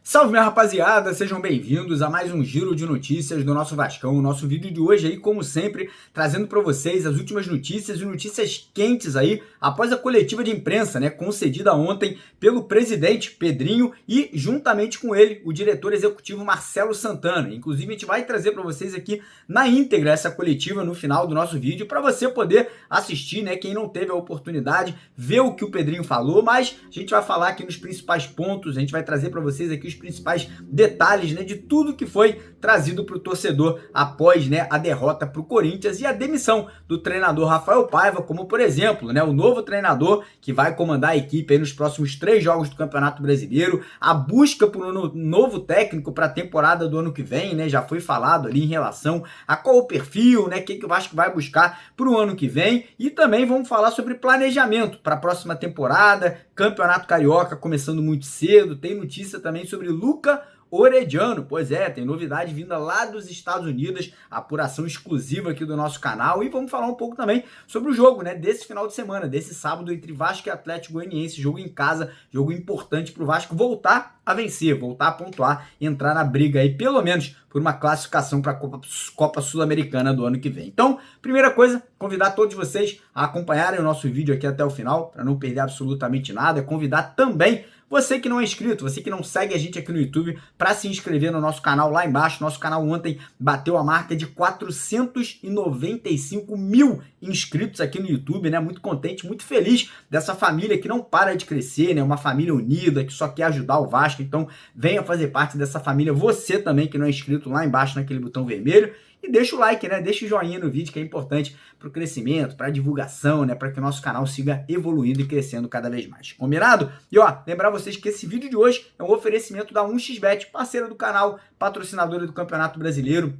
Salve, minha rapaziada, sejam bem-vindos a mais um giro de notícias do nosso Vascão. O nosso vídeo de hoje aí, como sempre, trazendo para vocês as últimas notícias e notícias quentes aí após a coletiva de imprensa, né, concedida ontem pelo presidente Pedrinho e juntamente com ele, o diretor executivo Marcelo Santana. Inclusive, a gente vai trazer para vocês aqui na íntegra essa coletiva no final do nosso vídeo para você poder assistir, né, quem não teve a oportunidade, ver o que o Pedrinho falou, mas a gente vai falar aqui nos principais pontos, a gente vai trazer para vocês aqui os principais detalhes, né, de tudo que foi trazido para o torcedor após, né, a derrota para o Corinthians e a demissão do treinador Rafael Paiva, como por exemplo, né, o novo treinador que vai comandar a equipe aí nos próximos 3 jogos do Campeonato Brasileiro, a busca por um novo técnico para a temporada do ano que vem, né, já foi falado ali em relação a qual o perfil, né, o que o Vasco vai buscar para o ano que vem, e também vamos falar sobre planejamento para a próxima temporada, Campeonato Carioca começando muito cedo, tem notícia também sobre Luca Orediano, pois é, tem novidade vinda lá dos Estados Unidos, apuração exclusiva aqui do nosso canal, e vamos falar um pouco também sobre o jogo, né, desse final de semana, desse sábado entre Vasco e Atlético Goianiense, jogo em casa, jogo importante para o Vasco voltar a vencer, voltar a pontuar, entrar na briga aí, pelo menos por uma classificação para a Copa Sul-Americana do ano que vem. Então, primeira coisa, convidar todos vocês a acompanharem o nosso vídeo aqui até o final, para não perder absolutamente nada, convidar também você que não é inscrito, você que não segue a gente aqui no YouTube, para se inscrever no nosso canal lá embaixo. Nosso canal ontem bateu a marca de 495 mil inscritos aqui no YouTube, né? Muito contente, muito feliz dessa família que não para de crescer, né? Uma família unida, que só quer ajudar o Vasco. Então, venha fazer parte dessa família. Você também que não é inscrito, lá embaixo naquele botão vermelho. E deixa o like, né? Deixa o joinha no vídeo, que é importante para o crescimento, para a divulgação, né? Para que o nosso canal siga evoluindo e crescendo cada vez mais. Combinado? E ó, lembrar vocês que esse vídeo de hoje é um oferecimento da 1xBet, parceira do canal, patrocinadora do Campeonato Brasileiro.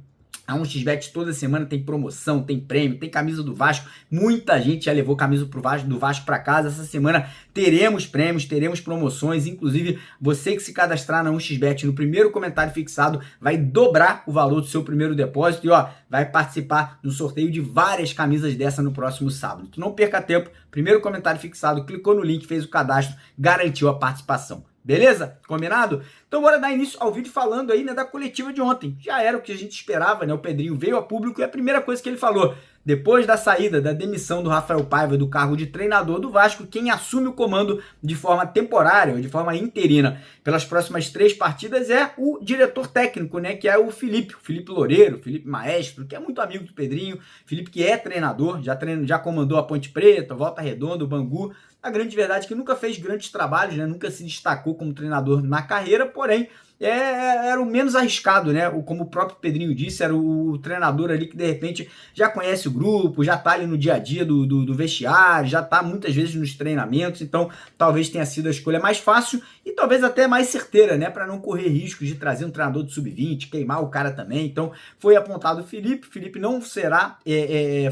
A 1xBet toda semana tem promoção, tem prêmio, tem camisa do Vasco. Muita gente já levou camisa do Vasco para casa. Essa semana teremos prêmios, teremos promoções. Inclusive, você que se cadastrar na 1xBet no primeiro comentário fixado vai dobrar o valor do seu primeiro depósito e ó, vai participar do sorteio de várias camisas dessa no próximo sábado. Tu não perca tempo, primeiro comentário fixado, clicou no link, fez o cadastro, garantiu a participação. Beleza? Combinado? Então bora dar início ao vídeo falando aí, né, da coletiva de ontem. Já era o que a gente esperava, né? O Pedrinho veio a público e a primeira coisa que ele falou, depois da saída, da demissão do Rafael Paiva do cargo de treinador do Vasco, quem assume o comando de forma temporária, ou de forma interina, pelas próximas 3 partidas é o diretor técnico, né, que é o Felipe Loureiro, Felipe Maestro, que é muito amigo do Pedrinho, Felipe que é treinador, já comandou a Ponte Preta, Volta Redonda, o Bangu. A grande verdade é que nunca fez grandes trabalhos, né? Nunca se destacou como treinador na carreira, porém era o menos arriscado, né? Como o próprio Pedrinho disse, era o treinador ali que de repente já conhece o grupo, já tá ali no dia a dia do vestiário, já tá muitas vezes nos treinamentos, então talvez tenha sido a escolha mais fácil e talvez até mais certeira, né? Para não correr riscos de trazer um treinador de sub-20, queimar o cara também. Então foi apontado o Felipe não será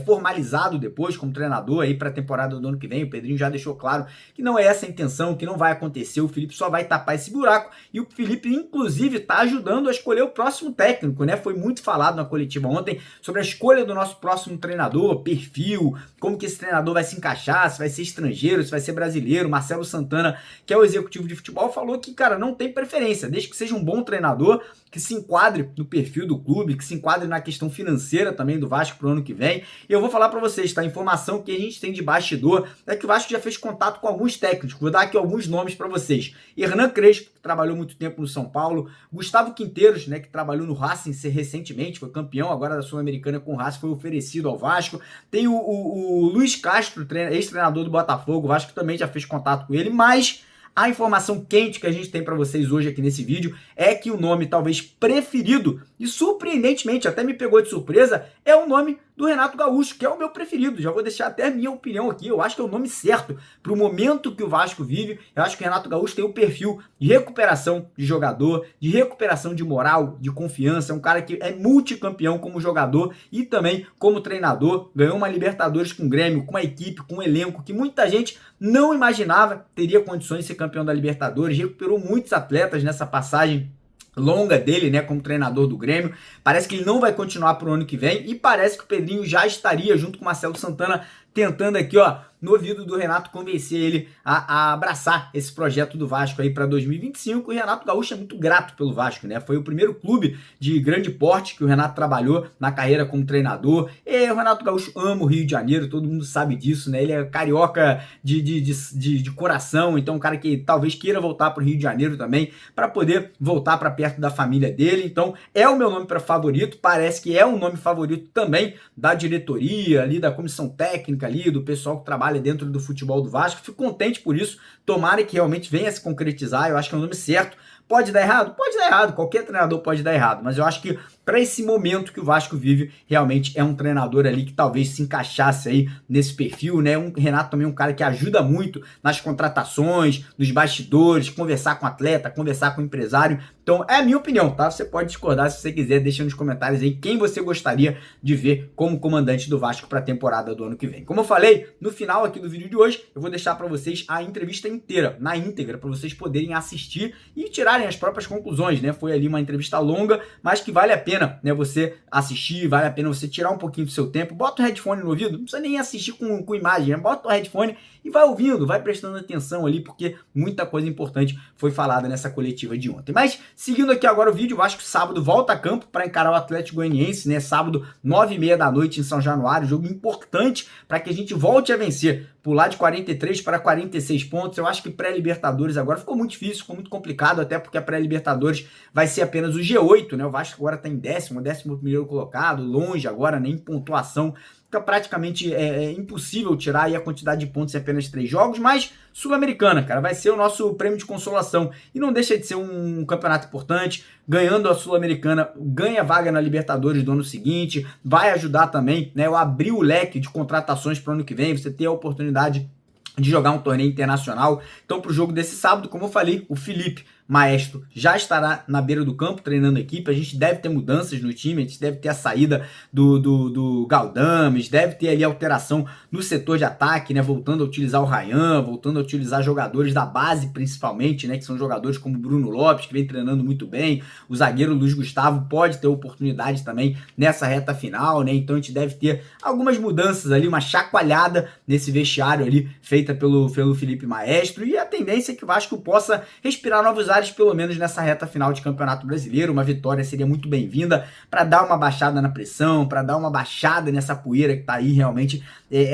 formalizado depois como treinador aí para a temporada do ano que vem. O Pedrinho já deixou claro que não é essa a intenção, que não vai acontecer, o Felipe só vai tapar esse buraco e o Felipe inclusive está ajudando a escolher o próximo técnico, né? Foi muito falado na coletiva ontem sobre a escolha do nosso próximo treinador, perfil, como que esse treinador vai se encaixar, se vai ser estrangeiro, se vai ser brasileiro. Marcelo Santana, que é o executivo de futebol, falou que, cara, não tem preferência, desde que seja um bom treinador, que se enquadre no perfil do clube, que se enquadre na questão financeira também do Vasco pro ano que vem. E eu vou falar para vocês, tá? A informação que a gente tem de bastidor é que o Vasco já fez contato com alguns técnicos. Vou dar aqui alguns nomes para vocês. Hernan Crespo, que trabalhou muito tempo no São Paulo. Gustavo Quinteiros, né, que trabalhou no Racing recentemente, foi campeão agora da Sul-Americana com o Racing, foi oferecido ao Vasco. Tem o Luiz Castro, ex-treinador do Botafogo, o Vasco também já fez contato com ele, mas a informação quente que a gente tem para vocês hoje aqui nesse vídeo é que o nome talvez preferido, e surpreendentemente até me pegou de surpresa, é o nome do Renato Gaúcho, que é o meu preferido. Já vou deixar até a minha opinião aqui, eu acho que é o nome certo para o momento que o Vasco vive. Eu acho que o Renato Gaúcho tem o perfil de recuperação de jogador, de recuperação de moral, de confiança. É um cara que é multicampeão como jogador e também como treinador. Ganhou uma Libertadores com o Grêmio, com uma equipe, com um elenco que muita gente não imaginava teria condições de ser campeão da Libertadores. Recuperou muitos atletas nessa passagem longa dele, né, como treinador do Grêmio. Parece que ele não vai continuar pro ano que vem e parece que o Pedrinho já estaria junto com o Marcelo Santana tentando aqui, ó, no ouvido do Renato, convencer ele a abraçar esse projeto do Vasco aí para 2025. E o Renato Gaúcho é muito grato pelo Vasco, né? Foi o primeiro clube de grande porte que o Renato trabalhou na carreira como treinador. E o Renato Gaúcho ama o Rio de Janeiro, todo mundo sabe disso, né? Ele é carioca de coração, então um cara que talvez queira voltar para o Rio de Janeiro também, para poder voltar para perto da família dele. Então é o meu nome para favorito, parece que é um nome favorito também da diretoria ali, da comissão técnica ali, do pessoal que trabalha dentro do futebol do Vasco. Fico contente por isso, tomara que realmente venha a se concretizar. Eu acho que é o nome certo. Pode dar errado? Pode dar errado, qualquer treinador pode dar errado, mas eu acho que para esse momento que o Vasco vive, realmente é um treinador ali que talvez se encaixasse aí nesse perfil, né? O Renato também é um cara que ajuda muito nas contratações, nos bastidores, conversar com o atleta, conversar com o empresário. Então é a minha opinião, tá? Você pode discordar se você quiser, deixa nos comentários aí quem você gostaria de ver como comandante do Vasco para a temporada do ano que vem. Como eu falei, no final aqui do vídeo de hoje, eu vou deixar para vocês a entrevista inteira, na íntegra, para vocês poderem assistir e tirarem as próprias conclusões, né? Foi ali uma entrevista longa, mas que vale a pena, né, você assistir, vale a pena você tirar um pouquinho do seu tempo, bota o headphone no ouvido, não precisa nem assistir com imagem, né? Bota o headphone e vai ouvindo, vai prestando atenção ali, porque muita coisa importante foi falada nessa coletiva de ontem. Mas, seguindo aqui agora o vídeo, eu acho que sábado volta a campo para encarar o Atlético Goianiense, né? Sábado, 9h30 da noite em São Januário, jogo importante para que a gente volte a vencer, pular de 43 para 46 pontos. Eu acho que pré-Libertadores agora ficou muito difícil, ficou muito complicado, até porque a pré-Libertadores vai ser apenas o G8, né? O Vasco agora está em 11º colocado, longe agora, nem pontuação. Fica praticamente impossível tirar aí a quantidade de pontos em apenas 3 jogos, mas Sul-Americana, cara, vai ser o nosso prêmio de consolação. E não deixa de ser um campeonato importante. Ganhando a Sul-Americana, ganha vaga na Libertadores do ano seguinte, vai ajudar também, né, eu abrir o leque de contratações para o ano que vem, você ter a oportunidade de jogar um torneio internacional. Então, para o jogo desse sábado, como eu falei, o Felipe Maestro já estará na beira do campo treinando a equipe. A gente deve ter mudanças no time, a gente deve ter a saída do Galdames, deve ter ali alteração no setor de ataque, né? Voltando a utilizar o Ryan, voltando a utilizar jogadores da base principalmente, né? Que são jogadores como o Bruno Lopes, que vem treinando muito bem. O zagueiro Luiz Gustavo pode ter oportunidade também nessa reta final, né? Então a gente deve ter algumas mudanças ali, uma chacoalhada nesse vestiário ali, feita pelo Felipe Maestro. E a tendência é que o Vasco possa respirar novos ares, pelo menos nessa reta final de Campeonato Brasileiro. Uma vitória seria muito bem-vinda para dar uma baixada na pressão, para dar uma baixada nessa poeira que está aí realmente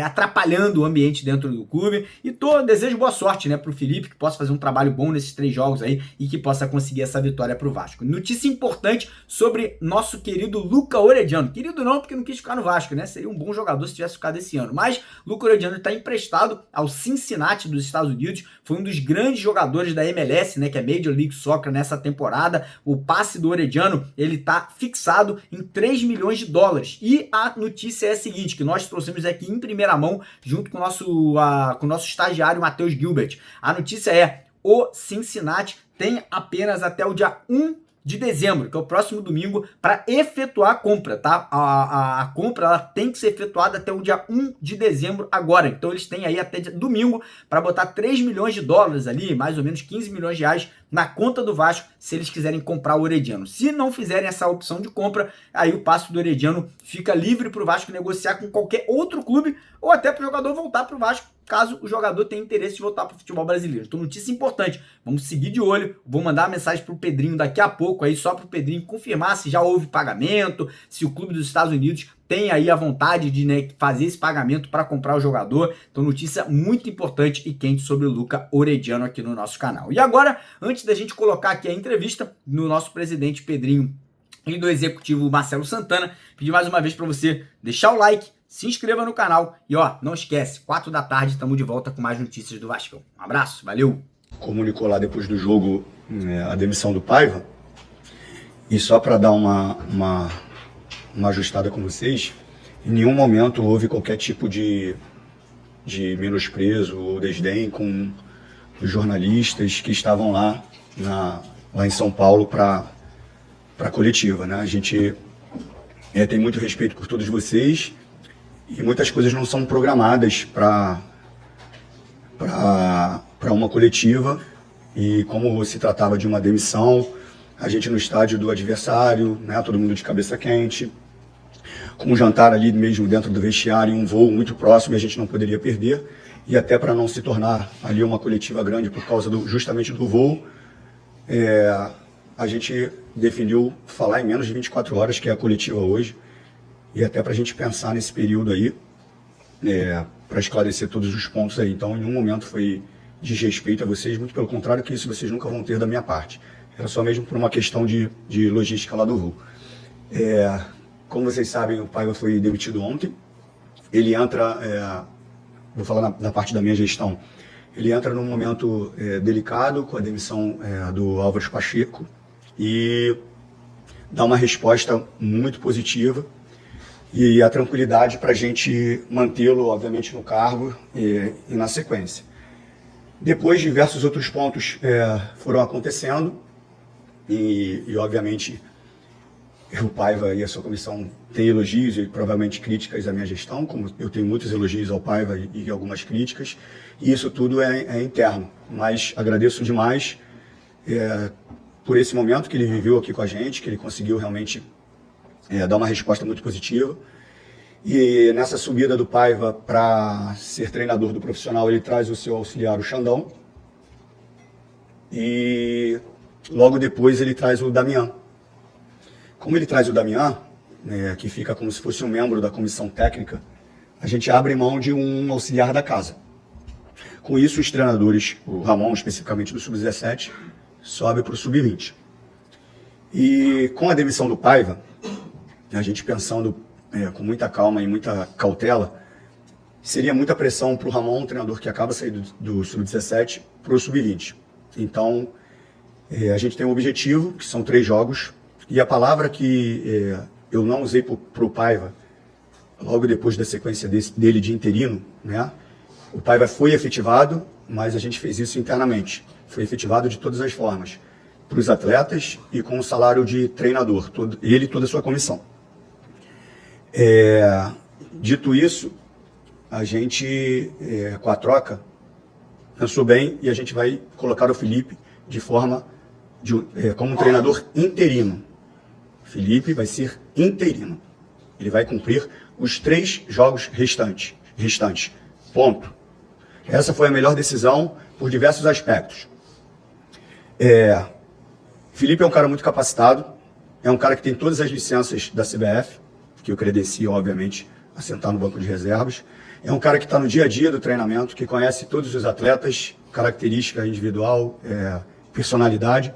atrapalhando o ambiente dentro do clube. E desejo boa sorte, né, para o Felipe, que possa fazer um trabalho bom nesses 3 jogos aí e que possa conseguir essa vitória para o Vasco. Notícia importante sobre nosso querido Luca Orediano. Querido não, porque não quis ficar no Vasco, né? Seria um bom jogador se tivesse ficado esse ano. Mas Luca Orediano está emprestado ao Cincinnati dos Estados Unidos. Foi um dos grandes jogadores da MLS, né, que é Major League Soccer nessa temporada. O passe do Orediano, ele tá fixado em 3 milhões de dólares. E a notícia é a seguinte, que nós trouxemos aqui em primeira mão, junto com o nosso estagiário Matheus Gilbert. A notícia é: o Cincinnati tem apenas até o dia 1 de dezembro, que é o próximo domingo, para efetuar a compra, tá? A compra ela tem que ser efetuada até o dia 1 de dezembro agora. Então eles têm aí até domingo para botar 3 milhões de dólares ali, mais ou menos 15 milhões de reais na conta do Vasco, se eles quiserem comprar o Orediano. Se não fizerem essa opção de compra, aí o passe do Orediano fica livre para o Vasco negociar com qualquer outro clube ou até para o jogador voltar para o Vasco, caso o jogador tenha interesse de voltar para o futebol brasileiro. Então, notícia importante, vamos seguir de olho, vou mandar uma mensagem para o Pedrinho daqui a pouco, aí só para o Pedrinho confirmar se já houve pagamento, se o clube dos Estados Unidos tem aí a vontade de, né, fazer esse pagamento para comprar o jogador. Então, notícia muito importante e quente sobre o Luca Orediano aqui no nosso canal. E agora, antes da gente colocar aqui a entrevista no nosso presidente Pedrinho e do executivo Marcelo Santana, pedir mais uma vez para você deixar o like, se inscreva no canal e, ó, não esquece, 4 da tarde estamos de volta com mais notícias do Vascão. Um abraço, valeu! Comunicou lá depois do jogo a demissão do Paiva, e só para dar uma ajustada com vocês, em nenhum momento houve qualquer tipo de menosprezo ou desdém com os jornalistas que estavam lá em São Paulo para a coletiva, né? A gente tem muito respeito por todos vocês e muitas coisas não são programadas para uma coletiva, e como se tratava de uma demissão, a gente no estádio do adversário, né, todo mundo de cabeça quente, com um jantar ali mesmo dentro do vestiário, um voo muito próximo e a gente não poderia perder, e até para não se tornar ali uma coletiva grande por causa justamente do voo, a gente definiu falar em menos de 24 horas, que é a coletiva hoje, e até para a gente pensar nesse período aí, para esclarecer todos os pontos aí. Então, em nenhum momento foi desrespeito a vocês, muito pelo contrário, que isso vocês nunca vão ter da minha parte. Era só mesmo por uma questão de logística lá do voo. Como vocês sabem, o Paiva foi demitido ontem. Ele entra, vou falar na parte da minha gestão, ele entra num momento delicado com a demissão do Álvares Pacheco e dá uma resposta muito positiva e a tranquilidade para a gente mantê-lo, obviamente, no cargo e na sequência. Depois, diversos outros pontos foram acontecendo e, obviamente, o Paiva e a sua comissão têm elogios e provavelmente críticas à minha gestão, como eu tenho muitos elogios ao Paiva e algumas críticas, e isso tudo é interno. Mas agradeço demais por esse momento que ele viveu aqui com a gente, que ele conseguiu realmente dar uma resposta muito positiva. E nessa subida do Paiva para ser treinador do profissional, ele traz o seu auxiliar, o Xandão, e logo depois ele traz o Damian. Como ele traz o Damian, que fica como se fosse um membro da comissão técnica, a gente abre mão de um auxiliar da casa. Com isso, os treinadores, o Ramon especificamente do Sub-17, sobe para o Sub-20. E com a demissão do Paiva, a gente pensando com muita calma e muita cautela, seria muita pressão para o Ramon, um treinador que acaba de sair do Sub-17, para o Sub-20. Então, a gente tem um objetivo, que são 3 jogos, e a palavra que eu não usei para o Paiva, logo depois da sequência dele de interino, né? O Paiva foi efetivado, mas a gente fez isso internamente. Foi efetivado de todas as formas, para os atletas e com o salário de treinador, ele e toda a sua comissão. Dito isso, a gente, com a troca, pensou bem e a gente vai colocar o Felipe de forma como um treinador interino. Felipe vai ser interino. Ele vai cumprir os 3 jogos restantes. Ponto. Essa foi a melhor decisão por diversos aspectos. Felipe é um cara muito capacitado, é um cara que tem todas as licenças da CBF, que eu credencio, obviamente, a sentar no banco de reservas. É um cara que está no dia a dia do treinamento, que conhece todos os atletas, característica individual, personalidade.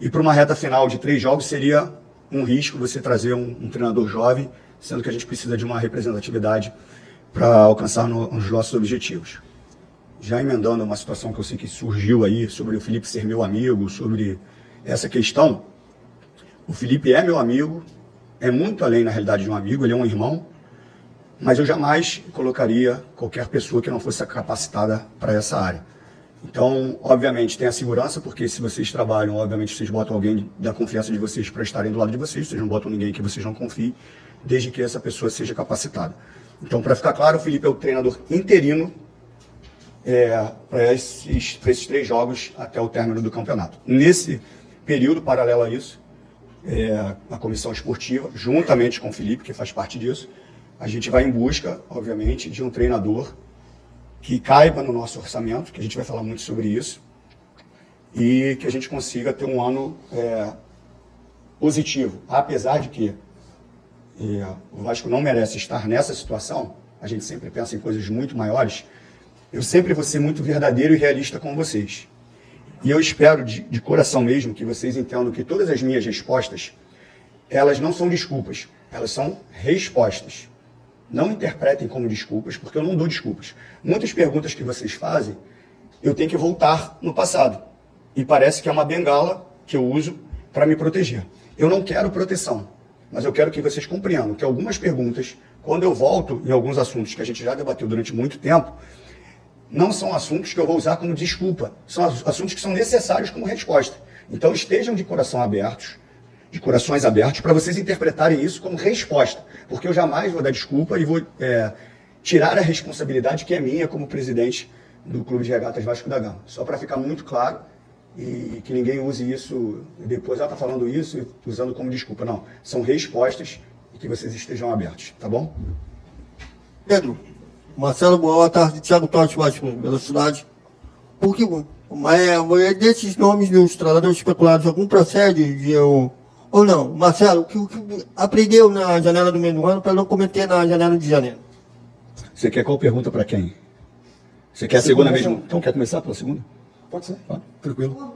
E para uma reta final de 3 jogos seria um risco você trazer um treinador jovem, sendo que a gente precisa de uma representatividade para alcançar os nossos objetivos. Já emendando uma situação que eu sei que surgiu aí, sobre o Felipe ser meu amigo, sobre essa questão, o Felipe é meu amigo, é muito além na realidade de um amigo, ele é um irmão, mas eu jamais colocaria qualquer pessoa que não fosse capacitada para essa área. Então, obviamente, tem a segurança, porque se vocês trabalham, obviamente, vocês botam alguém da confiança de vocês para estarem do lado de vocês não botam ninguém que vocês não confiem, desde que essa pessoa seja capacitada. Então, para ficar claro, o Felipe é o treinador interino para esses 3 jogos até o término do campeonato. Nesse período, paralelo a isso, a comissão esportiva, juntamente com o Felipe, que faz parte disso, a gente vai em busca, obviamente, de um treinador que caiba no nosso orçamento, que a gente vai falar muito sobre isso, e que a gente consiga ter um ano positivo. Apesar de que o Vasco não merece estar nessa situação, a gente sempre pensa em coisas muito maiores, eu sempre vou ser muito verdadeiro e realista com vocês. E eu espero de coração mesmo que vocês entendam que todas as minhas respostas, elas não são desculpas, elas são respostas. Não interpretem como desculpas, porque eu não dou desculpas. Muitas perguntas que vocês fazem, eu tenho que voltar no passado. E parece que é uma bengala que eu uso para me proteger. Eu não quero proteção, mas eu quero que vocês compreendam que algumas perguntas, quando eu volto em alguns assuntos que a gente já debateu durante muito tempo, não são assuntos que eu vou usar como desculpa, são assuntos que são necessários como resposta. Então estejam de corações abertos, para vocês interpretarem isso como resposta, porque eu jamais vou dar desculpa e vou tirar a responsabilidade que é minha como presidente do Clube de Regatas Vasco da Gama. Só para ficar muito claro, e que ninguém use isso, depois ela está falando isso e usando como desculpa. Não, são respostas e que vocês estejam abertos, tá bom? Pedro, Marcelo, boa tarde, Thiago Totti, Velocidade. Por que, desses nomes dos treinadores especulados, algum procede ou não? Marcelo, o que aprendeu na janela do meio do ano para não cometer na janela de janeiro? Você quer qual pergunta para quem? Você quer a segunda mesmo? Então quer começar pela segunda? Pode ser, Tá. tranquilo.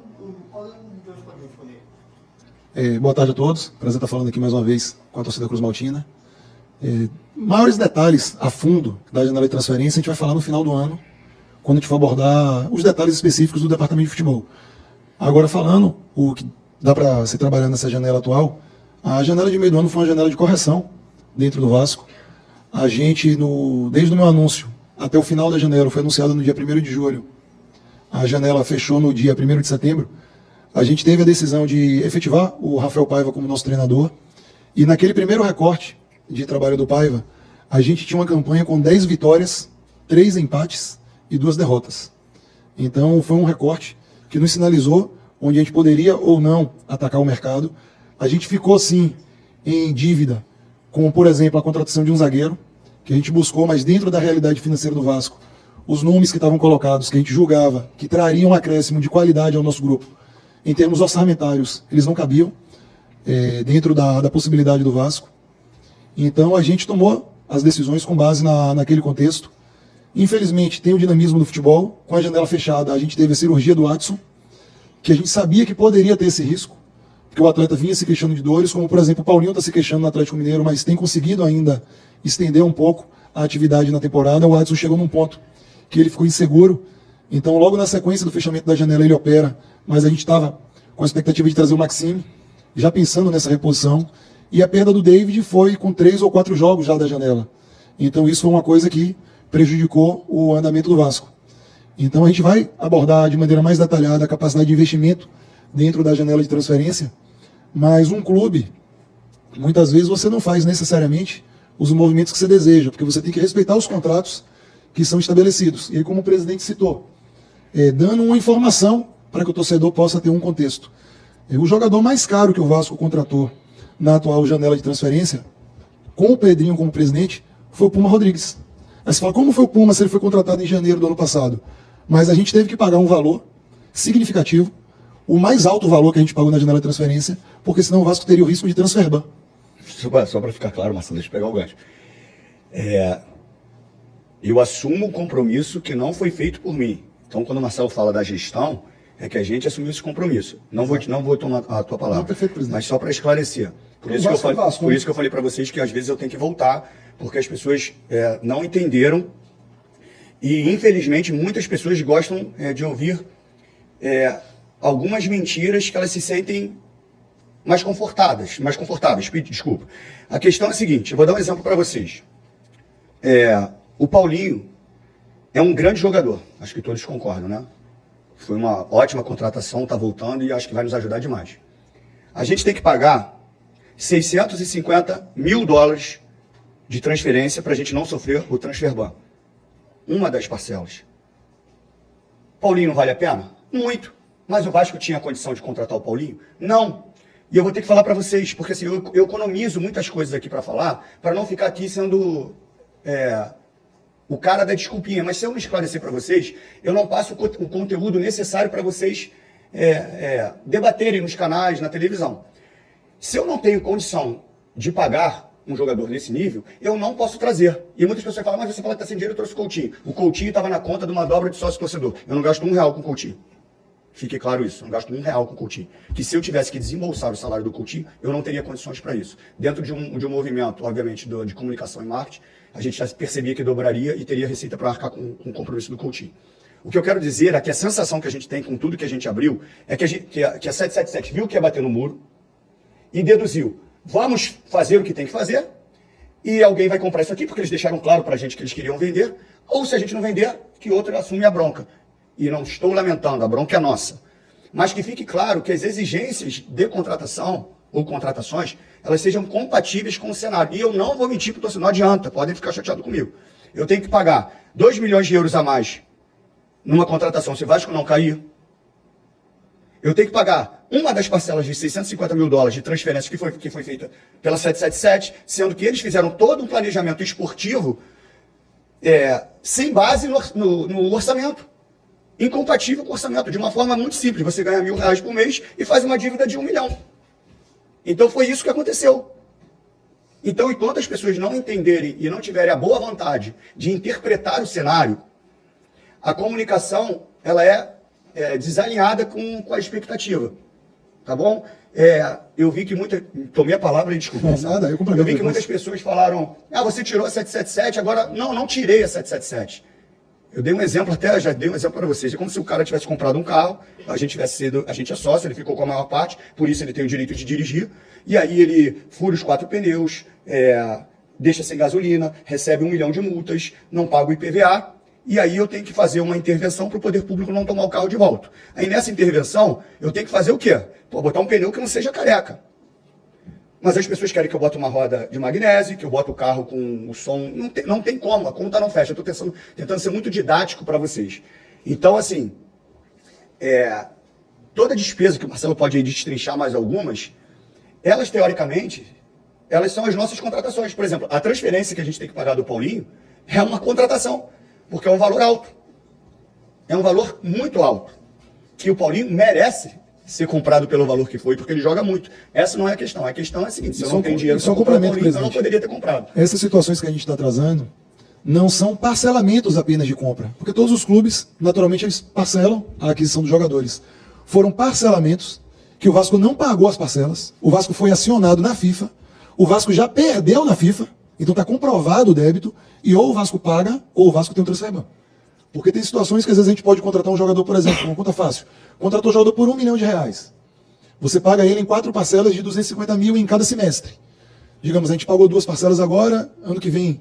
Boa tarde a todos, prazer estar falando aqui mais uma vez com a torcida Cruz Maltina. Maiores detalhes a fundo da janela de transferência a gente vai falar no final do ano, quando a gente for abordar os detalhes específicos do departamento de futebol. Agora falando o que dá para se trabalhar nessa janela atual, a janela de meio do ano foi uma janela de correção dentro do Vasco. A gente, desde o meu anúncio até o final da janela, foi anunciado no dia 1º de julho, a janela fechou no dia 1º de setembro, a gente teve a decisão de efetivar o Rafael Paiva como nosso treinador, e naquele primeiro recorte de trabalho do Paiva, a gente tinha uma campanha com 10 vitórias, 3 empates e 2 derrotas. Então foi um recorte que nos sinalizou onde a gente poderia ou não atacar o mercado. A gente ficou sim em dívida com, por exemplo, a contratação de um zagueiro, que a gente buscou, mas dentro da realidade financeira do Vasco, os nomes que estavam colocados, que a gente julgava que trariam um acréscimo de qualidade ao nosso grupo, em termos orçamentários, eles não cabiam dentro da possibilidade do Vasco. Então a gente tomou as decisões com base naquele contexto. Infelizmente tem o dinamismo do futebol, com a janela fechada a gente teve a cirurgia do Adson, que a gente sabia que poderia ter esse risco, porque o atleta vinha se queixando de dores, como por exemplo o Paulinho está se queixando no Atlético Mineiro, mas tem conseguido ainda estender um pouco a atividade na temporada. O Adson chegou num ponto que ele ficou inseguro, então logo na sequência do fechamento da janela ele opera, mas a gente estava com a expectativa de trazer o Maxime, já pensando nessa reposição, e a perda do David foi com 3 ou 4 jogos já da janela. Então isso foi uma coisa que prejudicou o andamento do Vasco. Então a gente vai abordar de maneira mais detalhada a capacidade de investimento dentro da janela de transferência, mas um clube, muitas vezes você não faz necessariamente os movimentos que você deseja, porque você tem que respeitar os contratos que são estabelecidos. E aí, como o presidente citou, dando uma informação para que o torcedor possa ter um contexto. O jogador mais caro que o Vasco contratou na atual janela de transferência, com o Pedrinho como presidente, foi o Puma Rodrigues. Aí você fala, como foi o Puma se ele foi contratado em janeiro do ano passado? Mas a gente teve que pagar um valor significativo, o mais alto valor que a gente pagou na janela de transferência, porque senão o Vasco teria o risco de transfer ban. Só para ficar claro, Marcelo, deixa eu pegar o gancho. Eu assumo o compromisso que não foi feito por mim. Então, quando o Marcelo fala da gestão, é que a gente assumiu esse compromisso. Não vou tomar a tua palavra. Não, perfeito, presidente. Mas só para esclarecer. Por isso que eu falei para vocês que às vezes eu tenho que voltar, porque as pessoas não entenderam. E, infelizmente, muitas pessoas gostam de ouvir algumas mentiras que elas se sentem mais confortáveis. Desculpa. A questão é a seguinte, eu vou dar um exemplo para vocês. O Paulinho é um grande jogador, acho que todos concordam, né? Foi uma ótima contratação, está voltando e acho que vai nos ajudar demais. A gente tem que pagar $650 mil de transferência para a gente não sofrer o transfer ban. Uma das parcelas. Paulinho não vale a pena? Muito. Mas o Vasco tinha a condição de contratar o Paulinho? Não. E eu vou ter que falar para vocês, porque assim, eu economizo muitas coisas aqui para falar, para não ficar aqui sendo o cara da desculpinha. Mas se eu me esclarecer para vocês, eu não passo o conteúdo necessário para vocês debaterem nos canais, na televisão. Se eu não tenho condição de pagar um jogador nesse nível, eu não posso trazer. E muitas pessoas falam, mas você fala que está sem dinheiro, eu trouxe o Coutinho. O Coutinho estava na conta de uma dobra de sócio-torcedor. Eu não gasto R$1 com o Coutinho. Fique claro isso, eu não gasto R$1 com o Coutinho. Que se eu tivesse que desembolsar o salário do Coutinho, eu não teria condições para isso. Dentro de um movimento, obviamente, de comunicação e marketing, a gente já percebia que dobraria e teria receita para arcar com o compromisso do Coutinho. O que eu quero dizer é que a sensação que a gente tem com tudo que a gente abriu é que a 777 viu que ia bater no muro e deduziu, vamos fazer o que tem que fazer e alguém vai comprar isso aqui porque eles deixaram claro para a gente que eles queriam vender, ou se a gente não vender, que outro assume a bronca. E não estou lamentando, a bronca é nossa. Mas que fique claro que as exigências de contratação ou contratações, elas sejam compatíveis com o cenário. E eu não vou mentir para o torcedor, não adianta, podem ficar chateados comigo. Eu tenho que pagar 2 milhões de euros a mais numa contratação, se o Vasco não cair. Eu tenho que pagar uma das parcelas de 650 mil dólares de transferência que foi feita pela 777, sendo que eles fizeram todo um planejamento esportivo sem base no orçamento. Incompatível com o orçamento, de uma forma muito simples. Você ganha R$1.000 por mês e faz uma dívida de 1 milhão. Então foi isso que aconteceu. Então, enquanto as pessoas não entenderem e não tiverem a boa vontade de interpretar o cenário, a comunicação ela é desalinhada com a expectativa. Tá bom? Eu vi que tomei a palavra e desculpa. Eu vi que muitas pessoas falaram, você tirou a 777, agora... Não tirei a 777. Eu dei um exemplo já dei um exemplo para vocês. É como se o cara tivesse comprado um carro, a gente é sócio, ele ficou com a maior parte, por isso ele tem o direito de dirigir, e aí ele fura os 4 pneus, deixa sem gasolina, recebe 1 milhão de multas, não paga o IPVA, e aí eu tenho que fazer uma intervenção para o poder público não tomar o carro de volta. Aí nessa intervenção, eu tenho que fazer o quê? Botar um pneu que não seja careca. Mas as pessoas querem que eu bote uma roda de magnésio, que eu bote o carro com o som. Não tem como, a conta não fecha. Eu estou tentando ser muito didático para vocês. Então, assim, toda despesa que o Marcelo pode aí destrinchar mais algumas, elas, teoricamente, elas são as nossas contratações. Por exemplo, a transferência que a gente tem que pagar do Paulinho é uma contratação, porque é um valor alto. É um valor muito alto, que o Paulinho merece ser comprado pelo valor que foi, porque ele joga muito. Essa não é a questão. A questão é a seguinte, se eu não tenho dinheiro para comprar o Paulinho, eu não poderia ter comprado. Essas situações que a gente está trazendo não são parcelamentos apenas de compra, porque todos os clubes, naturalmente, eles parcelam a aquisição dos jogadores. Foram parcelamentos que o Vasco não pagou as parcelas, o Vasco foi acionado na FIFA, o Vasco já perdeu na FIFA, então está comprovado o débito, e ou o Vasco paga, ou o Vasco tem um transfer. Porque tem situações que às vezes a gente pode contratar um jogador, por exemplo, uma conta fácil. Contratou o jogador por R$1 milhão. Você paga ele em 4 parcelas de 250 mil em cada semestre. Digamos, a gente pagou 2 parcelas agora, ano que vem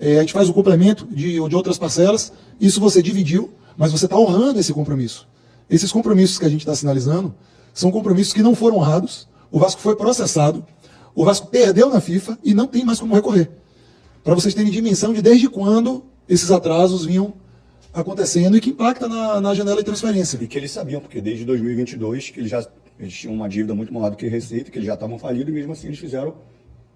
a gente faz o complemento de outras parcelas. Isso você dividiu, mas você está honrando esse compromisso. Esses compromissos que a gente está sinalizando são compromissos que não foram honrados. O Vasco foi processado, o Vasco perdeu na FIFA e não tem mais como recorrer. Para vocês terem dimensão de desde quando esses atrasos vinham acontecendo e que impacta na janela de transferência. E que eles sabiam, porque desde 2022 que eles tinham uma dívida muito maior do que receita, que eles já estavam falidos e mesmo assim eles fizeram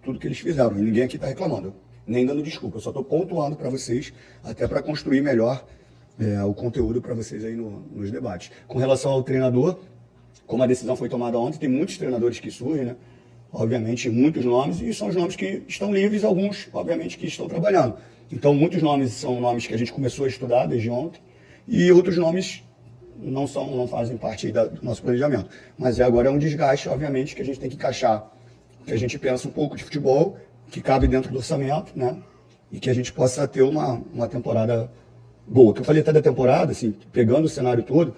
tudo que eles fizeram. E ninguém aqui está reclamando, nem dando desculpa. Eu só estou pontuando para vocês, até para construir melhor o conteúdo para vocês aí nos debates. Com relação ao treinador, como a decisão foi tomada ontem, tem muitos treinadores que surgem, né? Obviamente muitos nomes, e são os nomes que estão livres, alguns, obviamente, que estão trabalhando. Então, muitos nomes são nomes que a gente começou a estudar desde ontem, e outros nomes não fazem parte do nosso planejamento. Mas agora é um desgaste, obviamente, que a gente tem que encaixar, que a gente pensa um pouco de futebol, que cabe dentro do orçamento, né? E que a gente possa ter uma temporada boa. Que eu falei até da temporada, assim, pegando o cenário todo,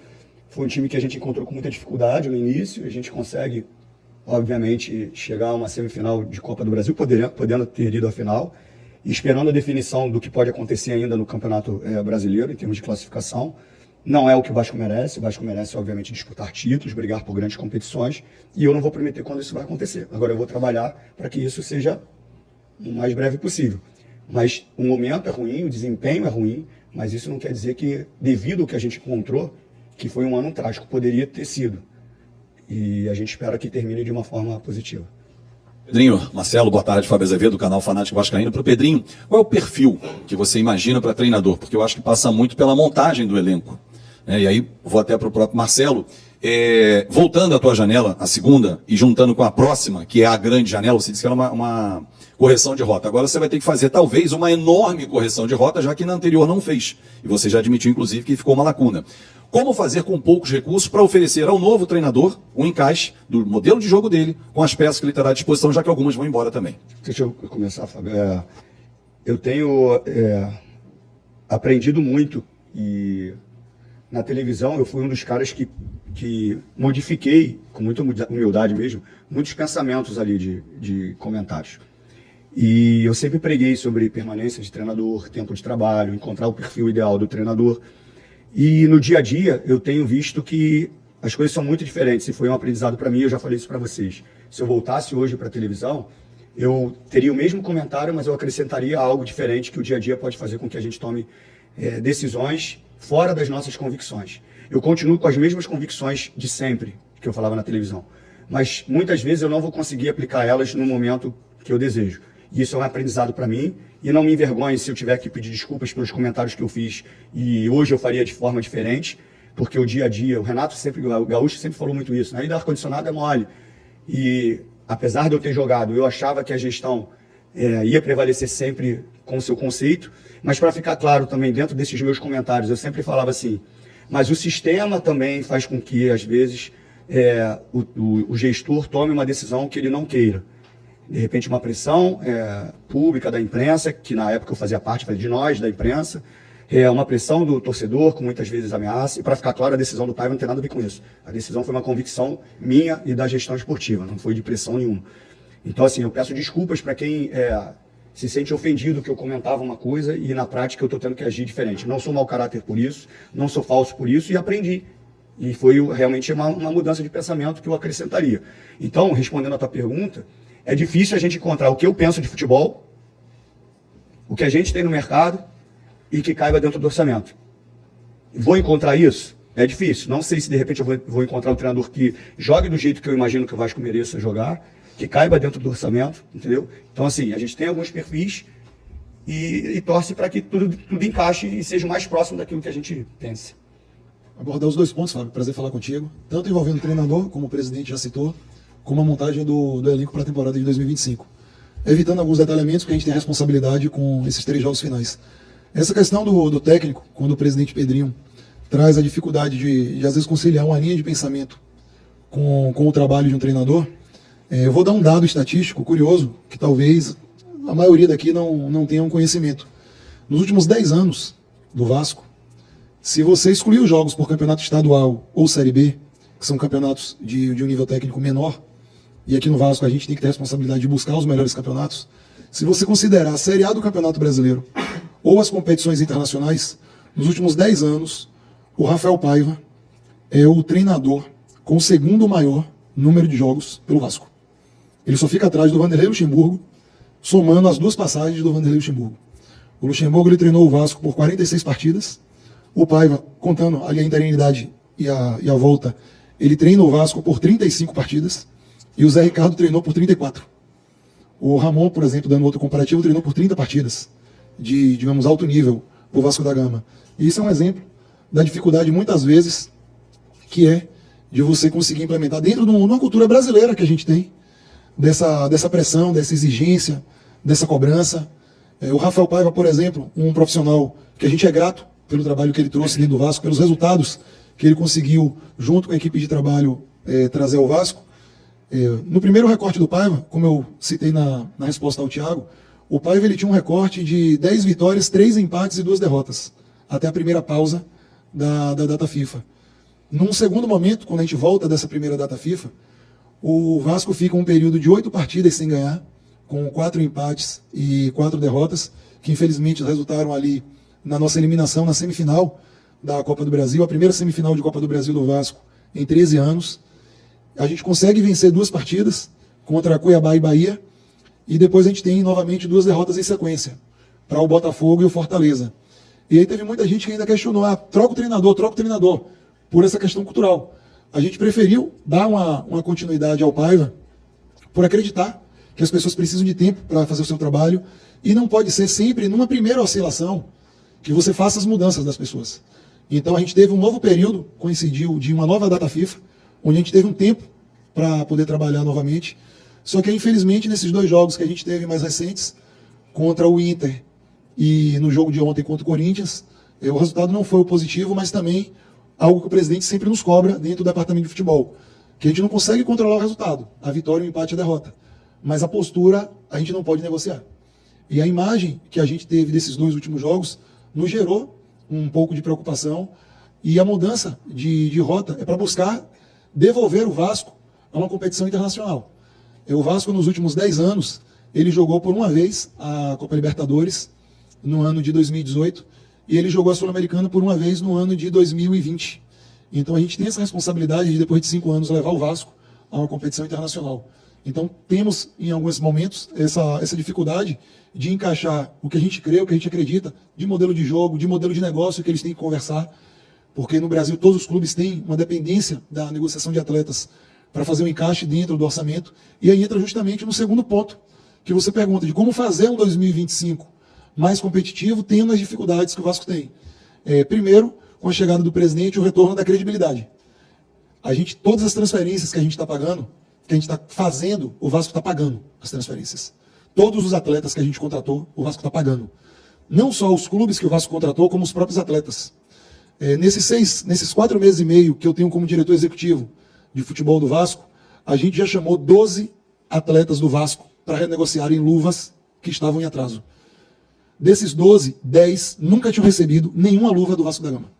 foi um time que a gente encontrou com muita dificuldade no início, a gente consegue, obviamente, chegar a uma semifinal de Copa do Brasil, podendo ter ido à final, e esperando a definição do que pode acontecer ainda no Campeonato Brasileiro, em termos de classificação. Não é o que o Vasco merece, obviamente, disputar títulos, brigar por grandes competições, e eu não vou prometer quando isso vai acontecer. Agora eu vou trabalhar para que isso seja o mais breve possível. Mas o momento é ruim, o desempenho é ruim, mas isso não quer dizer que, devido ao que a gente encontrou, que foi um ano trágico, poderia ter sido. E a gente espera que termine de uma forma positiva. Pedrinho, Marcelo, boa tarde, Fábio Azevedo, do canal Fanático Vascaíno. Para o Pedrinho, qual é o perfil que você imagina para treinador? Porque eu acho que passa muito pela montagem do elenco. E aí, vou até para o próprio Marcelo. Voltando à tua janela, a segunda, e juntando com a próxima, que é a grande janela, você disse que era uma correção de rota. Agora você vai ter que fazer, talvez, uma enorme correção de rota, já que na anterior não fez. E você já admitiu, inclusive, que ficou uma lacuna. Como fazer com poucos recursos para oferecer ao novo treinador um encaixe do modelo de jogo dele com as peças que ele terá à disposição, já que algumas vão embora também? Deixa eu começar, Fábio. Eu tenho aprendido muito, e na televisão eu fui um dos caras que modifiquei, com muita humildade mesmo, muitos pensamentos ali de comentários. E eu sempre preguei sobre permanência de treinador, tempo de trabalho, encontrar o perfil ideal do treinador. E no dia a dia eu tenho visto que as coisas são muito diferentes, e foi um aprendizado para mim, eu já falei isso para vocês. Se eu voltasse hoje para a televisão, eu teria o mesmo comentário, mas eu acrescentaria algo diferente, que o dia a dia pode fazer com que a gente tome decisões fora das nossas convicções. eu continuo com as mesmas convicções de sempre que eu falava na televisão. Mas muitas vezes eu não vou conseguir aplicar elas no momento que eu desejo. E isso é um aprendizado para mim, e não me envergonhe se eu tiver que pedir desculpas pelos comentários que eu fiz, e hoje eu faria de forma diferente, porque o dia a dia, o Renato sempre, o Gaúcho sempre falou muito isso, né? E dar ar-condicionado é mole. E apesar de eu ter jogado, eu achava que a gestão ia prevalecer sempre com o seu conceito, mas para ficar claro também, dentro desses meus comentários, eu sempre falava assim, mas o sistema também faz com que, às vezes, o gestor tome uma decisão que ele não queira. De repente, uma pressão pública da imprensa, que na época eu fazia parte de nós, da imprensa, uma pressão do torcedor, com muitas vezes ameaça, e para ficar claro, a decisão do Paiva não tem nada a ver com isso. A decisão foi uma convicção minha e da gestão esportiva, não foi de pressão nenhuma. Então, assim, eu peço desculpas para quem se sente ofendido que eu comentava uma coisa e na prática eu estou tendo que agir diferente. Não sou mau caráter por isso, não sou falso por isso e aprendi. E foi realmente uma mudança de pensamento que eu acrescentaria. Então, respondendo a tua pergunta, é difícil a gente encontrar o que eu penso de futebol, o que a gente tem no mercado e que caiba dentro do orçamento. Vou encontrar isso? É difícil. Não sei se de repente eu vou encontrar um treinador que jogue do jeito que eu imagino que o Vasco mereça jogar, que caiba dentro do orçamento, entendeu? Então, assim, a gente tem alguns perfis e torce para que tudo encaixe e seja o mais próximo daquilo que a gente pense. Abordar os dois pontos, Fábio. Prazer falar contigo. Tanto envolvendo o treinador, como o presidente já citou, como a montagem do elenco para a temporada de 2025. Evitando alguns detalhamentos, porque a gente tem responsabilidade com esses 3 jogos finais. Essa questão do técnico, quando o presidente Pedrinho traz a dificuldade de às vezes, conciliar uma linha de pensamento com o trabalho de um treinador, eu vou dar um dado estatístico curioso, que talvez a maioria daqui não tenha um conhecimento. Nos últimos 10 anos do Vasco, se você excluir os jogos por campeonato estadual ou Série B, que são campeonatos de um nível técnico menor, e aqui no Vasco a gente tem que ter a responsabilidade de buscar os melhores campeonatos, se você considerar a Série A do Campeonato Brasileiro ou as competições internacionais, nos últimos 10 anos, o Rafael Paiva é o treinador com o segundo maior número de jogos pelo Vasco. Ele só fica atrás do Vanderlei Luxemburgo, somando as 2 passagens do Vanderlei Luxemburgo. O Luxemburgo ele treinou o Vasco por 46 partidas, o Paiva, contando ali a interinidade e a volta, ele treina o Vasco por 35 partidas, e o Zé Ricardo treinou por 34. O Ramon, por exemplo, dando outro comparativo, treinou por 30 partidas de, digamos, alto nível, o Vasco da Gama. E isso é um exemplo da dificuldade, muitas vezes, que é de você conseguir implementar dentro de uma cultura brasileira que a gente tem, dessa pressão, dessa exigência, dessa cobrança. O Rafael Paiva, por exemplo, um profissional que a gente é grato pelo trabalho que ele trouxe dentro do Vasco, pelos resultados que ele conseguiu, junto com a equipe de trabalho, trazer ao Vasco. No primeiro recorte do Paiva, como eu citei na resposta ao Thiago, o Paiva ele tinha um recorte de 10 vitórias, 3 empates e 2 derrotas, até a primeira pausa da data FIFA. Num segundo momento, quando a gente volta dessa primeira data FIFA, o Vasco fica um período de 8 partidas sem ganhar, com 4 empates e 4 derrotas, que infelizmente resultaram ali na nossa eliminação na semifinal da Copa do Brasil, a primeira semifinal de Copa do Brasil do Vasco em 13 anos. A gente consegue vencer 2 partidas contra Cuiabá e Bahia, e depois a gente tem novamente 2 derrotas em sequência, para o Botafogo e o Fortaleza. E aí teve muita gente que ainda questionou, troca o treinador, por essa questão cultural. A gente preferiu dar uma continuidade ao Paiva, por acreditar que as pessoas precisam de tempo para fazer o seu trabalho, e não pode ser sempre, numa primeira oscilação, que você faça as mudanças das pessoas. Então a gente teve um novo período, coincidiu de uma nova data FIFA, onde a gente teve um tempo para poder trabalhar novamente. Só que, infelizmente, nesses 2 jogos que a gente teve mais recentes, contra o Inter e no jogo de ontem contra o Corinthians, o resultado não foi o positivo, mas também algo que o presidente sempre nos cobra dentro do departamento de futebol, que a gente não consegue controlar o resultado, a vitória, o empate e a derrota. Mas a postura a gente não pode negociar. E a imagem que a gente teve desses 2 últimos jogos nos gerou um pouco de preocupação, e a mudança de rota é para buscar devolver o Vasco a uma competição internacional. O Vasco, nos últimos 10 anos, ele jogou por uma vez a Copa Libertadores, no ano de 2018, e ele jogou a Sul-Americana por uma vez no ano de 2020. Então a gente tem essa responsabilidade de, depois de 5 anos, levar o Vasco a uma competição internacional. Então temos, em alguns momentos, essa dificuldade de encaixar o que a gente crê, o que a gente acredita, de modelo de jogo, de modelo de negócio que eles têm que conversar, porque no Brasil todos os clubes têm uma dependência da negociação de atletas para fazer um encaixe dentro do orçamento, e aí entra justamente no segundo ponto, que você pergunta de como fazer um 2025 mais competitivo, tendo as dificuldades que o Vasco tem. Primeiro, com a chegada do presidente, o retorno da credibilidade. Todas as transferências que a gente está pagando, que a gente está fazendo, o Vasco está pagando as transferências. Todos os atletas que a gente contratou, o Vasco está pagando. Não só os clubes que o Vasco contratou, como os próprios atletas. Nesses 4 meses e meio que eu tenho como diretor executivo de futebol do Vasco, a gente já chamou 12 atletas do Vasco para renegociarem luvas que estavam em atraso. Desses 12, 10 nunca tinham recebido nenhuma luva do Vasco da Gama.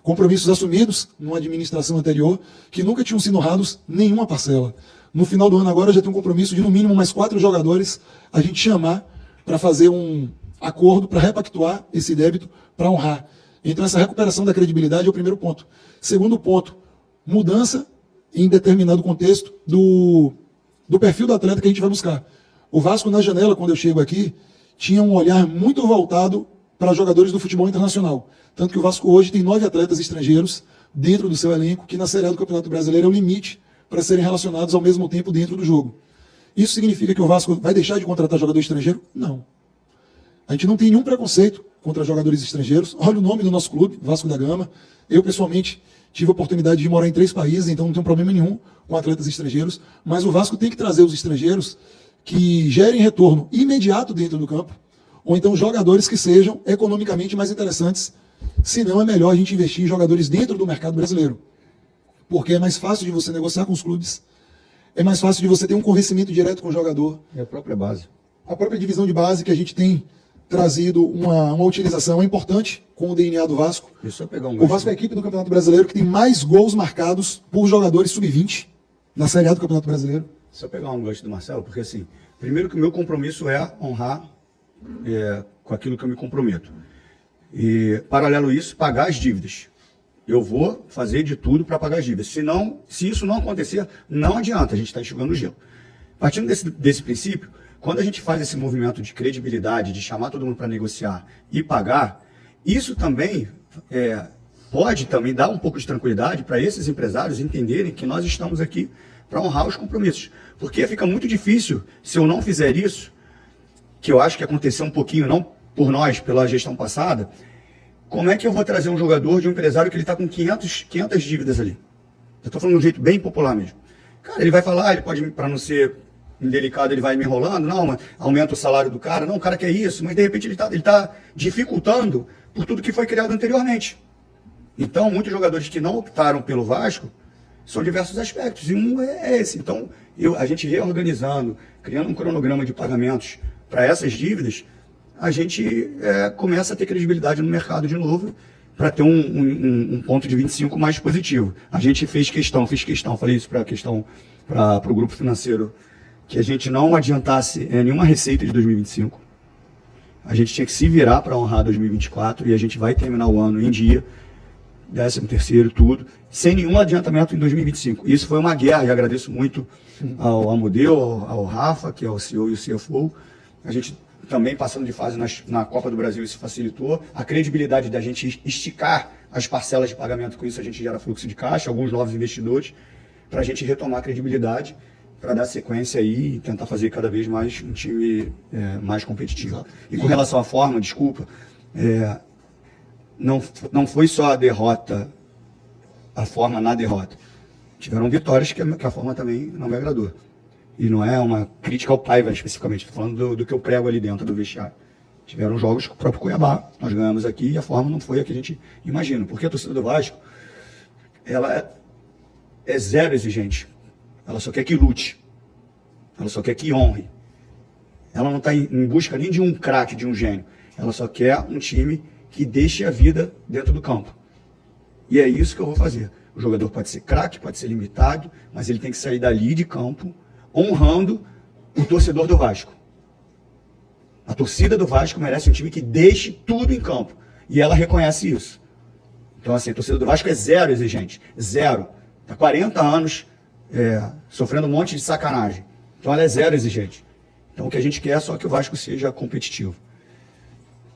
Compromissos assumidos numa administração anterior que nunca tinham sido honrados nenhuma parcela. No final do ano agora já tem um compromisso de no mínimo mais 4 jogadores a gente chamar para fazer um acordo, para repactuar esse débito, para honrar. Então essa recuperação da credibilidade é o primeiro ponto. Segundo ponto, mudança em determinado contexto do perfil do atleta que a gente vai buscar. O Vasco na janela, quando eu chego aqui, tinha um olhar muito voltado para jogadores do futebol internacional. Tanto que o Vasco hoje tem 9 atletas estrangeiros dentro do seu elenco, que na Série A do Campeonato Brasileiro é o limite para serem relacionados ao mesmo tempo dentro do jogo. Isso significa que o Vasco vai deixar de contratar jogador estrangeiro? Não. A gente não tem nenhum preconceito contra jogadores estrangeiros. Olha o nome do nosso clube, Vasco da Gama. Eu, pessoalmente, tive a oportunidade de morar em 3 países, então não tenho problema nenhum com atletas estrangeiros. Mas o Vasco tem que trazer os estrangeiros que gerem retorno imediato dentro do campo, ou então jogadores que sejam economicamente mais interessantes. Senão é melhor a gente investir em jogadores dentro do mercado brasileiro. Porque é mais fácil de você negociar com os clubes, é mais fácil de você ter um convencimento direto com o jogador. É a própria base. A própria divisão de base que a gente tem trazido uma utilização importante com o DNA do Vasco. O Vasco é a equipe do Campeonato Brasileiro que tem mais gols marcados por jogadores sub-20 na Série A do Campeonato Brasileiro. Só pegar um gancho do Marcelo, porque assim, primeiro que o meu compromisso é honrar com aquilo que eu me comprometo. E, paralelo a isso, pagar as dívidas. Eu vou fazer de tudo para pagar as dívidas. Se isso não acontecer, não adianta, a gente está enxugando o gelo. Partindo desse princípio, quando a gente faz esse movimento de credibilidade, de chamar todo mundo para negociar e pagar, isso também pode também dar um pouco de tranquilidade para esses empresários entenderem que nós estamos aqui para honrar os compromissos. Porque fica muito difícil, se eu não fizer isso, que eu acho que aconteceu um pouquinho, não por nós, pela gestão passada, como é que eu vou trazer um jogador de um empresário que ele está com 500 dívidas ali? Eu estou falando de um jeito bem popular mesmo. Cara, ele vai falar, ele pode, para não ser indelicado, ele vai me enrolando, não, mas aumenta o salário do cara, não, o cara quer isso, mas de repente ele tá dificultando por tudo que foi criado anteriormente. Então, muitos jogadores que não optaram pelo Vasco são diversos aspectos, e um é esse. Então, a gente reorganizando, criando um cronograma de pagamentos para essas dívidas, a gente começa a ter credibilidade no mercado de novo, para ter um ponto de 25 mais positivo. A gente fiz questão, falei isso para o grupo financeiro, que a gente não adiantasse nenhuma receita de 2025. A gente tinha que se virar para honrar 2024 e a gente vai terminar o ano em dia, 13º, tudo, sem nenhum adiantamento em 2025. Isso foi uma guerra e agradeço muito ao Amodeu, ao Rafa, que é o CEO e o CFO. A gente também passando de fase na Copa do Brasil, isso facilitou. A credibilidade da gente esticar as parcelas de pagamento, com isso a gente gera fluxo de caixa, alguns novos investidores, para a gente retomar a credibilidade, para dar sequência aí e tentar fazer cada vez mais um time mais competitivo. Exato. E com relação à forma, desculpa, não foi só a derrota, a forma na derrota. Tiveram vitórias que a forma também não me agradou. E não é uma crítica ao Paiva especificamente, estou falando do que eu prego ali dentro do vestiário. Tiveram jogos com o próprio Cuiabá, nós ganhamos aqui e a forma não foi a que a gente imagina. Porque a torcida do Vasco, ela é zero exigente. Ela só quer que lute. Ela só quer que honre. Ela não está em busca nem de um craque, de um gênio. Ela só quer um time que deixe a vida dentro do campo. E é isso que eu vou fazer. O jogador pode ser craque, pode ser limitado, mas ele tem que sair dali de campo honrando o torcedor do Vasco. A torcida do Vasco merece um time que deixe tudo em campo. E ela reconhece isso. Então, assim, a torcida do Vasco é zero exigente. Zero. Está 40 anos sofrendo um monte de sacanagem. Então, ela é zero exigente. Então, o que a gente quer é só que o Vasco seja competitivo.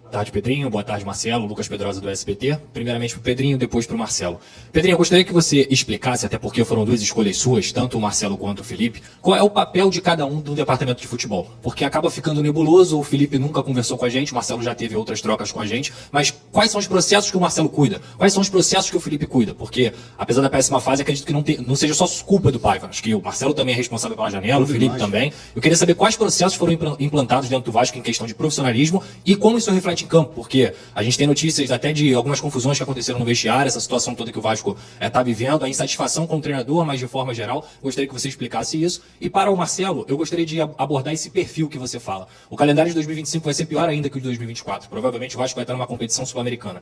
Boa tarde, Pedrinho. Boa tarde, Marcelo. Lucas Pedrosa, do SBT. Primeiramente para o Pedrinho, depois para o Marcelo. Pedrinho, eu gostaria que você explicasse, até porque foram duas escolhas suas, tanto o Marcelo quanto o Felipe, qual é o papel de cada um do departamento de futebol. Porque acaba ficando nebuloso, o Felipe nunca conversou com a gente, o Marcelo já teve outras trocas com a gente, mas quais são os processos que o Marcelo cuida? Quais são os processos que o Felipe cuida? Porque, apesar da péssima fase, acredito que não seja só culpa do Paiva. Acho que o Marcelo também é responsável pela janela, o Felipe também. Eu queria saber quais processos foram implantados dentro do Vasco em questão de profissionalismo e como isso reflete em campo, porque a gente tem notícias até de algumas confusões que aconteceram no vestiário, essa situação toda que o Vasco está vivendo, a insatisfação com o treinador, mas de forma geral, gostaria que você explicasse isso. E para o Marcelo, eu gostaria de abordar esse perfil que você fala. O calendário de 2025 vai ser pior ainda que o de 2024. Provavelmente o Vasco vai estar numa competição sul-americana.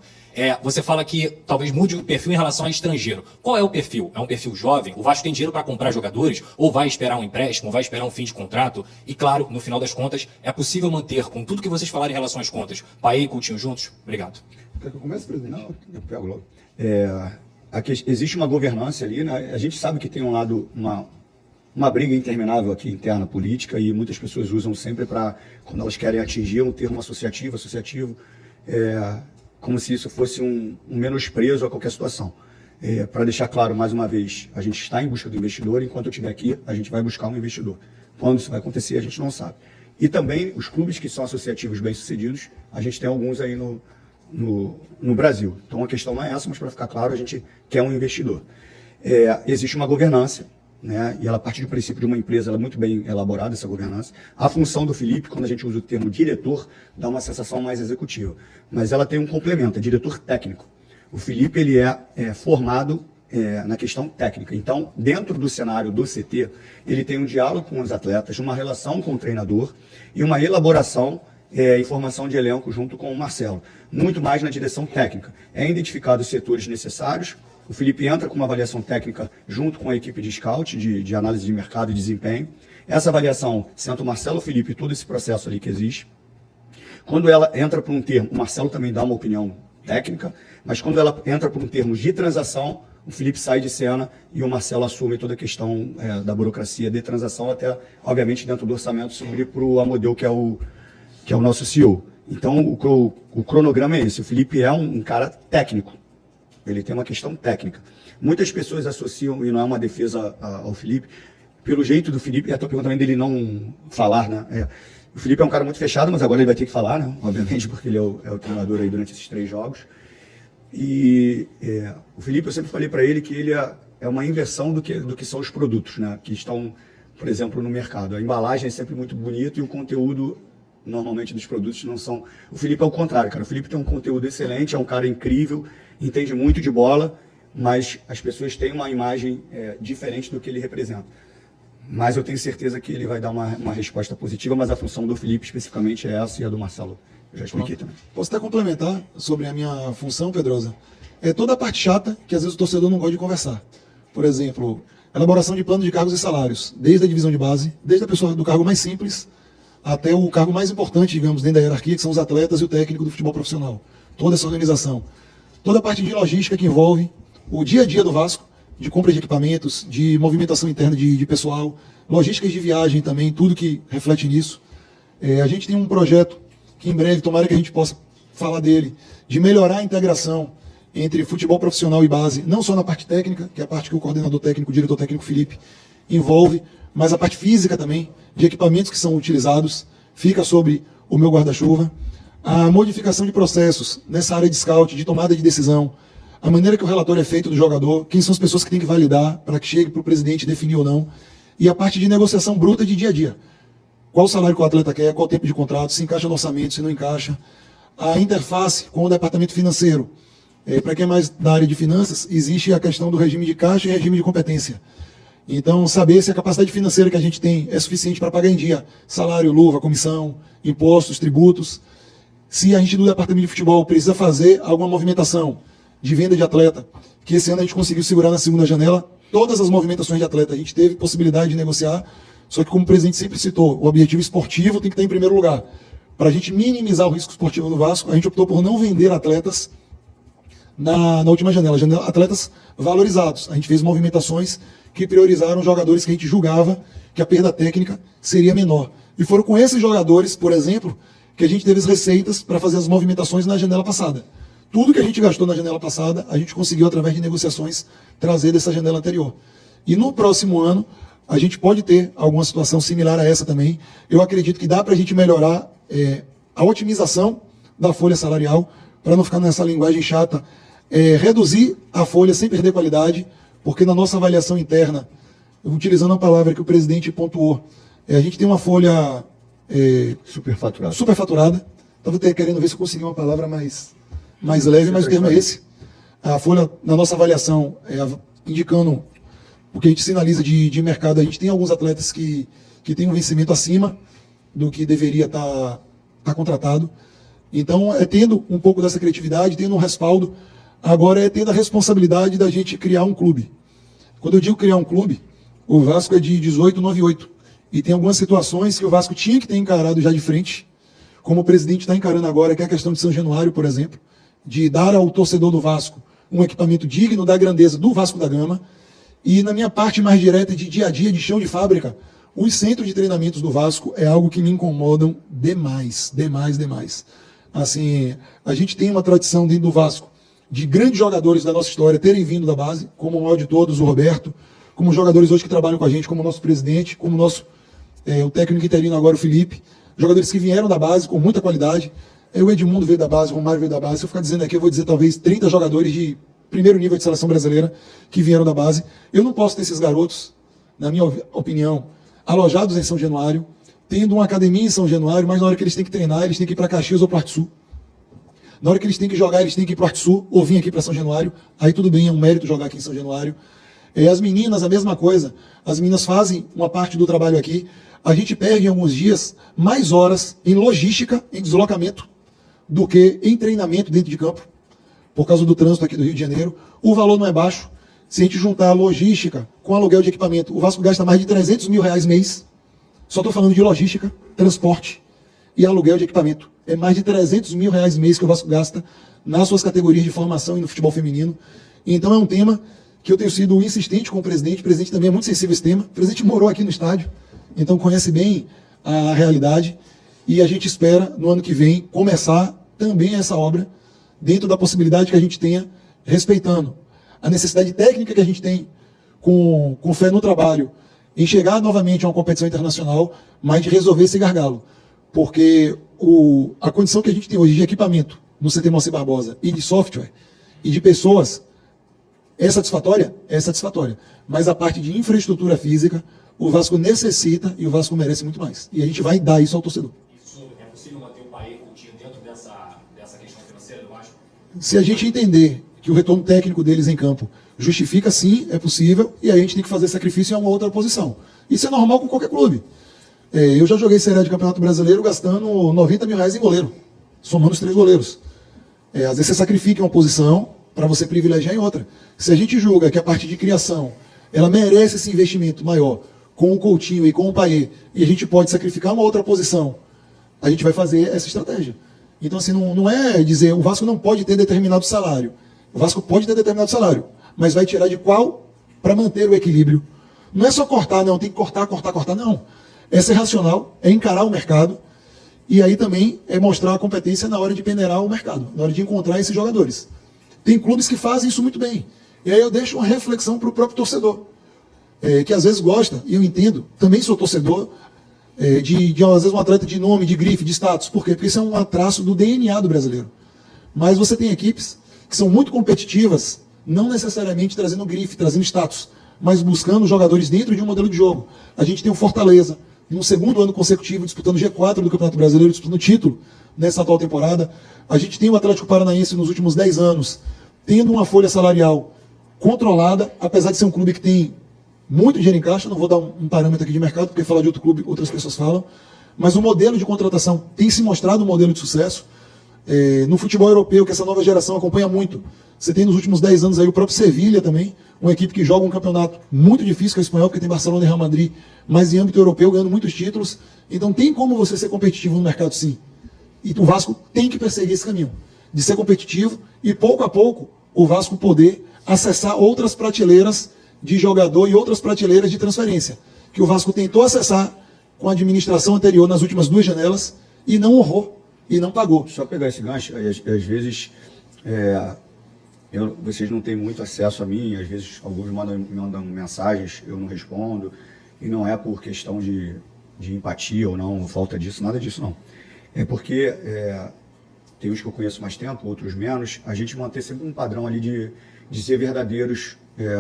Você fala que talvez mude o perfil em relação a estrangeiro. Qual é o perfil? É um perfil jovem? O Vasco tem dinheiro para comprar jogadores? Ou vai esperar um empréstimo? Ou vai esperar um fim de contrato? E claro, no final das contas, é possível manter, com tudo que vocês falarem em relação às contas, Paê e Coutinho juntos? Obrigado. Quer que eu comece, presidente? Não, eu pego logo. Existe uma governança ali, né? A gente sabe que tem um lado, uma briga interminável aqui interna política, e muitas pessoas usam sempre para, quando elas querem atingir um termo associativo, como se isso fosse um menosprezo a qualquer situação. Para deixar claro, mais uma vez, a gente está em busca do investidor, enquanto eu estiver aqui, a gente vai buscar um investidor. Quando isso vai acontecer, a gente não sabe. E também os clubes que são associativos bem-sucedidos, a gente tem alguns aí no Brasil. Então a questão não é essa, mas para ficar claro, a gente quer um investidor. Existe uma governança, né? E ela parte do princípio de uma empresa, ela é muito bem elaborada, essa governança. A função do Felipe, quando a gente usa o termo diretor, dá uma sensação mais executiva. Mas ela tem um complemento, é diretor técnico. O Felipe, ele é formado na questão técnica. Então, dentro do cenário do CT, ele tem um diálogo com os atletas, uma relação com o treinador e uma elaboração e formação de elenco junto com o Marcelo. Muito mais na direção técnica. É identificado os setores necessários. O Felipe entra com uma avaliação técnica junto com a equipe de scout, de análise de mercado e desempenho. Essa avaliação senta o Marcelo, o Felipe e todo esse processo ali que existe. Quando ela entra para um termo, o Marcelo também dá uma opinião técnica, mas quando ela entra para um termo de transação, o Felipe sai de cena e o Marcelo assume toda a questão da burocracia de transação, até, obviamente, dentro do orçamento, subir para o Amodeu, que é o nosso CEO. Então, o cronograma é esse. O Felipe é um cara técnico. Ele tem uma questão técnica. Muitas pessoas associam, e não é uma defesa ao Felipe, pelo jeito do Felipe, estou perguntando dele não falar, né? O Felipe é um cara muito fechado, mas agora ele vai ter que falar, né? Obviamente, porque ele é o treinador aí durante esses 3 jogos. E o Felipe, eu sempre falei para ele que ele é uma inversão do que são os produtos, né? Que estão, por exemplo, no mercado. A embalagem é sempre muito bonita e o conteúdo, normalmente, dos produtos não são... O Felipe é o contrário, cara. O Felipe tem um conteúdo excelente, é um cara incrível, entende muito de bola, mas as pessoas têm uma imagem diferente do que ele representa. Mas eu tenho certeza que ele vai dar uma resposta positiva, mas a função do Felipe especificamente é essa e a do Marcelo. Eu já expliquei também. Posso até complementar sobre a minha função, Pedrosa? É toda a parte chata que às vezes o torcedor não gosta de conversar. Por exemplo, elaboração de plano de cargos e salários, desde a divisão de base, desde a pessoa do cargo mais simples até o cargo mais importante, digamos, dentro da hierarquia, que são os atletas e o técnico do futebol profissional. Toda essa organização. Toda a parte de logística que envolve o dia a dia do Vasco, de compra de equipamentos, de movimentação interna de pessoal, logísticas de viagem também, tudo que reflete nisso. A gente tem um projeto que em breve, tomara que a gente possa falar dele, de melhorar a integração entre futebol profissional e base, não só na parte técnica, que é a parte que o coordenador técnico, o diretor técnico Felipe envolve, mas a parte física também, de equipamentos que são utilizados, fica sobre o meu guarda-chuva. A modificação de processos nessa área de scout, de tomada de decisão, a maneira que o relatório é feito do jogador, quem são as pessoas que tem que validar para que chegue para o presidente definir ou não, e a parte de negociação bruta de dia a dia. Qual o salário que o atleta quer, qual o tempo de contrato, se encaixa no orçamento, se não encaixa. A interface com o departamento financeiro. Para quem é mais da área de finanças, existe a questão do regime de caixa e regime de competência. Então, saber se a capacidade financeira que a gente tem é suficiente para pagar em dia salário, luva, comissão, impostos, tributos. Se a gente do departamento de futebol precisa fazer alguma movimentação de venda de atleta, que esse ano a gente conseguiu segurar na segunda janela, todas as movimentações de atleta a gente teve possibilidade de negociar, só que como o presidente sempre citou, o objetivo esportivo tem que estar em primeiro lugar. Para a gente minimizar o risco esportivo do Vasco, a gente optou por não vender atletas na última janela, atletas valorizados. A gente fez movimentações que priorizaram jogadores que a gente julgava que a perda técnica seria menor. E foram com esses jogadores, por exemplo, que a gente teve as receitas para fazer as movimentações na janela passada. Tudo que a gente gastou na janela passada, a gente conseguiu, através de negociações, trazer dessa janela anterior. E no próximo ano, a gente pode ter alguma situação similar a essa também. Eu acredito que dá para a gente melhorar a otimização da folha salarial, para não ficar nessa linguagem chata, reduzir a folha sem perder qualidade, porque na nossa avaliação interna, utilizando a palavra que o presidente pontuou, a gente tem uma folha superfaturada. Estava até querendo ver se eu consegui uma palavra mais leve, mas o termo é esse. A folha, na nossa avaliação, indicando o que a gente sinaliza de mercado, a gente tem alguns atletas que têm um vencimento acima do que deveria estar contratado. Então, tendo um pouco dessa criatividade, tendo um respaldo, agora é tendo a responsabilidade da gente criar um clube. Quando eu digo criar um clube, o Vasco é de 1898. E tem algumas situações que o Vasco tinha que ter encarado já de frente, como o presidente está encarando agora, que é a questão de São Januário, por exemplo, de dar ao torcedor do Vasco um equipamento digno da grandeza do Vasco da Gama. E na minha parte mais direta de dia a dia, de chão de fábrica, os centros de treinamentos do Vasco é algo que me incomodam demais. Assim, a gente tem uma tradição dentro do Vasco de grandes jogadores da nossa história terem vindo da base, como o maior de todos, o Roberto, como jogadores hoje que trabalham com a gente, como o nosso presidente, como o técnico interino agora, o Felipe, jogadores que vieram da base com muita qualidade. O Edmundo veio da base, o Romário veio da base. Se eu ficar dizendo aqui, eu vou dizer talvez 30 jogadores de primeiro nível de seleção brasileira que vieram da base. Eu não posso ter esses garotos, na minha opinião, alojados em São Januário, tendo uma academia em São Januário, mas na hora que eles têm que treinar, eles têm que ir para Caxias ou para o Arte Sul. Na hora que eles têm que jogar, eles têm que ir para o Arte Sul ou vir aqui para São Januário. Aí tudo bem, é um mérito jogar aqui em São Januário. As meninas, a mesma coisa. As meninas fazem uma parte do trabalho aqui. A gente perde em alguns dias mais horas em logística, em deslocamento, do que em treinamento dentro de campo, por causa do trânsito aqui do Rio de Janeiro. O valor não é baixo. Se a gente juntar a logística com aluguel de equipamento, o Vasco gasta mais de 300 mil reais mês. Só estou falando de logística, transporte e aluguel de equipamento. É mais de 300 mil reais mês que o Vasco gasta nas suas categorias de formação e no futebol feminino. Então é um tema que eu tenho sido insistente com o presidente. O presidente também é muito sensível a esse tema. O presidente morou aqui no estádio, então conhece bem a realidade. E a gente espera, no ano que vem, começar também essa obra, dentro da possibilidade que a gente tenha, respeitando a necessidade técnica que a gente tem, com fé no trabalho, em chegar novamente a uma competição internacional, mas de resolver esse gargalo. Porque a condição que a gente tem hoje de equipamento no CT Moacir Barbosa e de software e de pessoas é satisfatória? É satisfatória. Mas a parte de infraestrutura física, o Vasco necessita e o Vasco merece muito mais. E a gente vai dar isso ao torcedor. Isso é possível manter o Paê Coutinho dentro dessa questão financeira do Vasco? Se a gente entender que o retorno técnico deles em campo justifica, sim, é possível, e aí a gente tem que fazer sacrifício em uma outra posição. Isso é normal com qualquer clube. Eu já joguei Série A de Campeonato Brasileiro gastando 90 mil reais em goleiro, somando os 3 goleiros. Às vezes você sacrifica em uma posição para você privilegiar em outra. Se a gente julga que a parte de criação ela merece esse investimento maior com o Coutinho e com o Paê, e a gente pode sacrificar uma outra posição, a gente vai fazer essa estratégia. Então, assim, não é dizer o Vasco não pode ter determinado salário. O Vasco pode ter determinado salário, mas vai tirar de qual para manter o equilíbrio. Não é só cortar, não, tem que cortar, não. É ser racional, é encarar o mercado, e aí também é mostrar a competência na hora de peneirar o mercado, na hora de encontrar esses jogadores. Tem clubes que fazem isso muito bem. E aí eu deixo uma reflexão para o próprio torcedor, que às vezes gosta, e eu entendo, também sou torcedor, de às vezes um atleta de nome, de grife, de status. Por quê? Porque isso é um traço do DNA do brasileiro. Mas você tem equipes que são muito competitivas, não necessariamente trazendo grife, trazendo status, mas buscando jogadores dentro de um modelo de jogo. A gente tem o Fortaleza, no segundo ano consecutivo, disputando G4 do Campeonato Brasileiro, disputando o título nessa atual temporada. A gente tem o Atlético Paranaense nos últimos 10 anos, tendo uma folha salarial controlada, apesar de ser um clube que tem muito dinheiro em caixa. Não vou dar um parâmetro aqui de mercado, porque falar de outro clube, outras pessoas falam, mas o modelo de contratação tem se mostrado um modelo de sucesso. No futebol europeu, que essa nova geração acompanha muito, você tem nos últimos 10 anos aí o próprio Sevilha também, uma equipe que joga um campeonato muito difícil, que é o espanhol, porque tem Barcelona e Real Madrid, mas em âmbito europeu ganhando muitos títulos. Então tem como você ser competitivo no mercado, sim. E o Vasco tem que perseguir esse caminho, de ser competitivo e pouco a pouco o Vasco poder acessar outras prateleiras de jogador e outras prateleiras de transferência, que o Vasco tentou acessar com a administração anterior nas últimas 2 janelas e não honrou. e não pagou. Só pegar esse gancho, às vezes vocês não têm muito acesso a mim, às vezes alguns me mandam mensagens, eu não respondo, e não é por questão de empatia ou não, falta disso, nada disso não. É porque tem uns que eu conheço mais tempo, outros menos, a gente mantém sempre um padrão ali de ser verdadeiros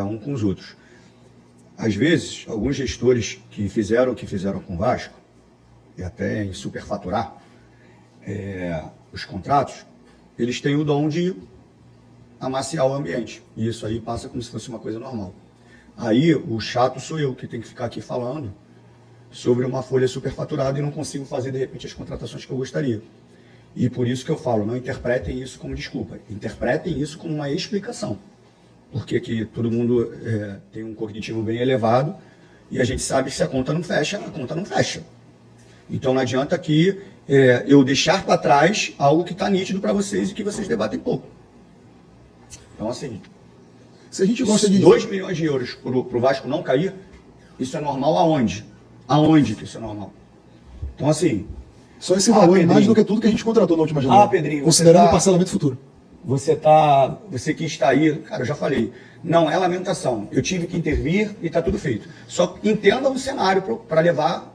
um com os outros. Às vezes, alguns gestores que fizeram o que fizeram com o Vasco, e até em superfaturar os contratos, eles têm o dom de amaciar o ambiente. E isso aí passa como se fosse uma coisa normal. Aí, o chato sou eu, que tenho que ficar aqui falando sobre uma folha superfaturada e não consigo fazer, de repente, as contratações que eu gostaria. E por isso que eu falo, não interpretem isso como desculpa, interpretem isso como uma explicação. Porque que todo mundo tem um cognitivo bem elevado e a gente sabe que se a conta não fecha, a conta não fecha. Então não adianta aqui eu deixar para trás algo que está nítido para vocês e que vocês debatem pouco. Então assim, Se a gente gosta de 2 milhões de euros para o Vasco não cair, isso é normal aonde? Aonde que isso é normal? Então assim... Só esse valor é mais Pedrinho. do que tudo que a gente contratou na última janela. Pedrinho, considerando o parcelamento futuro. Você que está aí, cara, eu já falei, não é lamentação, eu tive que intervir e está tudo feito. Só entenda o cenário para levar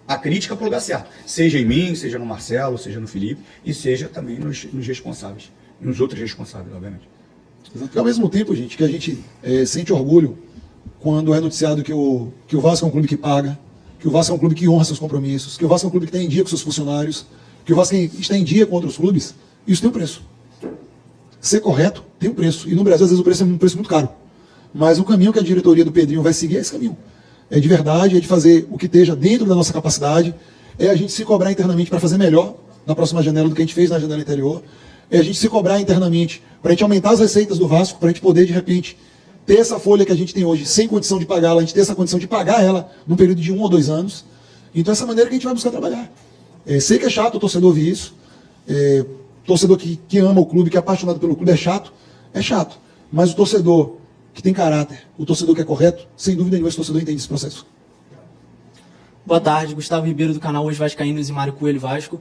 a crítica para o lugar certo. Seja em mim, seja no Marcelo, seja no Felipe e seja também nos responsáveis. E nos outros responsáveis, obviamente. E ao mesmo tempo, gente, que a gente sente orgulho quando é noticiado que o Vasco é um clube que paga, que o Vasco é um clube que honra seus compromissos, que o Vasco é um clube que está em dia com seus funcionários, que o Vasco está em dia com outros clubes, isso tem um preço. Ser correto tem um preço. E no Brasil, às vezes, o preço é um preço muito caro. Mas o caminho que a diretoria do Pedrinho vai seguir é esse caminho. É de verdade, é de fazer o que esteja dentro da nossa capacidade, é a gente se cobrar internamente para fazer melhor na próxima janela do que a gente fez na janela anterior, é a gente se cobrar internamente para a gente aumentar as receitas do Vasco, para a gente poder, de repente, ter essa folha que a gente tem hoje sem condição de pagá-la, a gente ter essa condição de pagar ela num período de 1 ou 2 anos. Então, essa maneira que a gente vai buscar trabalhar. Sei que é chato o torcedor ouvir isso, torcedor que ama o clube, que é apaixonado pelo clube, é chato, mas o torcedor que tem caráter, o torcedor que é correto, sem dúvida nenhuma esse torcedor entende esse processo. Boa tarde, Gustavo Ribeiro do canal Os Vascaínos e Mário Coelho Vasco.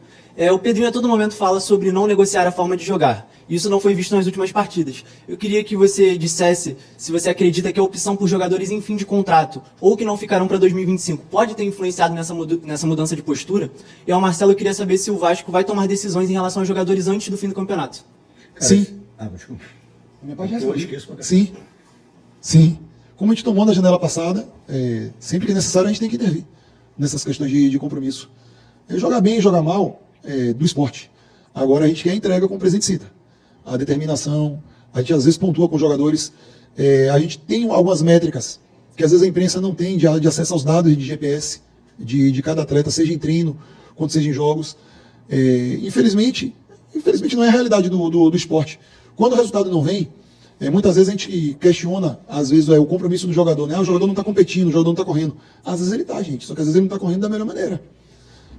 O Pedrinho a todo momento fala sobre não negociar a forma de jogar. Isso não foi visto nas últimas partidas. Eu queria que você dissesse se você acredita que a opção por jogadores em fim de contrato ou que não ficarão para 2025 pode ter influenciado nessa mudança de postura. E ao Marcelo, eu queria saber se o Vasco vai tomar decisões em relação aos jogadores antes do fim do campeonato. Cara, Sim. Desculpa. Minha parte Eu esqueço pra Sim. Sim. Como a gente tomou na janela passada, sempre que é necessário a gente tem que intervir nessas questões de compromisso. Jogar bem e jogar mal do esporte. Agora a gente quer a entrega com o presente cita. A determinação, a gente às vezes pontua com os jogadores. A gente tem algumas métricas que às vezes a imprensa não tem de acesso aos dados de GPS de cada atleta, seja em treino, quanto seja em jogos. Infelizmente não é a realidade do esporte. Quando o resultado não vem, muitas vezes a gente questiona, às vezes, o compromisso do jogador, né? O jogador não está competindo, o jogador não está correndo. Às vezes ele está, gente, só que às vezes ele não está correndo da melhor maneira.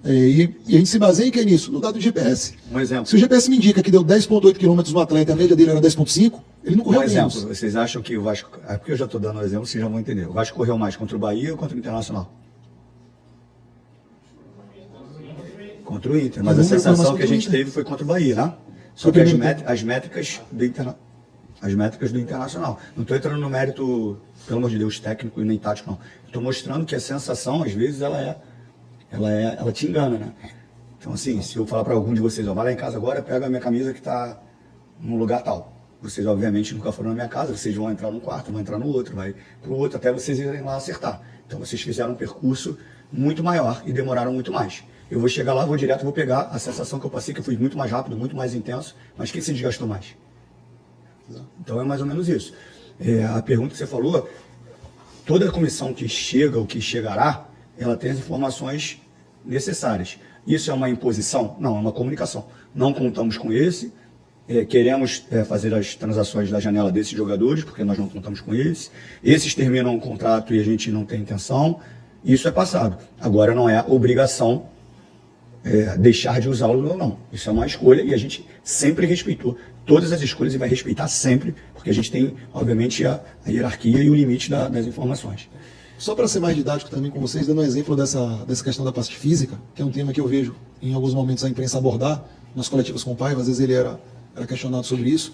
E a gente se baseia em que é nisso? No dado do GPS. Um exemplo. Se o GPS me indica que deu 10,8 km no atleta e a média dele era 10,5, ele não correu menos. exemplo, vocês acham que o Vasco... porque eu já estou dando um exemplo, vocês já vão entender. O Vasco correu mais contra o Bahia ou contra o Internacional? Contra o Inter. Mas a sensação que a gente teve foi contra o Bahia, né? Só que as métricas do Internacional. Não estou entrando no mérito, pelo amor de Deus, técnico e nem tático, não. Estou mostrando que a sensação, às vezes, ela te engana, né? Então, assim, se eu falar para algum de vocês, vai lá em casa agora, pega a minha camisa que está num lugar tal. Vocês, obviamente, nunca foram na minha casa, vocês vão entrar num quarto, vão entrar no outro, vai para o outro, até vocês irem lá acertar. Então, vocês fizeram um percurso muito maior e demoraram muito mais. Eu vou chegar lá, vou direto, vou pegar a sensação que eu passei, que eu fui muito mais rápido, muito mais intenso, mas quem se desgastou mais? Então é mais ou menos isso. A pergunta que você falou, toda a comissão que chega ou que chegará, ela tem as informações necessárias. Isso é uma imposição? Não, é uma comunicação. Não contamos com esse, queremos fazer as transações da janela desses jogadores, porque nós não contamos com esse. Esses terminam o contrato e a gente não tem intenção. Isso é passado. Agora não é obrigação deixar de usá-lo ou não. Isso é uma escolha e a gente sempre respeitou todas as escolhas e vai respeitar sempre, porque a gente tem, obviamente, a hierarquia e o limite das informações. Só para ser mais didático também com vocês, dando um exemplo dessa questão da parte física, que é um tema que eu vejo em alguns momentos a imprensa abordar, nas coletivas com o Paiva, às vezes ele era questionado sobre isso.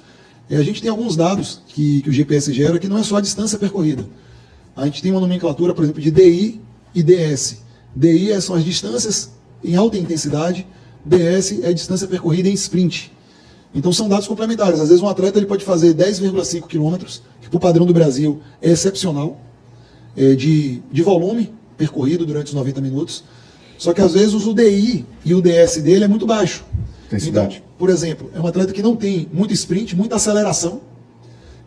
A gente tem alguns dados que o GPS gera, que não é só a distância percorrida. A gente tem uma nomenclatura, por exemplo, de DI e DS. DI são as distâncias em alta intensidade, DS é a distância percorrida em sprint. Então são dados complementares. Às vezes um atleta ele pode fazer 10,5 km, que para o padrão do Brasil é excepcional, de volume percorrido durante os 90 minutos. Só que às vezes o DI e o DS dele é muito baixo. Intensidade. Então, por exemplo, é um atleta que não tem muito sprint, muita aceleração,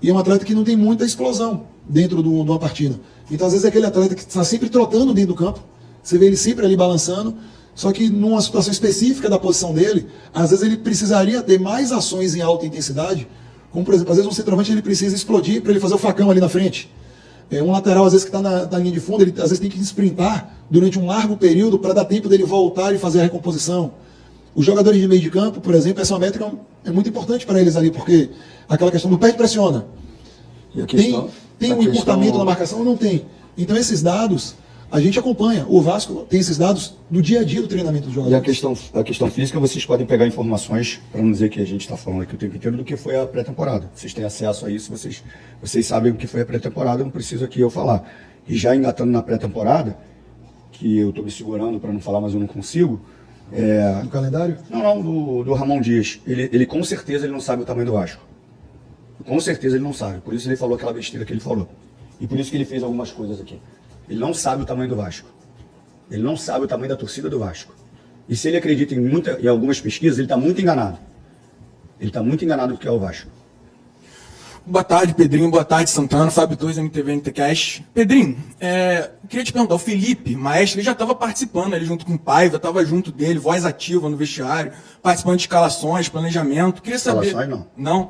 e é um atleta que não tem muita explosão dentro de uma partida. Então, às vezes, é aquele atleta que está sempre trotando dentro do campo, você vê ele sempre ali balançando, só que numa situação específica da posição dele, às vezes ele precisaria ter mais ações em alta intensidade, como, por exemplo, às vezes um centroavante ele precisa explodir para ele fazer o facão ali na frente. Um lateral, às vezes, que está na linha de fundo, ele às vezes tem que sprintar durante um largo período para dar tempo dele voltar e fazer a recomposição. Os jogadores de meio de campo, por exemplo, essa métrica é muito importante para eles ali, porque aquela questão do pé que pressiona. Tem um encurtamento na marcação ou não tem? Então esses dados a gente acompanha. O Vasco tem esses dados do dia a dia do treinamento dos jogadores. E a questão física, vocês podem pegar informações, para não dizer que a gente está falando aqui o tempo inteiro, do que foi a pré-temporada. Vocês têm acesso a isso, vocês sabem o que foi a pré-temporada, não precisa aqui eu falar. E já engatando na pré-temporada, que eu estou me segurando para não falar, mas eu não consigo, No calendário? Não, do Ramon Dias. Ele com certeza ele não sabe o tamanho do Vasco. Com certeza ele não sabe. Por isso ele falou aquela besteira que ele falou. E por isso que ele fez algumas coisas aqui. Ele não sabe o tamanho do Vasco. Ele não sabe o tamanho da torcida do Vasco. E se ele acredita em algumas pesquisas, ele está muito enganado. Ele está muito enganado do que é o Vasco. Boa tarde, Pedrinho. Boa tarde, Santana. Fábio 2, MTV, NTCast. Pedrinho, queria te perguntar, o Felipe, maestro, ele já estava participando ali junto com o Paiva, estava junto dele, voz ativa no vestiário, participando de escalações, planejamento. Queria saber... Escalações, não. Não?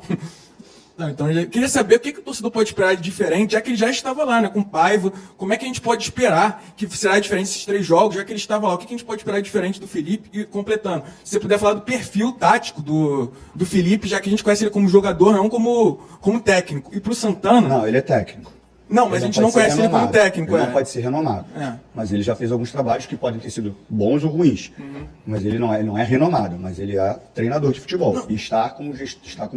Não, então, eu queria saber o que o torcedor pode esperar de diferente, já que ele já estava lá, né, com o Paiva. Como é que a gente pode esperar que será diferente esses 3 jogos, já que ele estava lá? O que a gente pode esperar diferente do Felipe? E completando, se você puder falar do perfil tático do Felipe, já que a gente conhece ele como jogador, não como técnico. E pro Santana... Não, ele é técnico. Não, mas a gente não conhece ele como técnico. Ele não pode ser renomado. Mas ele já fez alguns trabalhos que podem ter sido bons ou ruins. Mas ele não é renomado, mas ele é treinador de futebol. Não. E está como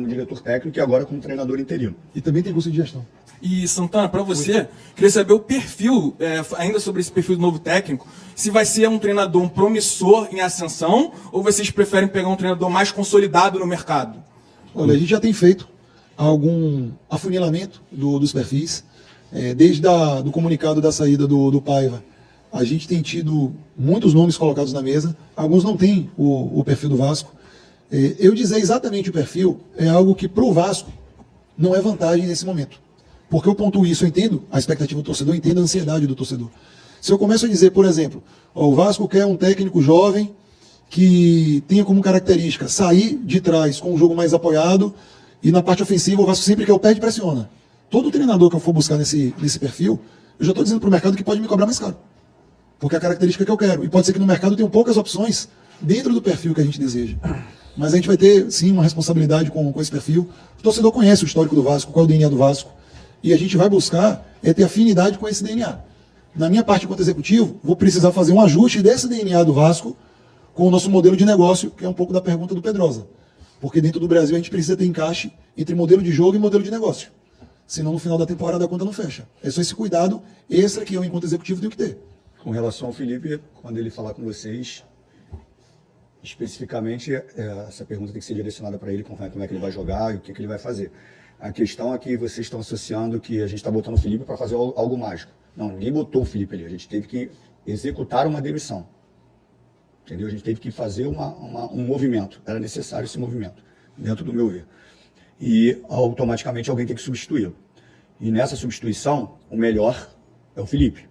diretor técnico e agora como treinador interino. E também tem curso de gestão. E, Santana, para você, queria saber o perfil, ainda sobre esse perfil do novo técnico, se vai ser um treinador promissor em ascensão ou vocês preferem pegar um treinador mais consolidado no mercado? Olha, a gente já tem feito algum afunilamento dos perfis. Desde do comunicado da saída do Paiva, a gente tem tido muitos nomes colocados na mesa, alguns não têm o perfil do Vasco. Eu dizer exatamente o perfil é algo que para o Vasco não é vantagem nesse momento. Porque eu pontuo isso, eu entendo a expectativa do torcedor, eu entendo a ansiedade do torcedor. Se eu começo a dizer, por exemplo, o Vasco quer um técnico jovem que tenha como característica sair de trás com um jogo mais apoiado e na parte ofensiva o Vasco sempre quer o pé e pressiona. Todo treinador que eu for buscar nesse perfil, eu já estou dizendo para o mercado que pode me cobrar mais caro. Porque é a característica que eu quero. E pode ser que no mercado tenham poucas opções dentro do perfil que a gente deseja. Mas a gente vai ter, sim, uma responsabilidade com esse perfil. O torcedor conhece o histórico do Vasco, qual é o DNA do Vasco. E a gente vai buscar ter afinidade com esse DNA. Na minha parte enquanto executivo, vou precisar fazer um ajuste desse DNA do Vasco com o nosso modelo de negócio, que é um pouco da pergunta do Pedrosa. Porque dentro do Brasil a gente precisa ter encaixe entre modelo de jogo e modelo de negócio. Senão no final da temporada a conta não fecha. É só esse cuidado extra que eu, enquanto executivo, tenho que ter. Com relação ao Felipe, quando ele falar com vocês, especificamente, essa pergunta tem que ser direcionada para ele, como é que ele vai jogar e o que ele vai fazer. A questão é que vocês estão associando que a gente está botando o Felipe para fazer algo mágico. Não, ninguém botou o Felipe ali. A gente teve que executar uma demissão. Entendeu? A gente teve que fazer um movimento. Era necessário esse movimento, dentro do meu ver. E automaticamente alguém tem que substituí-lo. E nessa substituição, o melhor é o Felipe,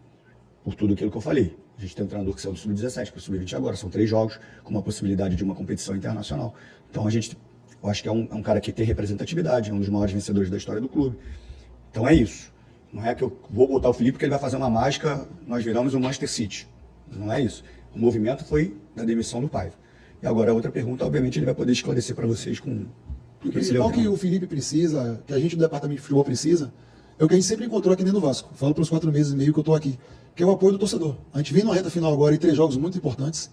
por tudo aquilo que eu falei. A gente tem um treinador que saiu do Sub-17 para o Sub-20 agora, são 3 jogos, com uma possibilidade de uma competição internacional. Então eu acho que é um cara que tem representatividade, é um dos maiores vencedores da história do clube. Então é isso. Não é que eu vou botar o Felipe porque ele vai fazer uma mágica, nós viramos o Manchester City. Não é isso. O movimento foi da demissão do Paiva. E agora a outra pergunta, obviamente, ele vai poder esclarecer para vocês com... O principal que o Felipe precisa, que a gente do departamento de futebol precisa, é o que a gente sempre encontrou aqui dentro do Vasco. Falo pelos 4 meses e meio que eu estou aqui, que é o apoio do torcedor. A gente vem numa reta final agora em 3 jogos muito importantes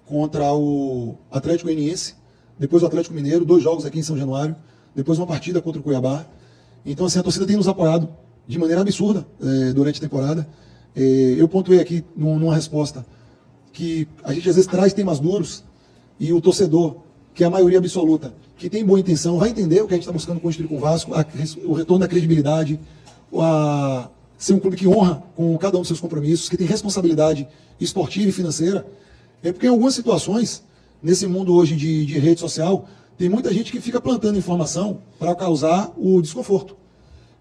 contra o Atlético Goianiense, depois o Atlético Mineiro, 2 jogos aqui em São Januário, depois uma partida contra o Cuiabá. Então, assim, a torcida tem nos apoiado de maneira absurda durante a temporada. Eu pontuei aqui numa resposta que a gente às vezes traz temas duros e o torcedor, que é a maioria absoluta, que tem boa intenção, vai entender o que a gente está buscando construir com o Vasco, o retorno da credibilidade, ser um clube que honra com cada um dos seus compromissos, que tem responsabilidade esportiva e financeira. É porque em algumas situações, nesse mundo hoje de rede social, tem muita gente que fica plantando informação para causar o desconforto.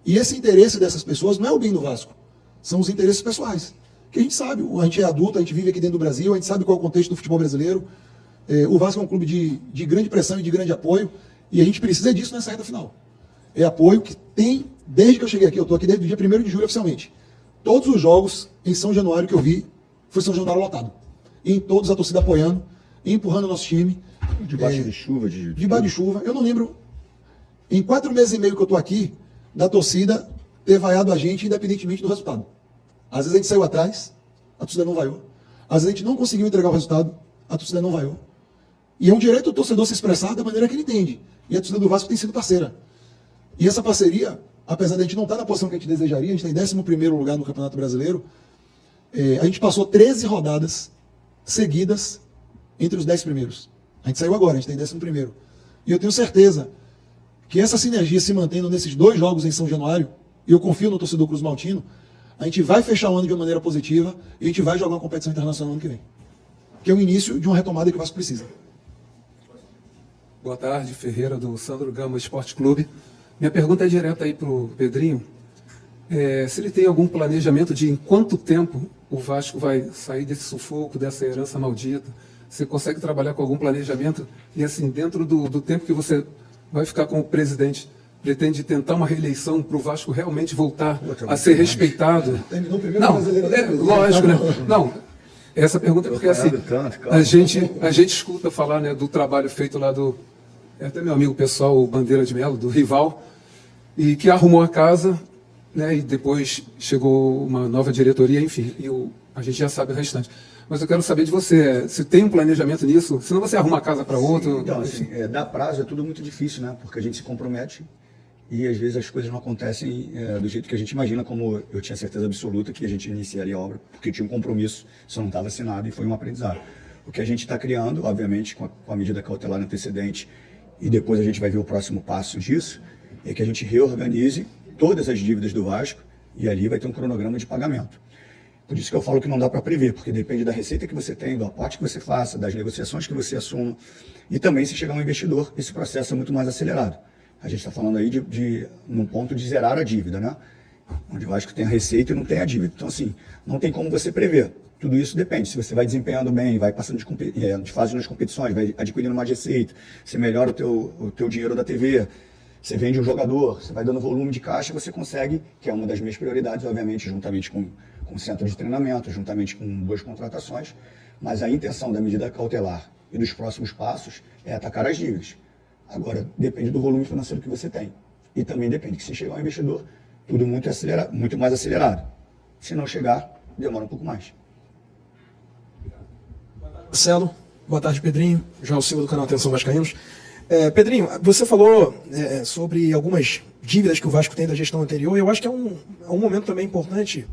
E esse interesse dessas pessoas não é o bem do Vasco, são os interesses pessoais. Que a gente sabe, a gente é adulto, a gente vive aqui dentro do Brasil, a gente sabe qual é o contexto do futebol brasileiro. O Vasco é um clube de grande pressão e de grande apoio, e a gente precisa disso nessa reta final. É apoio que tem, desde que eu cheguei aqui, eu estou aqui desde o dia 1º de julho oficialmente. Todos os jogos em São Januário que eu vi, foi São Januário lotado. E em todos a torcida apoiando, empurrando o nosso time. Debaixo de chuva. Debaixo de chuva. Eu não lembro, em 4 meses e meio que eu estou aqui, da torcida ter vaiado a gente independentemente do resultado. Às vezes a gente saiu atrás, a torcida não vaiou. Às vezes a gente não conseguiu entregar o resultado, a torcida não vaiou. E é um direito do torcedor se expressar da maneira que ele entende. E a torcida do Vasco tem sido parceira. E essa parceria, apesar de a gente não estar na posição que a gente desejaria, a gente está em 11º lugar no Campeonato Brasileiro, a gente passou 13 rodadas seguidas entre os 10 primeiros. A gente saiu agora, a gente está em 11º. E eu tenho certeza que essa sinergia se mantendo nesses 2 jogos em São Januário, e eu confio no torcedor Cruz Maltino, a gente vai fechar o ano de uma maneira positiva e a gente vai jogar uma competição internacional no ano que vem. Que é o início de uma retomada que o Vasco precisa. Boa tarde, Ferreira, do Sandro Gama Esporte Clube. Minha pergunta é direta aí para o Pedrinho. Se ele tem algum planejamento de em quanto tempo o Vasco vai sair desse sufoco, dessa herança maldita? Você consegue trabalhar com algum planejamento? E assim, dentro do tempo que você vai ficar como presidente, pretende tentar uma reeleição para o Vasco realmente voltar a ser respeitado? Terminou o primeiro Não, brasileiro. lógico, né? Não, essa pergunta é porque assim, a gente escuta falar, né, do trabalho feito lá até meu amigo pessoal, o Bandeira de Melo, do Rival, e que arrumou a casa, né, e depois chegou uma nova diretoria, enfim, a gente já sabe o restante. Mas eu quero saber de você, se tem um planejamento nisso, senão você arruma a casa para outro. Então, assim, dar prazo é tudo muito difícil, né? Porque a gente se compromete e às vezes as coisas não acontecem do jeito que a gente imagina, como eu tinha certeza absoluta que a gente iniciaria a obra, porque tinha um compromisso, só não estava assinado e foi um aprendizado. O que a gente está criando, obviamente, com a medida cautelar antecedente, e depois a gente vai ver o próximo passo disso, é que a gente reorganize todas as dívidas do Vasco e ali vai ter um cronograma de pagamento. Por isso que eu falo que não dá para prever, porque depende da receita que você tem, do aporte que você faça, das negociações que você assuma, e também se chegar um investidor, esse processo é muito mais acelerado. A gente está falando aí num ponto de zerar a dívida, né? Onde o Vasco tem a receita e não tem a dívida. Então, assim, não tem como você prever. Tudo isso depende. Se você vai desempenhando bem, vai passando de fase nas competições, vai adquirindo mais receita, você melhora o teu dinheiro da TV, você vende um jogador, você vai dando volume de caixa, você consegue, que é uma das minhas prioridades, obviamente, juntamente com o centro de treinamento, juntamente com 2 contratações, mas a intenção da medida cautelar e dos próximos passos é atacar as dívidas. Agora, depende do volume financeiro que você tem. E também depende que se chegar um investidor, tudo muito mais acelerado. Se não chegar, demora um pouco mais. Marcelo, boa tarde, Pedrinho. João Silva, do canal Atenção Vascaínos. Pedrinho, você falou sobre algumas dívidas que o Vasco tem da gestão anterior, e eu acho que é um momento também importante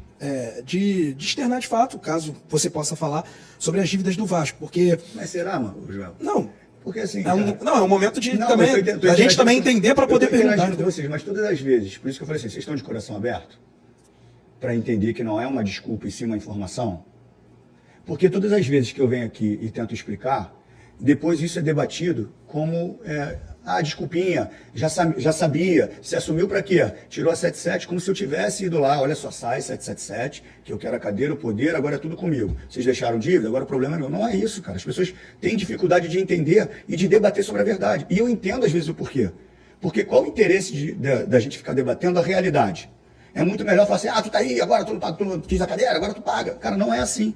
de externar de fato, caso você possa falar sobre as dívidas do Vasco, porque... Mas será, mano, João? Não. Porque assim... É um momento de a gente também entender para poder perguntar. Vocês, mas todas as vezes, por isso que eu falei assim, vocês estão de coração aberto? Para entender que não é uma desculpa e sim uma informação? Porque todas as vezes que eu venho aqui e tento explicar, depois isso é debatido como, desculpinha, já sabia, se assumiu para quê? Tirou a 77 como se eu tivesse ido lá, olha só, sai 777, que eu quero a cadeira, o poder, agora é tudo comigo. Vocês deixaram dívida, agora o problema é meu. Não é isso, cara. As pessoas têm dificuldade de entender e de debater sobre a verdade. E eu entendo às vezes o porquê. Porque qual o interesse da gente ficar debatendo a realidade? É muito melhor falar assim, tu tá aí, agora tu quis a cadeira, agora tu paga. Cara, não é assim.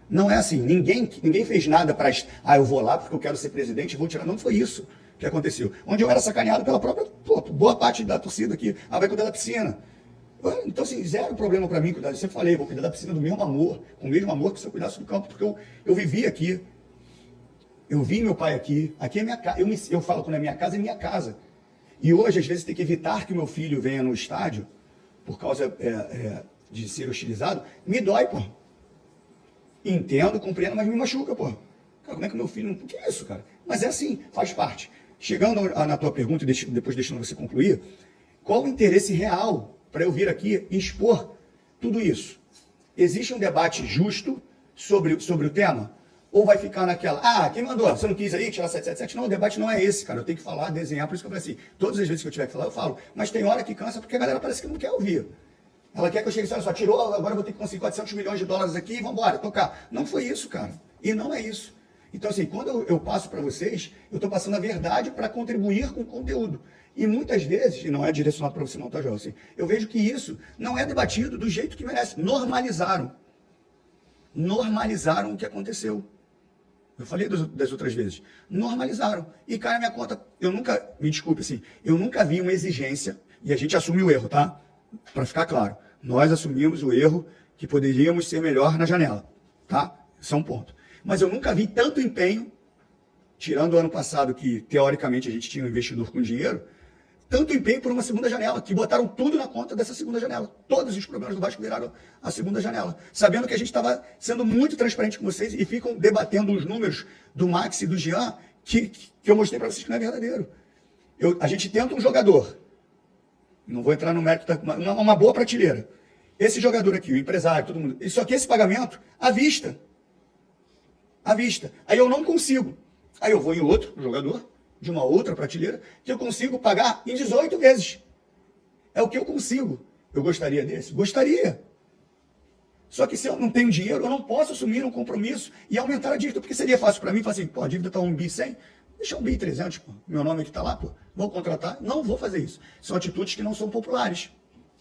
Não é assim. Ninguém fez nada para... eu vou lá porque eu quero ser presidente e vou tirar. Não foi isso que aconteceu. Onde eu era sacaneado pela própria... boa parte da torcida aqui. Vai cuidar da piscina. Então, assim, zero problema para mim cuidar. Eu sempre falei, vou cuidar da piscina do mesmo amor. Com o mesmo amor que se eu cuidasse do campo. Porque eu vivi aqui. Eu vi meu pai aqui é minha casa. Eu falo quando é minha casa, é minha casa. E hoje, às vezes, tem que evitar que o meu filho venha no estádio, por causa de ser hostilizado, me dói, pô. Entendo, compreendo, mas me machuca, pô. Cara, como é que o meu filho... O que é isso, cara? Mas é assim, faz parte. Chegando na tua pergunta, e depois deixando você concluir, qual o interesse real para eu vir aqui e expor tudo isso? Existe um debate justo sobre o tema? Ou vai ficar naquela, quem mandou? Você não quis aí tirar 777? Não, o debate não é esse, cara. Eu tenho que falar, desenhar, por isso que eu falei assim, todas as vezes que eu tiver que falar, eu falo. Mas tem hora que cansa, porque a galera parece que não quer ouvir. Ela quer que eu chegue e olha só, tirou, agora eu vou ter que conseguir 400 milhões de dólares aqui e vamos embora, tocar. Não foi isso, cara. E não é isso. Então, assim, quando eu passo para vocês, eu estou passando a verdade para contribuir com o conteúdo. E muitas vezes, e não é direcionado para você não, tá, Joel? Assim, eu vejo que isso não é debatido do jeito que merece. Normalizaram o que aconteceu. Eu falei das outras vezes. Normalizaram. E cai na minha conta. Me desculpe, assim, eu nunca vi uma exigência, e a gente assume o erro, tá? Para ficar claro. Nós assumimos o erro que poderíamos ser melhor na janela, tá? Isso é um ponto. Mas eu nunca vi tanto empenho, tirando o ano passado, que teoricamente a gente tinha um investidor com dinheiro, tanto empenho por uma segunda janela, que botaram tudo na conta dessa segunda janela. Todos os problemas do Vasco viraram a segunda janela. Sabendo que a gente estava sendo muito transparente com vocês e ficam debatendo os números do Max e do Jean, que eu mostrei para vocês que não é verdadeiro. A gente tenta um jogador, não vou entrar no mérito, uma boa prateleira. Esse jogador aqui, o empresário, todo mundo, só que esse pagamento à vista. À vista. Aí eu não consigo. Aí eu vou em outro jogador, de uma outra prateleira, que eu consigo pagar em 18 vezes. É o que eu consigo. Eu gostaria desse? Gostaria. Só que se eu não tenho dinheiro, eu não posso assumir um compromisso e aumentar a dívida, porque seria fácil para mim falar assim, pô, a dívida está 1 bi 100, deixa 1 bi 300, pô, meu nome aqui está lá, pô, vou contratar. Não vou fazer isso. São atitudes que não são populares.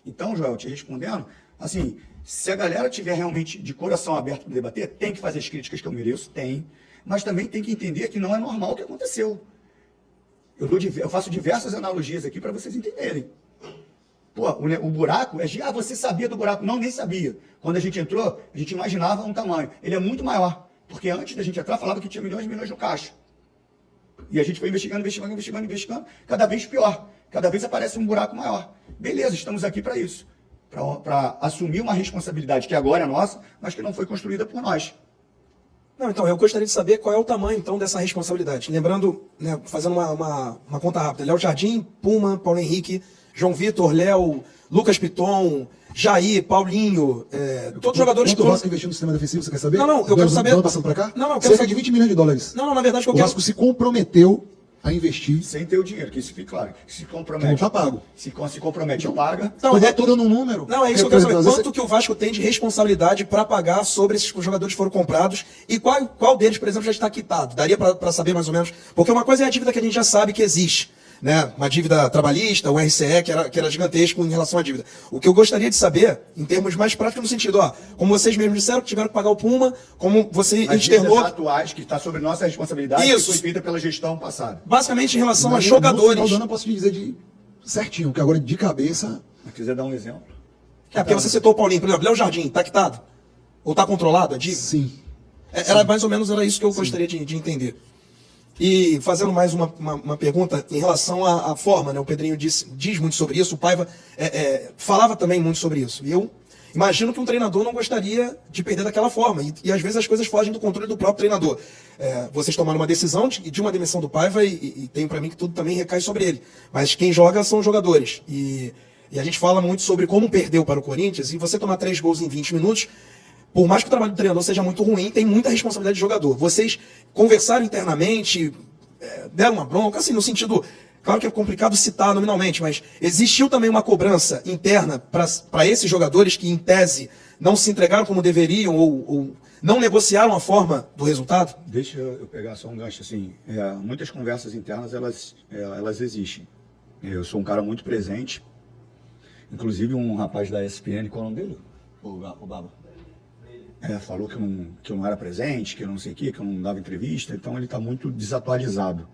Então, Joel, te respondendo, assim, se a galera tiver realmente de coração aberto para debater, tem que fazer as críticas que eu mereço, tem, mas também tem que entender que não é normal o que aconteceu. Eu faço diversas analogias aqui para vocês entenderem. Pô, o buraco é de, você sabia do buraco? Não, nem sabia. Quando a gente entrou, a gente imaginava um tamanho. Ele é muito maior, porque antes da gente entrar, falava que tinha milhões e milhões no caixa. E a gente foi investigando, cada vez pior. Cada vez aparece um buraco maior. Beleza, estamos aqui para isso. Para assumir uma responsabilidade que agora é nossa, mas que não foi construída por nós. Não, então, eu gostaria de saber qual é o tamanho, então, dessa responsabilidade. Lembrando, né, fazendo uma conta rápida. Léo Jardim, Puma, Paulo Henrique, João Vitor, Léo, Lucas Piton, Jair, Paulinho, todos os jogadores que... Quanto o Vasco investiu no sistema defensivo, você quer saber? Não, eu quero saber... Passando para cá? Não, eu quero cerca saber... de 20 milhões de dólares. Não, na verdade, o Vasco se comprometeu a investir. Sem ter o dinheiro, que isso fique claro. Se compromete. Não está pago. Se compromete, paga. Não, estou dando um número. Não, é isso que eu quero saber. Quanto que o Vasco tem de responsabilidade para pagar sobre esses jogadores que foram comprados e qual deles, por exemplo, já está quitado? Daria para saber mais ou menos? Porque uma coisa é a dívida que a gente já sabe que existe. Né? Uma dívida trabalhista, um RCE, que era gigantesco em relação à dívida. O que eu gostaria de saber, em termos mais práticos, no sentido, como vocês mesmos disseram que tiveram que pagar o Puma, como você externou... As atuais, que está sobre nossa responsabilidade, isso. Que foi feita pela gestão passada. Basicamente, em relação a jogadores... No final do ano eu posso te dizer certinho, que agora de cabeça... Se quiser dar um exemplo. Porque você citou o Paulinho, por exemplo, Léo Jardim, está quitado? Ou está controlado a dívida? Sim. Mais ou menos isso que eu gostaria de entender. E fazendo mais uma pergunta em relação à forma, né? O Pedrinho diz muito sobre isso, o Paiva falava também muito sobre isso. E eu imagino que um treinador não gostaria de perder daquela forma. E às vezes as coisas fogem do controle do próprio treinador. Vocês tomaram uma decisão de uma demissão do Paiva e tem para mim que tudo também recai sobre ele. Mas quem joga são os jogadores. E a gente fala muito sobre como perdeu para o Corinthians. E você tomar 3 gols em 20 minutos... Por mais que o trabalho do treinador seja muito ruim, tem muita responsabilidade de jogador. Vocês conversaram internamente, deram uma bronca, assim, no sentido... Claro que é complicado citar nominalmente, mas existiu também uma cobrança interna para esses jogadores que, em tese, não se entregaram como deveriam ou não negociaram a forma do resultado? Deixa eu pegar só um gancho, assim. Muitas conversas internas, elas existem. Eu sou um cara muito presente. Inclusive, um rapaz da ESPN, qual é o nome dele? O Baba. Falou que eu não era presente, que eu não sei o quê, que eu não dava entrevista, então ele está muito desatualizado.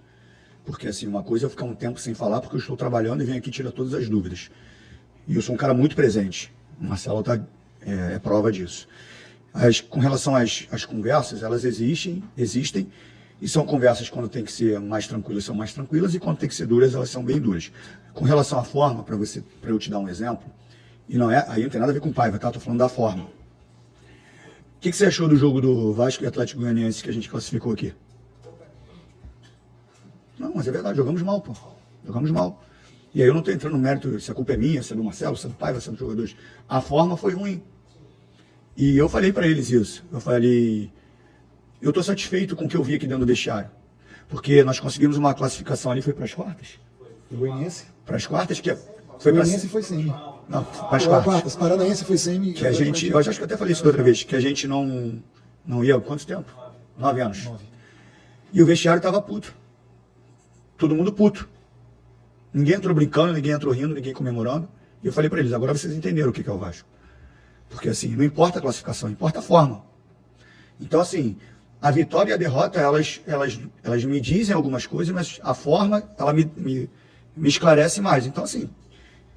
Porque, assim, uma coisa é eu ficar um tempo sem falar, porque eu estou trabalhando e venho aqui tirar todas as dúvidas. E eu sou um cara muito presente. O Marcelo é prova disso. Com relação às conversas, elas existem, E são conversas quando tem que ser mais tranquilas, são mais tranquilas, e quando tem que ser duras, elas são bem duras. Com relação à forma, para eu te dar um exemplo, e não é, aí não tem nada a ver com Paiva, tá? Estou falando da forma. O que você achou do jogo do Vasco e Atlético Goianiense que a gente classificou aqui? Não, mas é verdade, jogamos mal, pô. Jogamos mal. E aí eu não estou entrando no mérito se a culpa é minha, se é do Marcelo, se é do Paiva, se é dos jogadores. A forma foi ruim. E eu falei para eles isso. Eu falei, eu estou satisfeito com o que eu vi aqui dentro do vestiário. Porque nós conseguimos uma classificação ali, foi para as quartas? O Goianiense? Para as quartas, que foi para Goianiense foi semi. Não, para as quartas. Paranaense foi semi. Que a gente, eu acho que eu até falei isso da outra vez, que a gente não ia há quanto tempo? 9 anos. 9. E o vestiário estava puto. Todo mundo puto. Ninguém entrou brincando, ninguém entrou rindo, ninguém comemorando. E eu falei para eles, agora vocês entenderam o que é o Vasco. Porque assim, não importa a classificação, importa a forma. Então assim, a vitória e a derrota, elas me dizem algumas coisas, mas a forma, ela me esclarece mais. Então assim,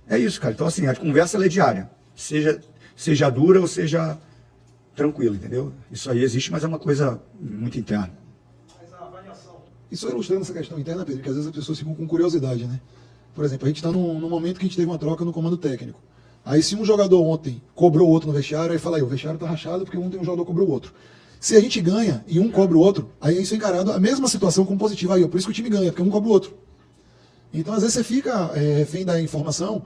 é isso, cara. Então assim, a conversa ela é diária. Seja dura ou seja tranquila, entendeu? Isso aí existe, mas é uma coisa muito interna. E só ilustrando essa questão interna, Pedro, que às vezes as pessoas ficam com curiosidade, né? Por exemplo, a gente está num momento que a gente teve uma troca no comando técnico. Aí se um jogador ontem cobrou o outro no vestiário, aí fala aí, o vestiário tá rachado porque ontem um jogador cobrou o outro. Se a gente ganha e um cobra o outro, aí isso é encarado a mesma situação como positiva. Aí, por isso que o time ganha, porque um cobra o outro. Então, às vezes, você fica refém da informação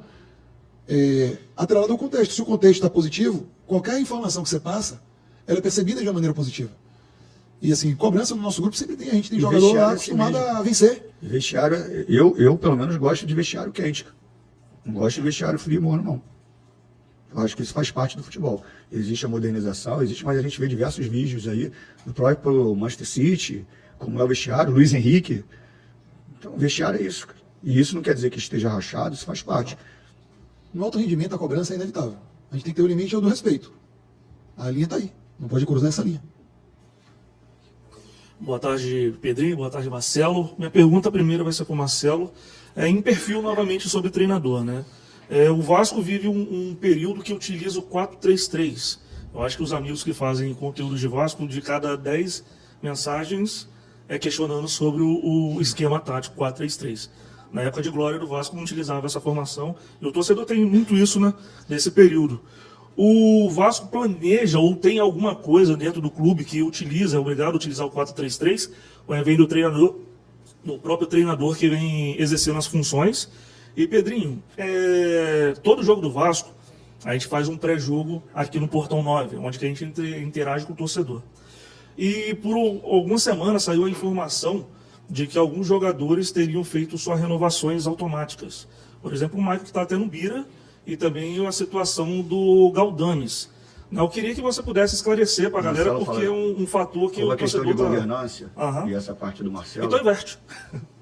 atrelada ao contexto. Se o contexto está positivo, qualquer informação que você passa, ela é percebida de uma maneira positiva. E assim, cobrança no nosso grupo sempre tem. A gente tem jogador lá acostumado a vencer. Vestiário, eu pelo menos gosto de vestiário quente. Não gosto de vestiário frio e morno, não. Eu acho que isso faz parte do futebol. Existe a modernização, mas a gente vê diversos vídeos aí do próprio Manchester City, como é o vestiário, Luiz Henrique. Então, o vestiário é isso, cara. E isso não quer dizer que esteja rachado, isso faz parte. No alto rendimento, a cobrança é inevitável. A gente tem que ter o limite do respeito. A linha está aí. Não pode cruzar essa linha. Boa tarde, Pedrinho. Boa tarde, Marcelo. Minha pergunta primeira vai ser para o Marcelo. Em perfil, novamente, sobre treinador, né? O Vasco vive um período que utiliza o 4-3-3. Eu acho que os amigos que fazem conteúdo de Vasco, de cada 10 mensagens, questionando sobre o esquema tático 4-3-3. Na época de glória do Vasco não utilizava essa formação. E o torcedor tem muito isso, né, nesse período. O Vasco planeja ou tem alguma coisa dentro do clube que utiliza, é obrigado a utilizar o 4-3-3, ou vem do treinador, do próprio treinador que vem exercendo as funções. E Pedrinho, todo jogo do Vasco, a gente faz um pré-jogo aqui no Portão 9, onde que a gente interage com o torcedor. E por algumas semanas saiu a informação de que alguns jogadores teriam feito suas renovações automáticas. Por exemplo, o Maicon que está até no Bira, e também a situação do Galdames. Eu queria que você pudesse esclarecer para a galera, porque é um fator que o torcedor... A questão de governança e essa parte do Marcelo... Então inverte.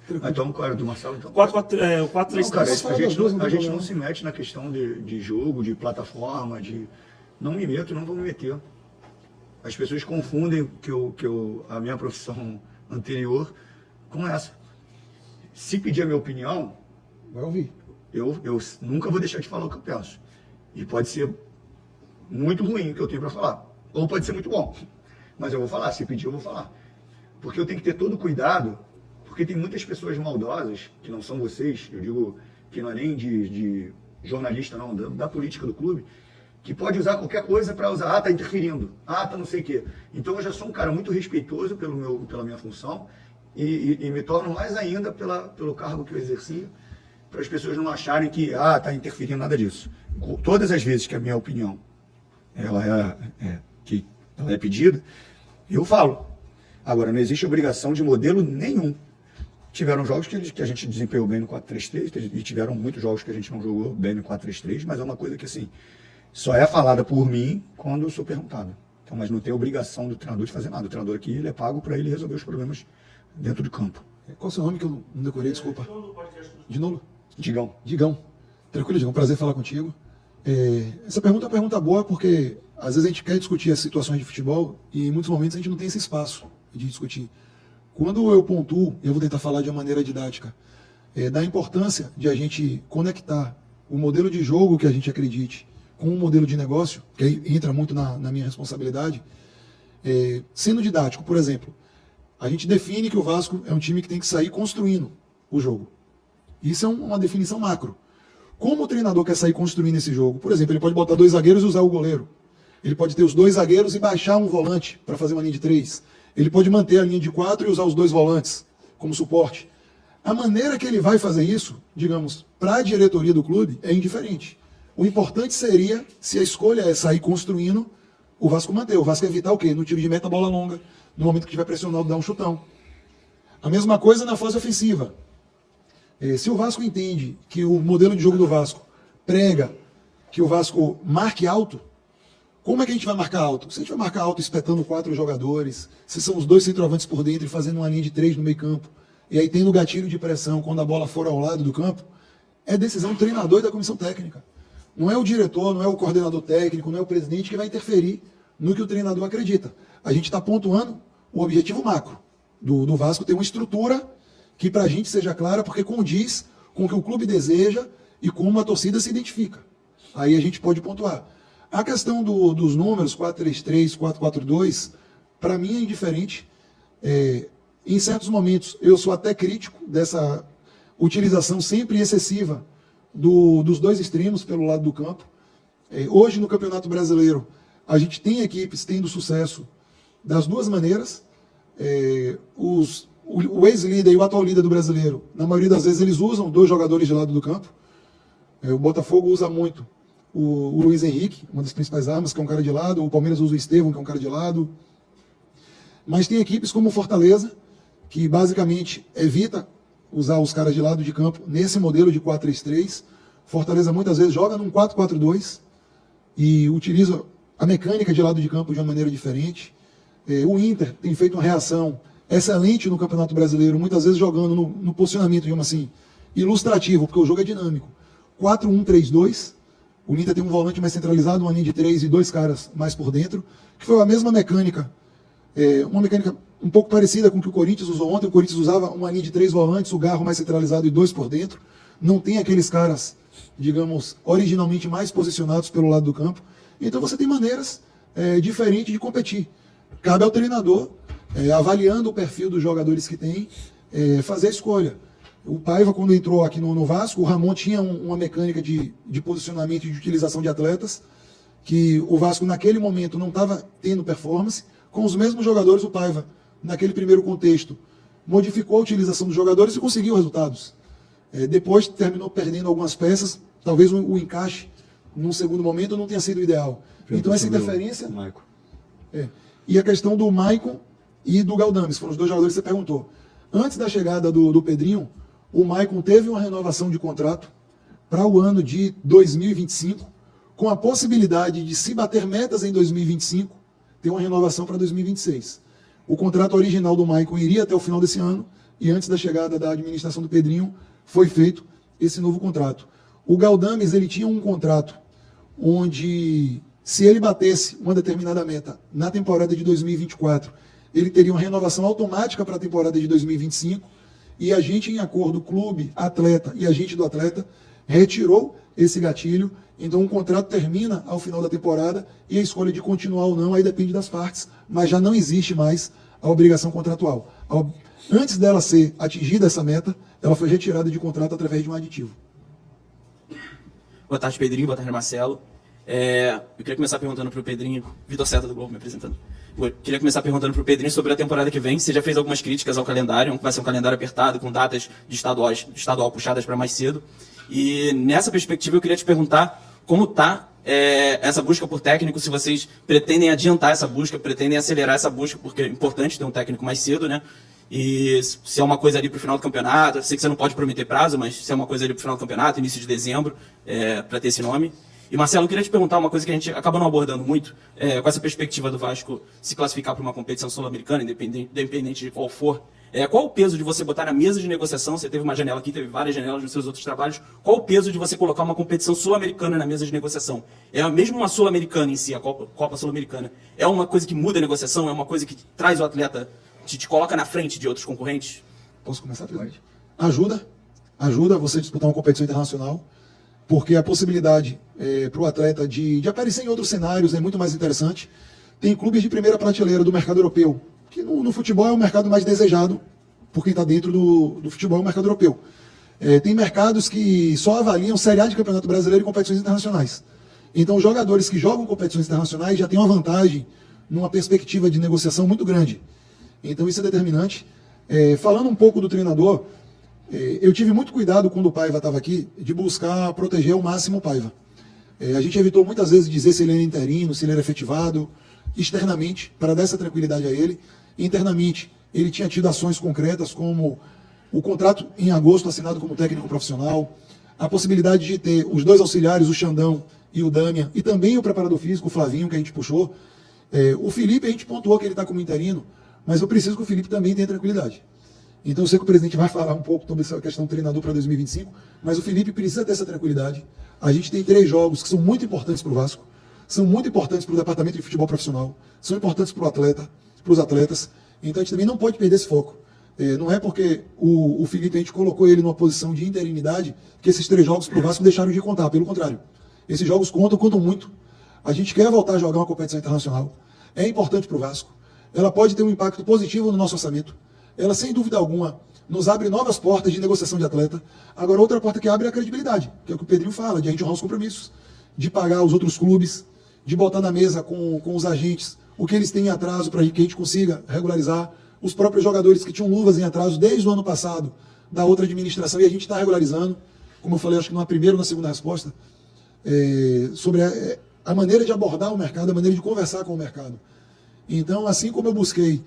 Então, qual era do Marcelo? Então? 4-3-3. A gente não se mete na questão de jogo, de plataforma, Não me meto, não vou me meter. As pessoas confundem a minha profissão anterior com essa. Se pedir a minha opinião... Vai ouvir. Eu nunca vou deixar de falar o que eu penso. E pode ser muito ruim o que eu tenho para falar. Ou pode ser muito bom. Mas eu vou falar. Se pedir, eu vou falar. Porque eu tenho que ter todo cuidado. Porque tem muitas pessoas maldosas, que não são vocês, eu digo que não é nem de jornalista, não, da política do clube, que pode usar qualquer coisa para usar, tá interferindo, tá não sei o quê. Então eu já sou um cara muito respeitoso pela minha função e me torno mais ainda pelo cargo que eu exercia, para as pessoas não acharem que tá interferindo, nada disso. Todas as vezes que a minha opinião ela é pedida, eu falo. Agora, não existe obrigação de modelo nenhum. Tiveram jogos que a gente desempenhou bem no 4-3-3 e tiveram muitos jogos que a gente não jogou bem no 4-3-3, mas é uma coisa que assim, só é falada por mim quando eu sou perguntado. Então, mas não tem obrigação do treinador de fazer nada. O treinador aqui ele é pago para ele resolver os problemas dentro do campo. Qual é o seu nome que eu não decorei, desculpa? De novo? Digão. Digão. Tranquilo, Digão. Prazer falar contigo. Essa pergunta é uma pergunta boa porque às vezes a gente quer discutir as situações de futebol e em muitos momentos a gente não tem esse espaço de discutir. Quando eu pontuo, eu vou tentar falar de uma maneira didática, da importância de a gente conectar o modelo de jogo que a gente acredite com um modelo de negócio, que aí entra muito na minha responsabilidade, sendo didático. Por exemplo, A gente define que o Vasco é um time que tem que sair construindo o jogo. Isso é uma definição macro. Como o treinador quer sair construindo esse jogo? Por exemplo, ele pode botar 2 zagueiros e usar o goleiro. Ele pode ter os 2 zagueiros e baixar um volante para fazer uma linha de 3. Ele pode manter a linha de 4 e usar os 2 volantes como suporte. A maneira que ele vai fazer isso, digamos, para a diretoria do clube, é indiferente. O importante seria, se a escolha é sair construindo, o Vasco manter. O Vasco evitar o quê? No tiro de meta, bola longa. No momento que tiver pressionado, dar um chutão. A mesma coisa na fase ofensiva. Se o Vasco entende que o modelo de jogo do Vasco prega que o Vasco marque alto, como é que a gente vai marcar alto? Se a gente vai marcar alto espetando 4 jogadores, se são os 2 centroavantes por dentro e fazendo uma linha de 3 no meio campo, e aí tendo o gatilho de pressão quando a bola for ao lado do campo, é decisão do treinador e da comissão técnica. Não é o diretor, não é o coordenador técnico, não é o presidente que vai interferir no que o treinador acredita. A gente está pontuando o objetivo macro do Vasco ter uma estrutura que para a gente seja clara, porque condiz com o que o clube deseja e como a torcida se identifica. Aí a gente pode pontuar. A questão dos números, 4-3-3, 4-4-2, para mim é indiferente. Em certos momentos, eu sou até crítico dessa utilização sempre excessiva dos 2 extremos pelo lado do campo. Hoje, no Campeonato Brasileiro, a gente tem equipes tendo sucesso das 2 maneiras. O ex-líder e o atual líder do Brasileiro, na maioria das vezes, eles usam 2 jogadores de lado do campo. O Botafogo usa muito o Luiz Henrique, uma das principais armas, que é um cara de lado. O Palmeiras usa o Estevão, que é um cara de lado. Mas tem equipes como o Fortaleza, que basicamente evita usar os caras de lado de campo nesse modelo de 4-3-3. Fortaleza muitas vezes joga num 4-4-2 e utiliza a mecânica de lado de campo de uma maneira diferente. O Inter tem feito uma reação excelente no Campeonato Brasileiro, muitas vezes jogando no posicionamento, digamos assim, ilustrativo, porque o jogo é dinâmico. 4-1-3-2. O Inter tem um volante mais centralizado, uma linha de 3 e 2 caras mais por dentro, que foi a mesma mecânica, uma mecânica um pouco parecida com o que o Corinthians usou ontem. O Corinthians usava uma linha de 3 volantes, o Garro mais centralizado e 2 por dentro. Não tem aqueles caras, digamos, originalmente mais posicionados pelo lado do campo. Então você tem maneiras diferentes de competir. Cabe ao treinador, avaliando o perfil dos jogadores que tem, fazer a escolha. O Paiva, quando entrou aqui no Vasco, o Ramon tinha uma mecânica de posicionamento e de utilização de atletas, que o Vasco naquele momento não estava tendo performance. Com os mesmos jogadores, o Paiva, naquele primeiro contexto, modificou a utilização dos jogadores e conseguiu resultados. Depois terminou perdendo algumas peças, talvez o encaixe num segundo momento não tenha sido ideal. Então essa interferência... E a questão do Maicon e do Galdames, foram os 2 jogadores que você perguntou. Antes da chegada do Pedrinho, o Maicon teve uma renovação de contrato para o ano de 2025, com a possibilidade de, se bater metas em 2025, ter uma renovação para 2026. O contrato original do Maicon iria até o final desse ano, e antes da chegada da administração do Pedrinho, foi feito esse novo contrato. O Galdames, ele tinha um contrato onde, se ele batesse uma determinada meta na temporada de 2024, ele teria uma renovação automática para a temporada de 2025, e a gente, em acordo, clube, atleta e agente do atleta, retirou esse gatilho. Então o contrato termina ao final da temporada, e a escolha de continuar ou não aí depende das partes, mas já não existe mais a obrigação contratual. Antes dela ser atingida essa meta, ela foi retirada de contrato através de um aditivo. Boa tarde, Pedrinho. Boa tarde, Marcelo. Eu queria começar perguntando para o Pedrinho, Vitor Seta do Globo me apresentando. Eu queria começar perguntando para o Pedrinho sobre a temporada que vem. Você já fez algumas críticas ao calendário, vai ser um calendário apertado, com datas de estadual puxadas para mais cedo. E nessa perspectiva eu queria te perguntar como está essa busca por técnico, se vocês pretendem adiantar essa busca, pretendem acelerar essa busca, porque é importante ter um técnico mais cedo, né? E se é uma coisa ali para o final do campeonato, eu sei que você não pode prometer prazo, mas se é uma coisa ali para o final do campeonato, início de dezembro, para ter esse nome. E Marcelo, eu queria te perguntar uma coisa que a gente acaba não abordando muito, com essa perspectiva do Vasco se classificar para uma competição sul-americana, independente de qual for. Qual o peso de você botar na mesa de negociação? Você teve uma janela aqui, teve várias janelas nos seus outros trabalhos. Qual o peso de você colocar uma competição sul-americana na mesa de negociação? Mesmo uma sul-americana em si, a Copa Sul-Americana, é uma coisa que muda a negociação? É uma coisa que traz o atleta, te coloca na frente de outros concorrentes? Posso começar, presidente? Ajuda você a disputar uma competição internacional, porque a possibilidade para o atleta de aparecer em outros cenários é muito mais interessante. Tem clubes de primeira prateleira do mercado europeu que no futebol é o mercado mais desejado por quem está dentro do futebol, é o mercado europeu. Tem mercados que só avaliam Série A de Campeonato Brasileiro e competições internacionais. Então, os jogadores que jogam competições internacionais já têm uma vantagem numa perspectiva de negociação muito grande. Então, isso é determinante. Falando um pouco do treinador, eu tive muito cuidado quando o Paiva estava aqui de buscar proteger ao máximo o Paiva. A gente evitou muitas vezes dizer se ele era interino, se ele era efetivado, externamente, para dar essa tranquilidade a ele. Internamente, ele tinha tido ações concretas, como o contrato em agosto assinado como técnico profissional, a possibilidade de ter os 2 auxiliares, o Xandão e o Damian, e também o preparador físico, o Flavinho, que a gente puxou. O Felipe, a gente pontuou que ele está como interino, mas eu preciso que o Felipe também tenha tranquilidade. Então eu sei que o presidente vai falar um pouco sobre essa questão do treinador para 2025, mas o Felipe precisa ter essa tranquilidade. A gente tem 3 jogos que são muito importantes para o Vasco, são muito importantes para o departamento de futebol profissional, são importantes para os atletas, então a gente também não pode perder esse foco. Não é porque o Felipe, a gente colocou ele numa posição de interinidade, que esses 3 jogos para o Vasco deixaram de contar, pelo contrário. Esses jogos contam muito. A gente quer voltar a jogar uma competição internacional, é importante para o Vasco, ela pode ter um impacto positivo no nosso orçamento, ela sem dúvida alguma nos abre novas portas de negociação de atleta. Agora, outra porta que abre é a credibilidade, que é o que o Pedrinho fala, de a gente honrar os compromissos, de pagar os outros clubes, de botar na mesa com os agentes o que eles têm em atraso para que a gente consiga regularizar, os próprios jogadores que tinham luvas em atraso desde o ano passado da outra administração, e a gente está regularizando, como eu falei, acho que numa primeira ou na segunda resposta, sobre a maneira de abordar o mercado, a maneira de conversar com o mercado. Então, assim como eu busquei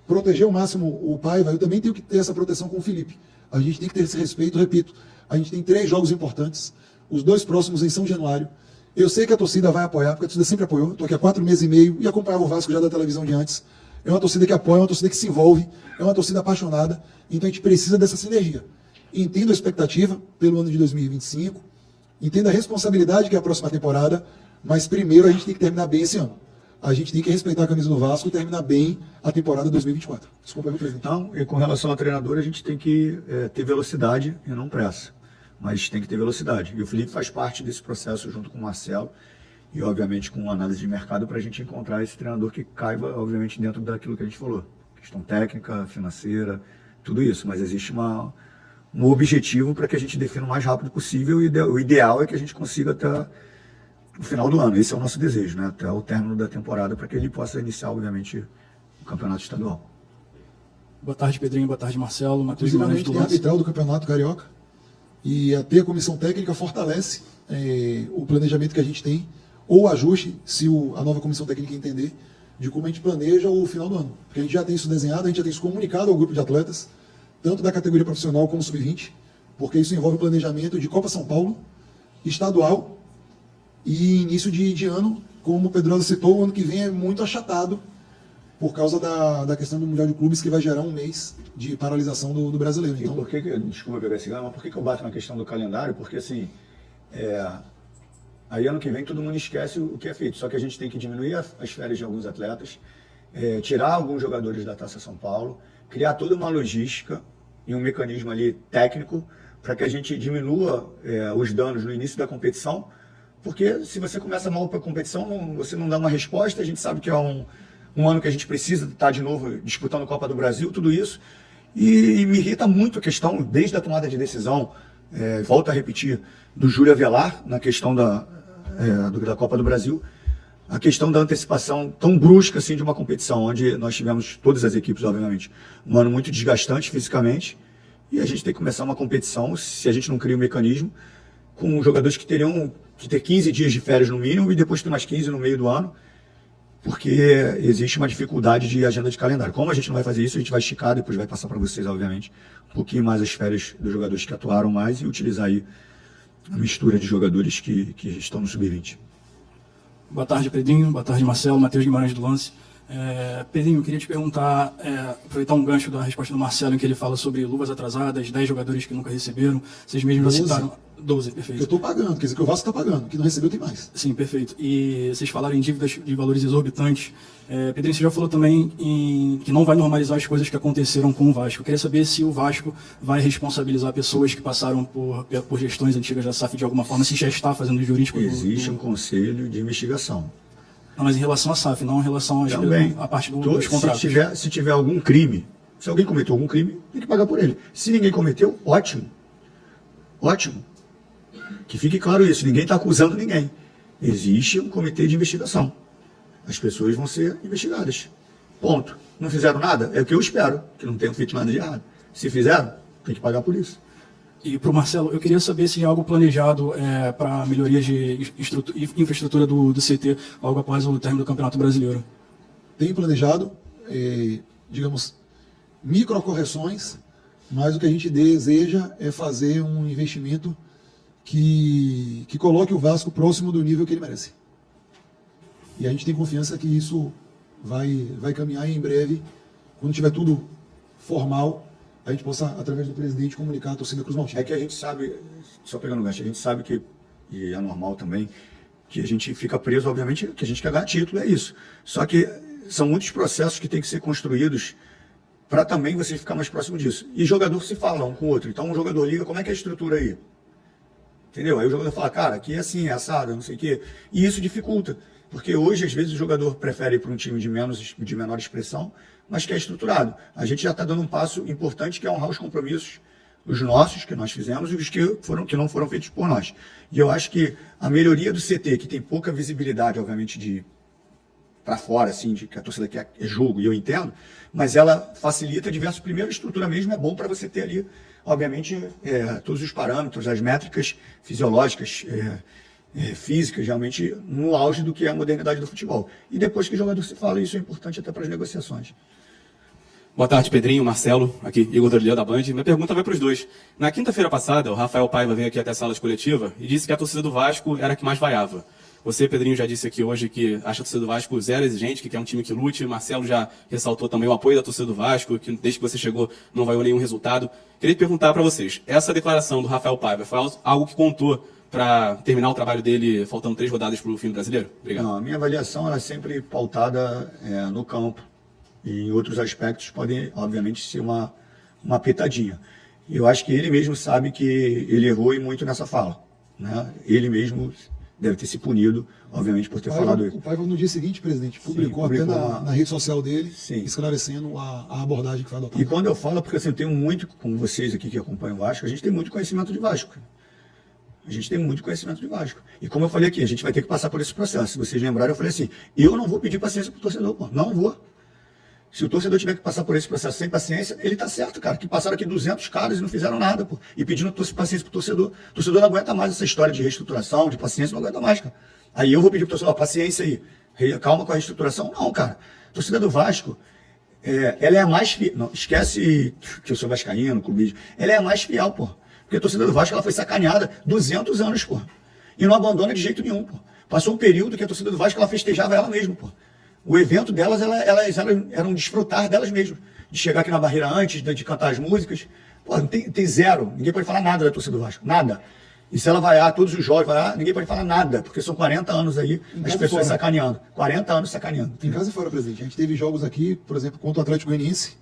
proteger ao máximo o Paiva, eu também tenho que ter essa proteção com o Felipe. A gente tem que ter esse respeito, repito, a gente tem 3 jogos importantes, os 2 próximos em São Januário. Eu sei que a torcida vai apoiar, porque a torcida sempre apoiou, estou aqui há 4 meses e meio e acompanhava o Vasco já da televisão de antes. É uma torcida que apoia, é uma torcida que se envolve, é uma torcida apaixonada, então a gente precisa dessa sinergia. Entendo a expectativa pelo ano de 2025, entendo a responsabilidade que é a próxima temporada, mas primeiro a gente tem que terminar bem esse ano. A gente tem que respeitar a camisa do Vasco e terminar bem a temporada 2024. Desculpa, meu presidente. Então, e com relação ao treinador, a gente tem que ter velocidade e não pressa. Mas tem que ter velocidade. E o Felipe faz parte desse processo junto com o Marcelo e, obviamente, com análise de mercado para a gente encontrar esse treinador que caiba, obviamente, dentro daquilo que a gente falou. Questão técnica, financeira, tudo isso. Mas existe um objetivo para que a gente defina o mais rápido possível e o ideal é que a gente consiga até no final do ano. Esse é o nosso desejo, né? Até o término da temporada, para que ele possa iniciar, obviamente, o campeonato estadual. Boa tarde, Pedrinho. Boa tarde, Marcelo. Matheus Guimarães do Lance. Arbitral do Campeonato Carioca. E até a comissão técnica fortalece o planejamento que a gente tem, ou ajuste, se a nova comissão técnica entender, de como a gente planeja o final do ano. Porque a gente já tem isso desenhado, a gente já tem isso comunicado ao grupo de atletas, tanto da categoria profissional como sub-20, porque isso envolve o planejamento de Copa São Paulo, estadual e início de ano, como o Pedrosa citou, o ano que vem é muito achatado por causa da questão do Mundial de Clubes, que vai gerar um mês de paralisação do brasileiro. Então, e por que, desculpa pegar esse mas por que eu bato na questão do calendário? Porque assim, aí ano que vem todo mundo esquece o que é feito, só que a gente tem que diminuir as férias de alguns atletas, tirar alguns jogadores da Taça São Paulo, criar toda uma logística e um mecanismo ali técnico para que a gente diminua os danos no início da competição, porque se você começa mal para a competição, você não dá uma resposta, a gente sabe que é um ano que a gente precisa estar de novo disputando a Copa do Brasil, tudo isso, e me irrita muito a questão, desde a tomada de decisão, volto a repetir, do Júlio Avelar, na questão da Copa do Brasil, a questão da antecipação tão brusca assim de uma competição, onde nós tivemos, todas as equipes, obviamente, um ano muito desgastante fisicamente, e a gente tem que começar uma competição, se a gente não cria um mecanismo, com jogadores que teriam que ter 15 dias de férias no mínimo, e depois ter mais 15 no meio do ano, porque existe uma dificuldade de agenda de calendário. Como a gente não vai fazer isso, a gente vai esticar, depois vai passar para vocês, obviamente, um pouquinho mais as férias dos jogadores que atuaram mais e utilizar aí a mistura de jogadores que estão no sub-20. Boa tarde, Pedrinho. Boa tarde, Marcelo. Matheus Guimarães do Lance. Pedrinho, eu queria te perguntar, aproveitar um gancho da resposta do Marcelo, em que ele fala sobre luvas atrasadas, 10 jogadores que nunca receberam. Vocês mesmos já citaram... 12, perfeito. Que eu estou pagando, quer dizer que o Vasco está pagando, que não recebeu tem mais. Sim, perfeito. E vocês falaram em dívidas de valores exorbitantes. Pedrinho, você já falou também que não vai normalizar as coisas que aconteceram com o Vasco. Eu queria saber se o Vasco vai responsabilizar pessoas que passaram por gestões antigas da SAF de alguma forma, se já está fazendo o jurídico. Existe um conselho de investigação. Não, mas em relação à SAF, não em relação à parte dos contratos. Se tiver algum crime, se alguém cometeu algum crime, tem que pagar por ele. Se ninguém cometeu, ótimo. Ótimo. Que fique claro isso, ninguém está acusando ninguém. Existe um comitê de investigação. As pessoas vão ser investigadas. Ponto. Não fizeram nada? É o que eu espero, que não tenham feito nada de errado. Se fizeram, tem que pagar por isso. E para o Marcelo, eu queria saber se há algo planejado para melhoria de infraestrutura do CT logo após o término do Campeonato Brasileiro. Tem planejado, digamos, microcorreções, mas o que a gente deseja é fazer um investimento que coloque o Vasco próximo do nível que ele merece. E a gente tem confiança que isso vai caminhar em breve, quando tiver tudo formal, a gente possa, através do presidente, comunicar a torcida Cruz Maltina. É que a gente sabe, só pegando o gancho, a gente sabe que, e é normal também, que a gente fica preso, obviamente, que a gente quer ganhar título, é isso. Só que são muitos processos que têm que ser construídos para também você ficar mais próximo disso. E jogador se fala um com o outro. Então um jogador liga, como é que é a estrutura aí? Entendeu? Aí o jogador fala, cara, aqui é assim, é assado, não sei o quê. E isso dificulta. Porque hoje, às vezes, o jogador prefere ir para um time de menor expressão, mas que é estruturado. A gente já está dando um passo importante, que é honrar os compromissos, os nossos, que nós fizemos, e os que não foram feitos por nós. E eu acho que a melhoria do CT, que tem pouca visibilidade, obviamente, para fora, assim, de que a torcida quer é jogo, e eu entendo, mas ela facilita diversos. Primeiro, a estrutura mesmo é bom para você ter ali, obviamente, todos os parâmetros, as métricas fisiológicas, físicas, realmente, no auge do que é a modernidade do futebol. E depois que o jogador se fala, isso é importante até para as negociações. Boa tarde, Pedrinho, Marcelo, aqui, Igor Dorlian da Band. Minha pergunta vai para os dois. Na quinta-feira passada, o Rafael Paiva veio aqui até a sala de coletiva e disse que a torcida do Vasco era a que mais vaiava. Você, Pedrinho, já disse aqui hoje que acha a torcida do Vasco zero exigente, que quer um time que lute. Marcelo já ressaltou também o apoio da torcida do Vasco, que desde que você chegou não vaiou nenhum resultado. Queria perguntar para vocês, essa declaração do Rafael Paiva foi algo que contou para terminar o trabalho dele faltando 3 rodadas para o fim do Brasileiro? Obrigado. Não, a minha avaliação ela é sempre pautada no campo. E em outros aspectos podem, obviamente, ser uma pitadinha. Eu acho que ele mesmo sabe que ele errou e muito nessa fala. Né? Ele mesmo deve ter se punido, obviamente, por ter falado isso. O Paiva, no dia seguinte, presidente, publicou até na rede social dele, esclarecendo a abordagem que foi adotada. E quando eu falo, porque assim, eu tenho muito, como vocês aqui que acompanham o Vasco, a gente tem muito conhecimento de Vasco. A gente tem muito conhecimento de Vasco. E como eu falei aqui, a gente vai ter que passar por esse processo. Se vocês lembrarem, eu falei assim, eu não vou pedir paciência pro torcedor, pô. Não vou. Se o torcedor tiver que passar por esse processo sem paciência, ele tá certo, cara. Que passaram aqui 200 caras e não fizeram nada, pô. E pedindo paciência pro torcedor. O torcedor não aguenta mais essa história de reestruturação, de paciência, não aguenta mais, cara. Aí eu vou pedir pro torcedor, paciência aí. Calma com a reestruturação. Não, cara. A torcida do Vasco, ela é a mais fiel. Não, esquece que eu sou vascaíno, clubismo. Ela é a mais fiel, pô. Porque a torcida do Vasco ela foi sacaneada 200 anos, pô. E não abandona de jeito nenhum, pô. Passou um período que a torcida do Vasco ela festejava ela mesma, pô. O evento delas, elas eram desfrutar delas mesmas. De chegar aqui na barreira antes, de cantar as músicas. Pô, tem zero. Ninguém pode falar nada da torcida do Vasco. Nada. E se ela vaiar todos os jogos, ninguém pode falar nada. Porque são 40 anos aí, as pessoas sacaneando. 40 anos sacaneando. Em casa e fora, presidente. A gente teve jogos aqui, por exemplo, contra o Atlético Goianiense.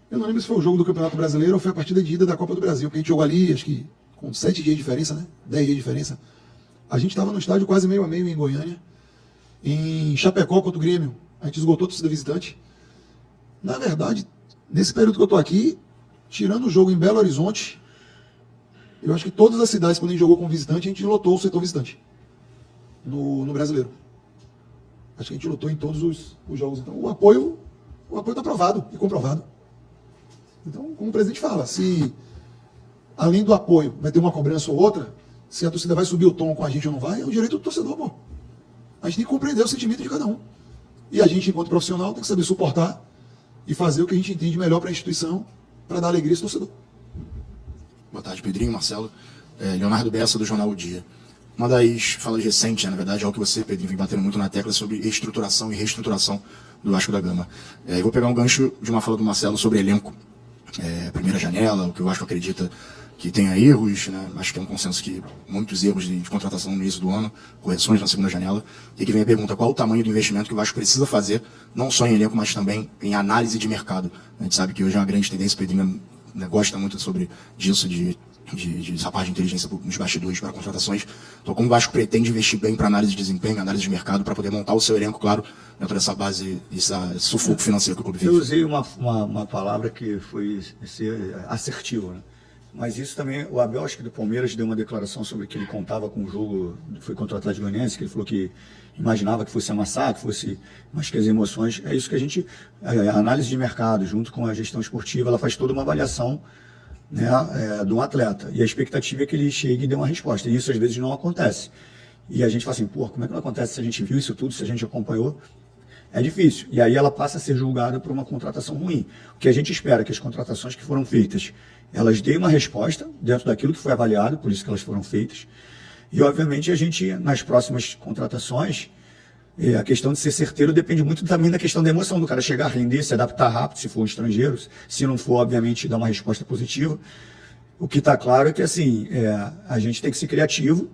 Eu não lembro se foi o jogo do Campeonato Brasileiro ou foi a partida de ida da Copa do Brasil. Porque a gente jogou ali, acho que com 7 dias de diferença, né? 10 dias de diferença. A gente estava no estádio quase meio a meio em Goiânia. Em Chapecó contra o Grêmio. A gente esgotou a torcida visitante. Na verdade, nesse período que eu estou aqui, tirando o jogo em Belo Horizonte, eu acho que todas as cidades, quando a gente jogou com visitante, a gente lotou o setor visitante. No Brasileiro. Acho que a gente lotou em todos os jogos. Então, o apoio está provado e comprovado. Então, como o presidente fala, se além do apoio vai ter uma cobrança ou outra, se a torcida vai subir o tom com a gente ou não vai, é o direito do torcedor, pô. A gente tem que compreender o sentimento de cada um. E a gente, enquanto profissional, tem que saber suportar e fazer o que a gente entende melhor para a instituição, para dar alegria a esse torcedor. Boa tarde, Pedrinho, Marcelo. Leonardo Bessa, do Jornal O Dia. Uma das falas recentes, na verdade, é algo que você, Pedrinho, vem batendo muito na tecla sobre estruturação e reestruturação do Vasco da Gama. Eu vou pegar um gancho de uma fala do Marcelo sobre elenco. Primeira janela, o que o Vasco acredita que tenha erros, né? Acho que é um consenso que muitos erros de contratação no início do ano, correções na segunda janela. E que vem a pergunta, qual o tamanho do investimento que o Vasco precisa fazer, não só em elenco, mas também em análise de mercado. A gente sabe que hoje é uma grande tendência, o Pedrinho gosta muito disso, de essa parte de inteligência nos bastidores para contratações. Então, como o Vasco pretende investir bem para análise de desempenho, análise de mercado, para poder montar o seu elenco, claro, dentro dessa base, esse sufoco financeiro que o clube vive. Eu usei uma palavra que foi ser assertiva, né? Mas isso também, o Abel, acho que do Palmeiras, deu uma declaração sobre que ele contava com o jogo, foi contra o Atlético Goianiense, que ele falou que imaginava que fosse amassar, que fosse, mas que as emoções, é isso que a análise de mercado, junto com a gestão esportiva, ela faz toda uma avaliação, né, de um atleta, e a expectativa é que ele chegue e dê uma resposta, e isso às vezes não acontece. E a gente fala assim, pô, como é que não acontece se a gente viu isso tudo, se a gente acompanhou? É difícil. E aí ela passa a ser julgada por uma contratação ruim. O que a gente espera é que as contratações que foram feitas, elas deem uma resposta dentro daquilo que foi avaliado, por isso que elas foram feitas. E, obviamente, a gente, nas próximas contratações, a questão de ser certeiro depende muito também da questão da emoção, do cara chegar, render, se adaptar rápido, se for um estrangeiro, se não for, obviamente, dar uma resposta positiva. O que está claro é que, assim, a gente tem que ser criativo,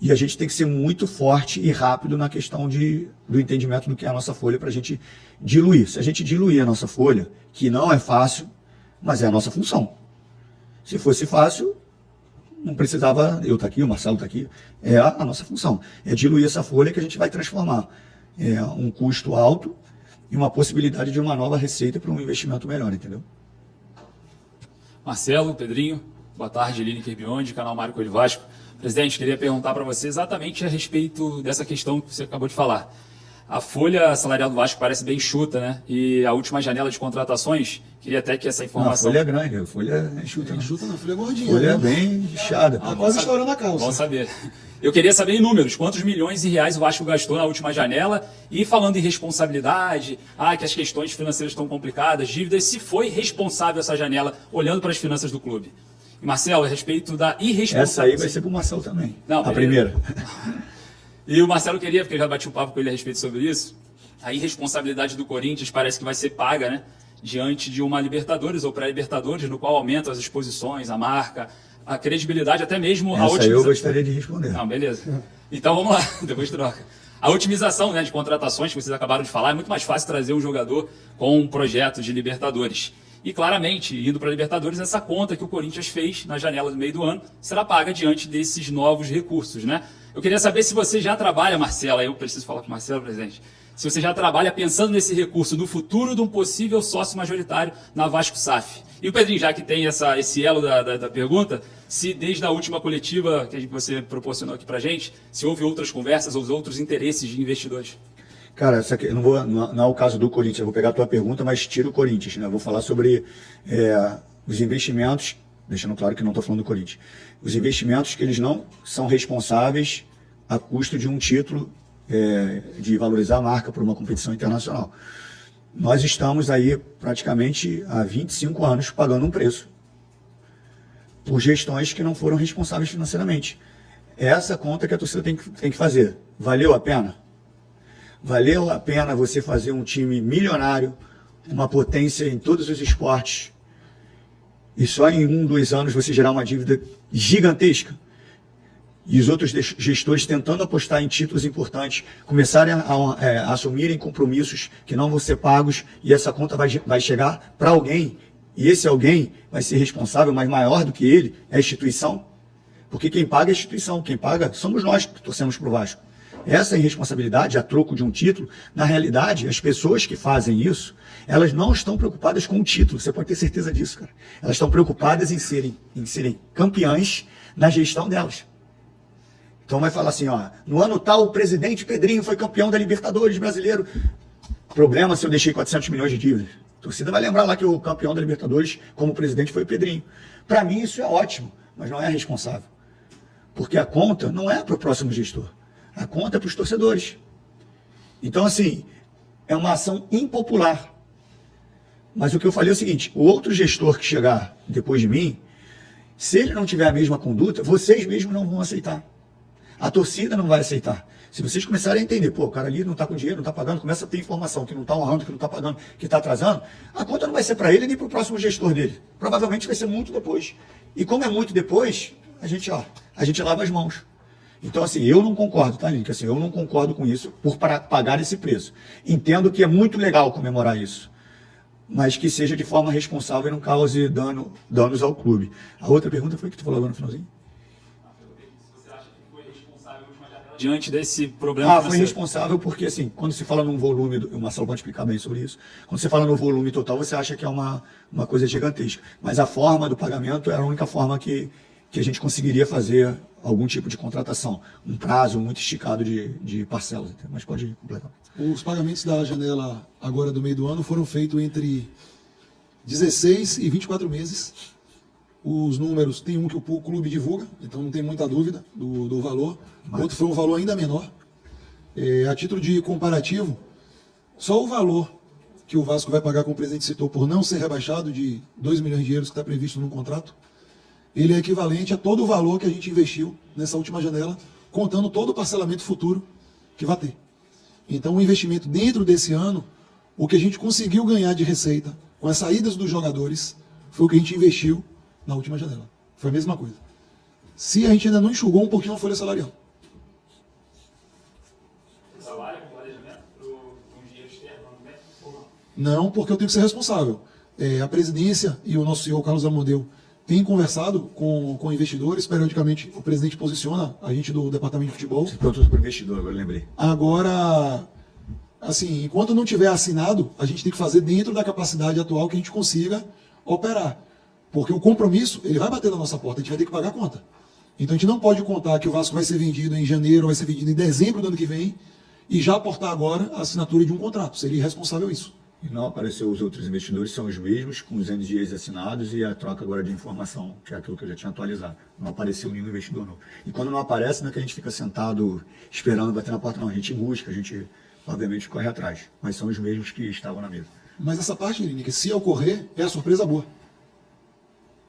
e a gente tem que ser muito forte e rápido na questão do entendimento do que é a nossa folha para a gente diluir. Se a gente diluir a nossa folha, que não é fácil, mas é a nossa função. Se fosse fácil, não precisava eu estar aqui, o Marcelo está aqui. É a nossa função. É diluir essa folha que a gente vai transformar um custo alto e uma possibilidade de uma nova receita para um investimento melhor, entendeu? Marcelo, Pedrinho, boa tarde, Lineker Biondi, canal Mário Coelho Vasco. Presidente, queria perguntar para você exatamente a respeito dessa questão que você acabou de falar. A folha salarial do Vasco parece bem enxuta, né? E a última janela de contratações, queria até que essa informação... Não, a folha é grande, a folha é enxuta. Enxuta não, a folha é gordinha. A folha é né? bem inchada. Tá quase estourando a calça. Vamos saber. Eu queria saber em números, quantos milhões de reais o Vasco gastou na última janela, e falando em responsabilidade, que as questões financeiras estão complicadas, dívidas, se foi responsável essa janela, olhando para as finanças do clube. E Marcelo, a respeito da irresponsabilidade... Essa aí vai ser para o Marcelo também, não, a primeira. E o Marcelo queria, porque eu já bati um papo com ele a respeito sobre isso, a irresponsabilidade do Corinthians parece que vai ser paga, né? Diante de uma Libertadores ou pré-Libertadores, no qual aumentam as exposições, a marca, a credibilidade, até mesmo a otimização. Eu gostaria de responder. Não, beleza. Então vamos lá, depois troca. A otimização, né, de contratações que vocês acabaram de falar, é muito mais fácil trazer um jogador com um projeto de Libertadores. E claramente, indo para a Libertadores, essa conta que o Corinthians fez na janela do meio do ano será paga diante desses novos recursos, né? Eu queria saber se você já trabalha, Marcelo, aí eu preciso falar com o Marcelo, presidente, se você já trabalha pensando nesse recurso no futuro de um possível sócio majoritário na Vasco SAF. E o Pedrinho, já que tem esse elo da pergunta, se desde a última coletiva que você proporcionou aqui para a gente, se houve outras conversas ou outros interesses de investidores. Cara, essa aqui, não é o caso do Corinthians, eu vou pegar a tua pergunta, mas tira o Corinthians, né? Eu vou falar sobre os investimentos, deixando claro que não estou falando do Corinthians, os investimentos que eles não são responsáveis a custo de um título de valorizar a marca por uma competição internacional. Nós estamos aí praticamente há 25 anos pagando um preço por gestões que não foram responsáveis financeiramente. É essa conta que a torcida tem que fazer. Valeu a pena? Valeu a pena você fazer um time milionário, uma potência em todos os esportes, e só em 1, 2 anos você gerar uma dívida gigantesca? E os outros gestores tentando apostar em títulos importantes, começarem a assumirem compromissos que não vão ser pagos, e essa conta vai chegar para alguém, e esse alguém vai ser responsável, mas maior do que ele é a instituição, porque quem paga é a instituição, quem paga somos nós que torcemos para o Vasco. Essa irresponsabilidade, a troco de um título, na realidade, as pessoas que fazem isso, elas não estão preocupadas com o título, você pode ter certeza disso, cara. Elas estão preocupadas em serem campeãs na gestão delas. Então vai falar assim, no ano tal o presidente Pedrinho foi campeão da Libertadores brasileiro. Problema se eu deixei 400 milhões de dívidas. A torcida vai lembrar lá que o campeão da Libertadores como presidente foi o Pedrinho. Para mim isso é ótimo, mas não é responsável. Porque a conta não é para o próximo gestor. A conta é para os torcedores. Então, assim, é uma ação impopular. Mas o que eu falei é o seguinte, o outro gestor que chegar depois de mim, se ele não tiver a mesma conduta, vocês mesmos não vão aceitar. A torcida não vai aceitar. Se vocês começarem a entender, o cara ali não está com dinheiro, não está pagando, começa a ter informação que não está honrando, que não está pagando, que está atrasando, a conta não vai ser para ele nem para o próximo gestor dele. Provavelmente vai ser muito depois. E como é muito depois, a gente lava as mãos. Então, assim, eu não concordo, tá, Link? Assim, eu não concordo com isso por pagar esse preço. Entendo que é muito legal comemorar isso. mas que seja de forma responsável e não cause danos ao clube. A outra pergunta foi que tu falou agora no finalzinho? Diante desse problema. Foi responsável porque, assim, quando se fala num volume, o Marcelo pode explicar bem sobre isso, quando você fala no volume total, você acha que é uma coisa gigantesca. Mas a forma do pagamento era a única forma que a gente conseguiria fazer algum tipo de contratação. Um prazo muito esticado de parcelas. Mas pode completar. Os pagamentos da janela agora do meio do ano foram feitos entre 16 e 24 meses. Os números, tem um que o clube divulga, então não tem muita dúvida do valor. Outro foi um valor ainda menor. A título de comparativo, só o valor que o Vasco vai pagar, como o presidente citou, por não ser rebaixado de 2 milhões de euros que está previsto no contrato, ele é equivalente a todo o valor que a gente investiu nessa última janela, contando todo o parcelamento futuro que vai ter. Então o investimento dentro desse ano, o que a gente conseguiu ganhar de receita com as saídas dos jogadores, foi o que a gente investiu na última janela. Foi a mesma coisa. Se a gente ainda não enxugou um pouquinho a folha salarial. Não, porque eu tenho que ser responsável. A presidência e o nosso CEO, Carlos Amodeu, têm conversado com investidores. Periodicamente, o presidente posiciona a gente do departamento de futebol. Você perguntou sobre o investidor, agora lembrei. Agora, assim, enquanto não tiver assinado, a gente tem que fazer dentro da capacidade atual que a gente consiga operar. Porque o compromisso, ele vai bater na nossa porta, a gente vai ter que pagar a conta. Então a gente não pode contar que o Vasco vai ser vendido em janeiro, vai ser vendido em dezembro do ano que vem, e já aportar agora a assinatura de um contrato. Seria irresponsável isso. E não apareceu os outros investidores, são os mesmos, com os NDAs assinados e a troca agora de informação, que é aquilo que eu já tinha atualizado. Não apareceu nenhum investidor novo. E quando não aparece, não é que a gente fica sentado esperando bater na porta, não. A gente busca, a gente, obviamente, corre atrás. Mas são os mesmos que estavam na mesa. Mas essa parte, Lini, que se ocorrer, é a surpresa boa.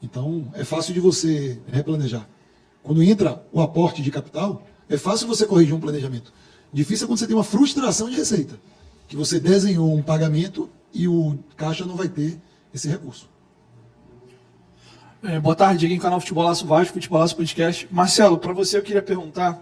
Então, é fácil de você replanejar. Quando entra o aporte de capital, é fácil você corrigir um planejamento. Difícil é quando você tem uma frustração de receita, que você desenhou um pagamento e o caixa não vai ter esse recurso. Boa tarde, aqui no canal Futebolaço Vasco, Futebolaço Podcast. Marcelo, para você eu queria perguntar,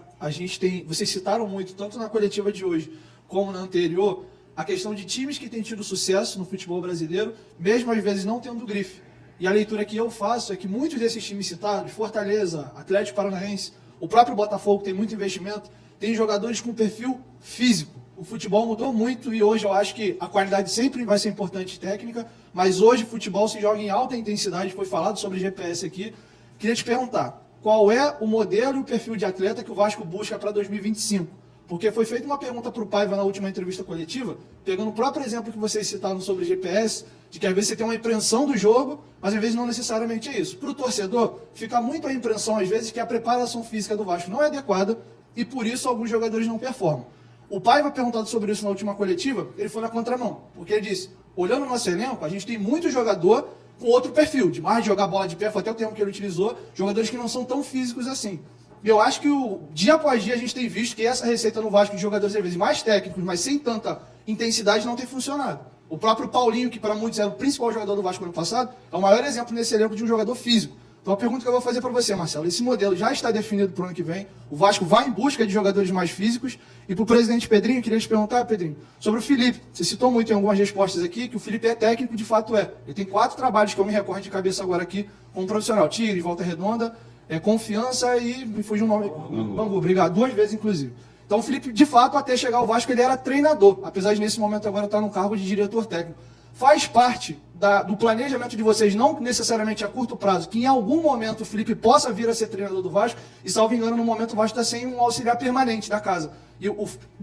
vocês citaram muito, tanto na coletiva de hoje como na anterior, a questão de times que têm tido sucesso no futebol brasileiro, mesmo às vezes não tendo grife. E a leitura que eu faço é que muitos desses times citados, Fortaleza, Atlético Paranaense, o próprio Botafogo tem muito investimento, tem jogadores com perfil físico. O futebol mudou muito e hoje eu acho que a qualidade sempre vai ser importante técnica, mas hoje o futebol se joga em alta intensidade, foi falado sobre GPS aqui. Queria te perguntar, qual é o modelo e o perfil de atleta que o Vasco busca para 2025? Porque foi feita uma pergunta para o Paiva na última entrevista coletiva, pegando o próprio exemplo que vocês citaram sobre GPS, de que às vezes você tem uma impressão do jogo, mas às vezes não necessariamente é isso. Para o torcedor, fica muito a impressão às vezes que a preparação física do Vasco não é adequada e por isso alguns jogadores não performam. O Paiva, perguntado sobre isso na última coletiva, ele foi na contramão, porque ele disse, olhando o nosso elenco, a gente tem muito jogador com outro perfil, de mais de jogar bola de pé, foi até o termo que ele utilizou, jogadores que não são tão físicos assim. E eu acho que dia após dia a gente tem visto que essa receita no Vasco de jogadores às vezes mais técnicos, mas sem tanta intensidade, não tem funcionado. O próprio Paulinho, que para muitos era o principal jogador do Vasco no ano passado, é o maior exemplo nesse elenco de um jogador físico. Então a pergunta que eu vou fazer para você, Marcelo, esse modelo já está definido para o ano que vem, o Vasco vai em busca de jogadores mais físicos, e para o presidente Pedrinho, eu queria te perguntar, Pedrinho, sobre o Felipe. Você citou muito em algumas respostas aqui que o Felipe é técnico, de fato é. Ele tem 4 trabalhos que eu me recordo de cabeça agora aqui como profissional, Tigre, Volta Redonda, Confiança e me fugiu o nome. Bangu, obrigado, 2 vezes inclusive. Então o Felipe, de fato, até chegar ao Vasco, ele era treinador, apesar de nesse momento agora estar no cargo de diretor técnico. Faz parte do planejamento de vocês, não necessariamente a curto prazo, que em algum momento o Felipe possa vir a ser treinador do Vasco, e salvo engano, no momento o Vasco está sem um auxiliar permanente da casa. E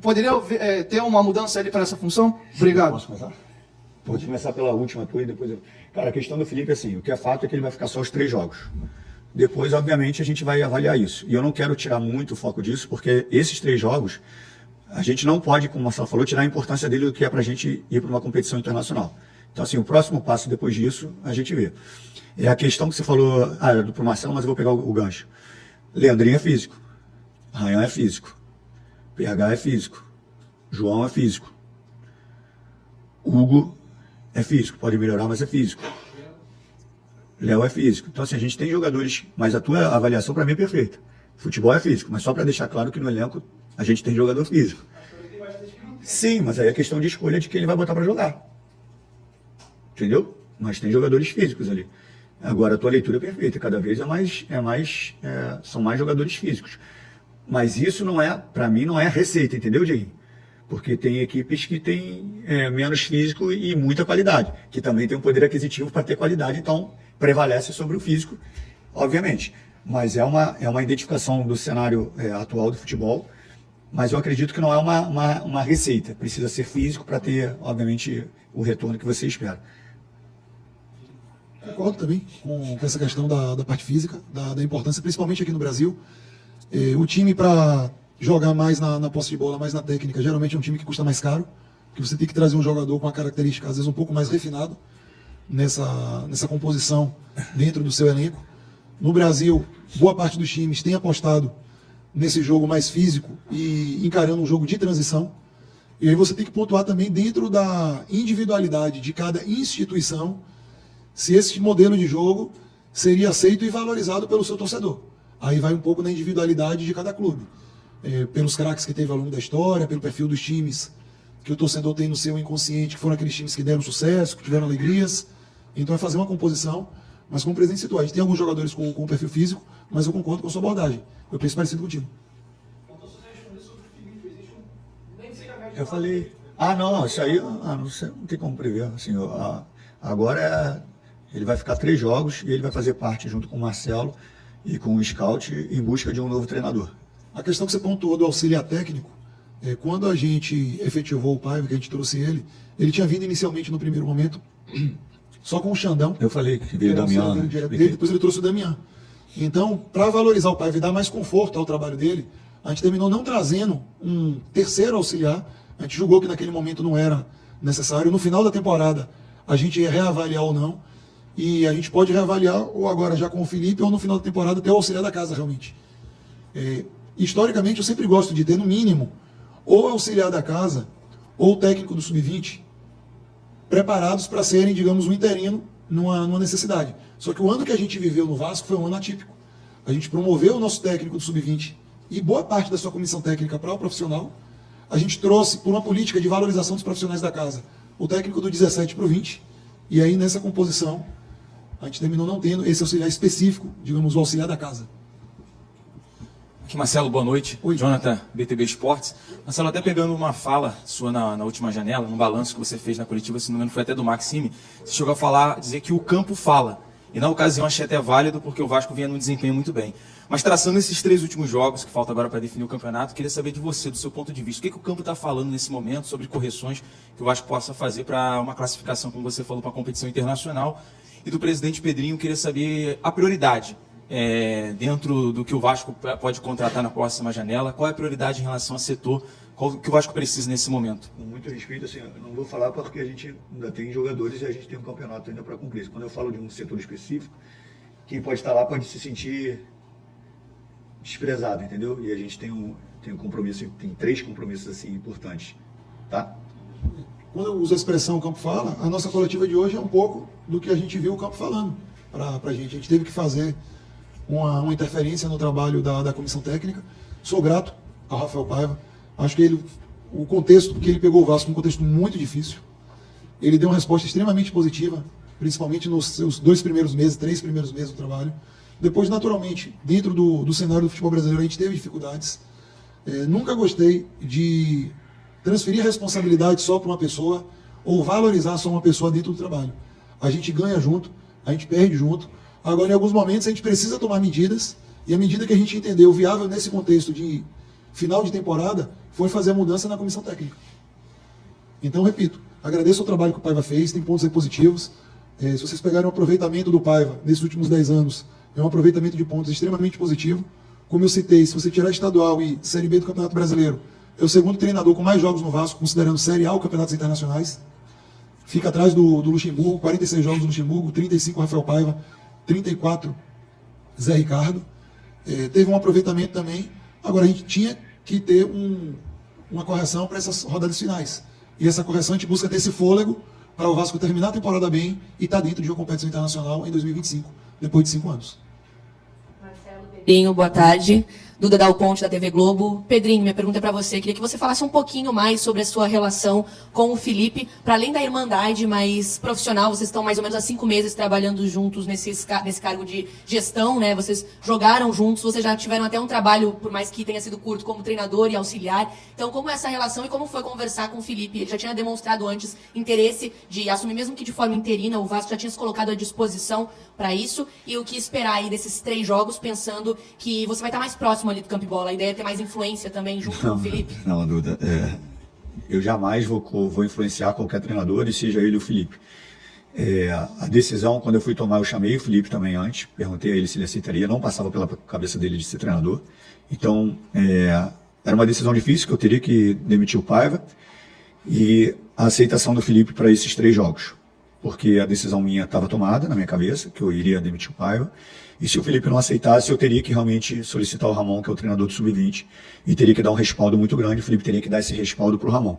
poderia ter uma mudança ali para essa função? Obrigado. Posso começar? Vou começar pela última tua e depois eu... Cara, a questão do Felipe, assim, o que é fato é que ele vai ficar só os 3 jogos. Depois, obviamente, a gente vai avaliar isso. E eu não quero tirar muito o foco disso, porque esses 3 jogos, a gente não pode, como o Marcelo falou, tirar a importância dele do que é para a gente ir para uma competição internacional. Então, assim, o próximo passo depois disso, a gente vê. É a questão que você falou, era do pro Marcelo, mas eu vou pegar o gancho. Leandrinho é físico. Ryan é físico. PH é físico. João é físico. Hugo é físico. Pode melhorar, mas é físico. Léo é físico. Então, assim, a gente tem jogadores, mas a tua avaliação para mim é perfeita. Futebol é físico, mas só para deixar claro que no elenco a gente tem jogador físico. Sim, mas aí é questão de escolha de quem ele vai botar para jogar. entendeu? Mas tem jogadores físicos ali. Agora a tua leitura é perfeita, cada vez são mais jogadores físicos. Mas isso não é, para mim, não é receita, entendeu, Dieguinho? Porque tem equipes que têm menos físico e muita qualidade, que também tem um poder aquisitivo para ter qualidade, então prevalece sobre o físico, obviamente. Mas é uma identificação do cenário atual do futebol, mas eu acredito que não é uma receita. Precisa ser físico para ter, obviamente, o retorno que você espera. Concordo também com essa questão da parte física, da importância, principalmente aqui no Brasil. O time, para jogar mais na posse de bola, mais na técnica, geralmente é um time que custa mais caro, porque você tem que trazer um jogador com uma característica, às vezes, um pouco mais refinado nessa composição dentro do seu elenco. No Brasil, boa parte dos times tem apostado nesse jogo mais físico e encarando um jogo de transição. E aí você tem que pontuar também dentro da individualidade de cada instituição, se esse modelo de jogo seria aceito e valorizado pelo seu torcedor. Aí vai um pouco na individualidade de cada clube. Pelos craques que teve ao longo da história, pelo perfil dos times que o torcedor tem no seu inconsciente, que foram aqueles times que deram sucesso, que tiveram alegrias. Então é fazer uma composição, mas como o presidente citou, a gente tem alguns jogadores com perfil físico, mas eu concordo com a sua abordagem. Eu penso parecido contigo. Eu falei, não, isso aí não tem como prever. Assim, agora ele vai ficar 3 jogos e ele vai fazer parte, junto com o Marcelo e com o Scout, em busca de um novo treinador. A questão que você pontuou do auxiliar técnico, quando a gente efetivou o Paiva, que a gente trouxe ele tinha vindo inicialmente no primeiro momento só com o Xandão. Eu falei que veio o Damian. Depois ele trouxe o Damian. Então, para valorizar o Paiva e dar mais conforto ao trabalho dele, a gente terminou não trazendo um terceiro auxiliar. A gente julgou que naquele momento não era necessário. No final da temporada, a gente ia reavaliar ou não. E a gente pode reavaliar ou agora já com o Felipe ou no final da temporada ter o auxiliar da casa realmente. Historicamente, eu sempre gosto de ter, no mínimo, ou auxiliar da casa ou o técnico do Sub-20 preparados para serem, digamos, um interino numa necessidade. Só que o ano que a gente viveu no Vasco foi um ano atípico. A gente promoveu o nosso técnico do Sub-20 e boa parte da sua comissão técnica para o profissional. A gente trouxe, por uma política de valorização dos profissionais da casa, o técnico do 17 para o 20. E aí, nessa composição, a gente terminou não tendo esse auxiliar específico, digamos, o auxiliar da casa. Aqui, Marcelo, boa noite. Oi. Jonathan, BTB Esportes. Marcelo, até pegando uma fala sua na última janela, no balanço que você fez na coletiva, se não me engano, foi até do Maxime, você chegou a dizer que o campo fala. E na ocasião achei até válido, porque o Vasco vinha num desempenho muito bem. Mas traçando esses 3 últimos jogos, que falta agora para definir o campeonato, queria saber de você, do seu ponto de vista, o que o campo está falando nesse momento sobre correções que o Vasco possa fazer para uma classificação, como você falou, para a competição internacional. E do presidente Pedrinho, queria saber a prioridade dentro do que o Vasco pode contratar na próxima janela. Qual é a prioridade em relação ao setor? Qual que o Vasco precisa nesse momento? Com muito respeito, assim, eu não vou falar porque a gente ainda tem jogadores e a gente tem um campeonato ainda para cumprir. Quando eu falo de um setor específico, quem pode estar lá pode se sentir desprezado, entendeu? E a gente tem um compromisso, tem 3 compromissos assim importantes, tá? Quando eu uso a expressão campo fala, a nossa coletiva de hoje é um pouco do que a gente viu o campo falando para a gente. A gente teve que fazer uma interferência no trabalho da comissão técnica. Sou grato ao Rafael Paiva. Acho que o contexto que ele pegou o Vasco, um contexto muito difícil. Ele deu uma resposta extremamente positiva, principalmente nos seus 3 primeiros meses do trabalho. Depois, naturalmente, dentro do cenário do futebol brasileiro, a gente teve dificuldades. Nunca gostei de transferir responsabilidade só para uma pessoa ou valorizar só uma pessoa dentro do trabalho. A gente ganha junto, a gente perde junto. Agora, em alguns momentos, a gente precisa tomar medidas, e a medida que a gente entendeu viável nesse contexto de final de temporada foi fazer a mudança na comissão técnica. Então, repito, agradeço o trabalho que o Paiva fez, tem pontos aí positivos. Se vocês pegarem o aproveitamento do Paiva nesses últimos 10 anos, é um aproveitamento de pontos extremamente positivo. Como eu citei, se você tirar estadual e Série B do Campeonato Brasileiro, é o segundo treinador com mais jogos no Vasco, considerando Série A ou campeonatos internacionais. Fica atrás do Luxemburgo, 46 jogos do Luxemburgo, 35 Rafael Paiva, 34 Zé Ricardo. Teve um aproveitamento também. Agora a gente tinha que ter uma correção para essas rodadas finais. E essa correção a gente busca ter esse fôlego para o Vasco terminar a temporada bem e estar dentro de uma competição internacional em 2025, depois de 5 anos. Pedrinho, boa tarde. Duda Dal Ponte, da TV Globo. Pedrinho, minha pergunta é para você. Queria que você falasse um pouquinho mais sobre a sua relação com o Felipe, para além da irmandade mais profissional. Vocês estão mais ou menos há 5 meses trabalhando juntos nesse cargo de gestão, né? Vocês jogaram juntos, vocês já tiveram até um trabalho, por mais que tenha sido curto, como treinador e auxiliar. Então, como é essa relação e como foi conversar com o Felipe? Ele já tinha demonstrado antes interesse de assumir, mesmo que de forma interina, o Vasco já tinha se colocado à disposição para isso. E o que esperar aí desses 3 jogos, pensando que você vai estar mais próximo ali do campo e bola? A ideia é ter mais influência também junto com o Felipe? Não, Duda, eu jamais vou influenciar qualquer treinador, e seja ele o Felipe. A decisão, quando eu fui tomar, eu chamei o Felipe também antes, perguntei a ele se ele aceitaria, não passava pela cabeça dele de ser treinador. Então, era uma decisão difícil, que eu teria que demitir o Paiva, e a aceitação do Felipe para esses 3 jogos. Porque a decisão minha estava tomada na minha cabeça, que eu iria demitir o Paiva, e se o Felipe não aceitasse, eu teria que realmente solicitar o Ramon, que é o treinador do Sub-20, e teria que dar um respaldo muito grande. O Felipe teria que dar esse respaldo para o Ramon.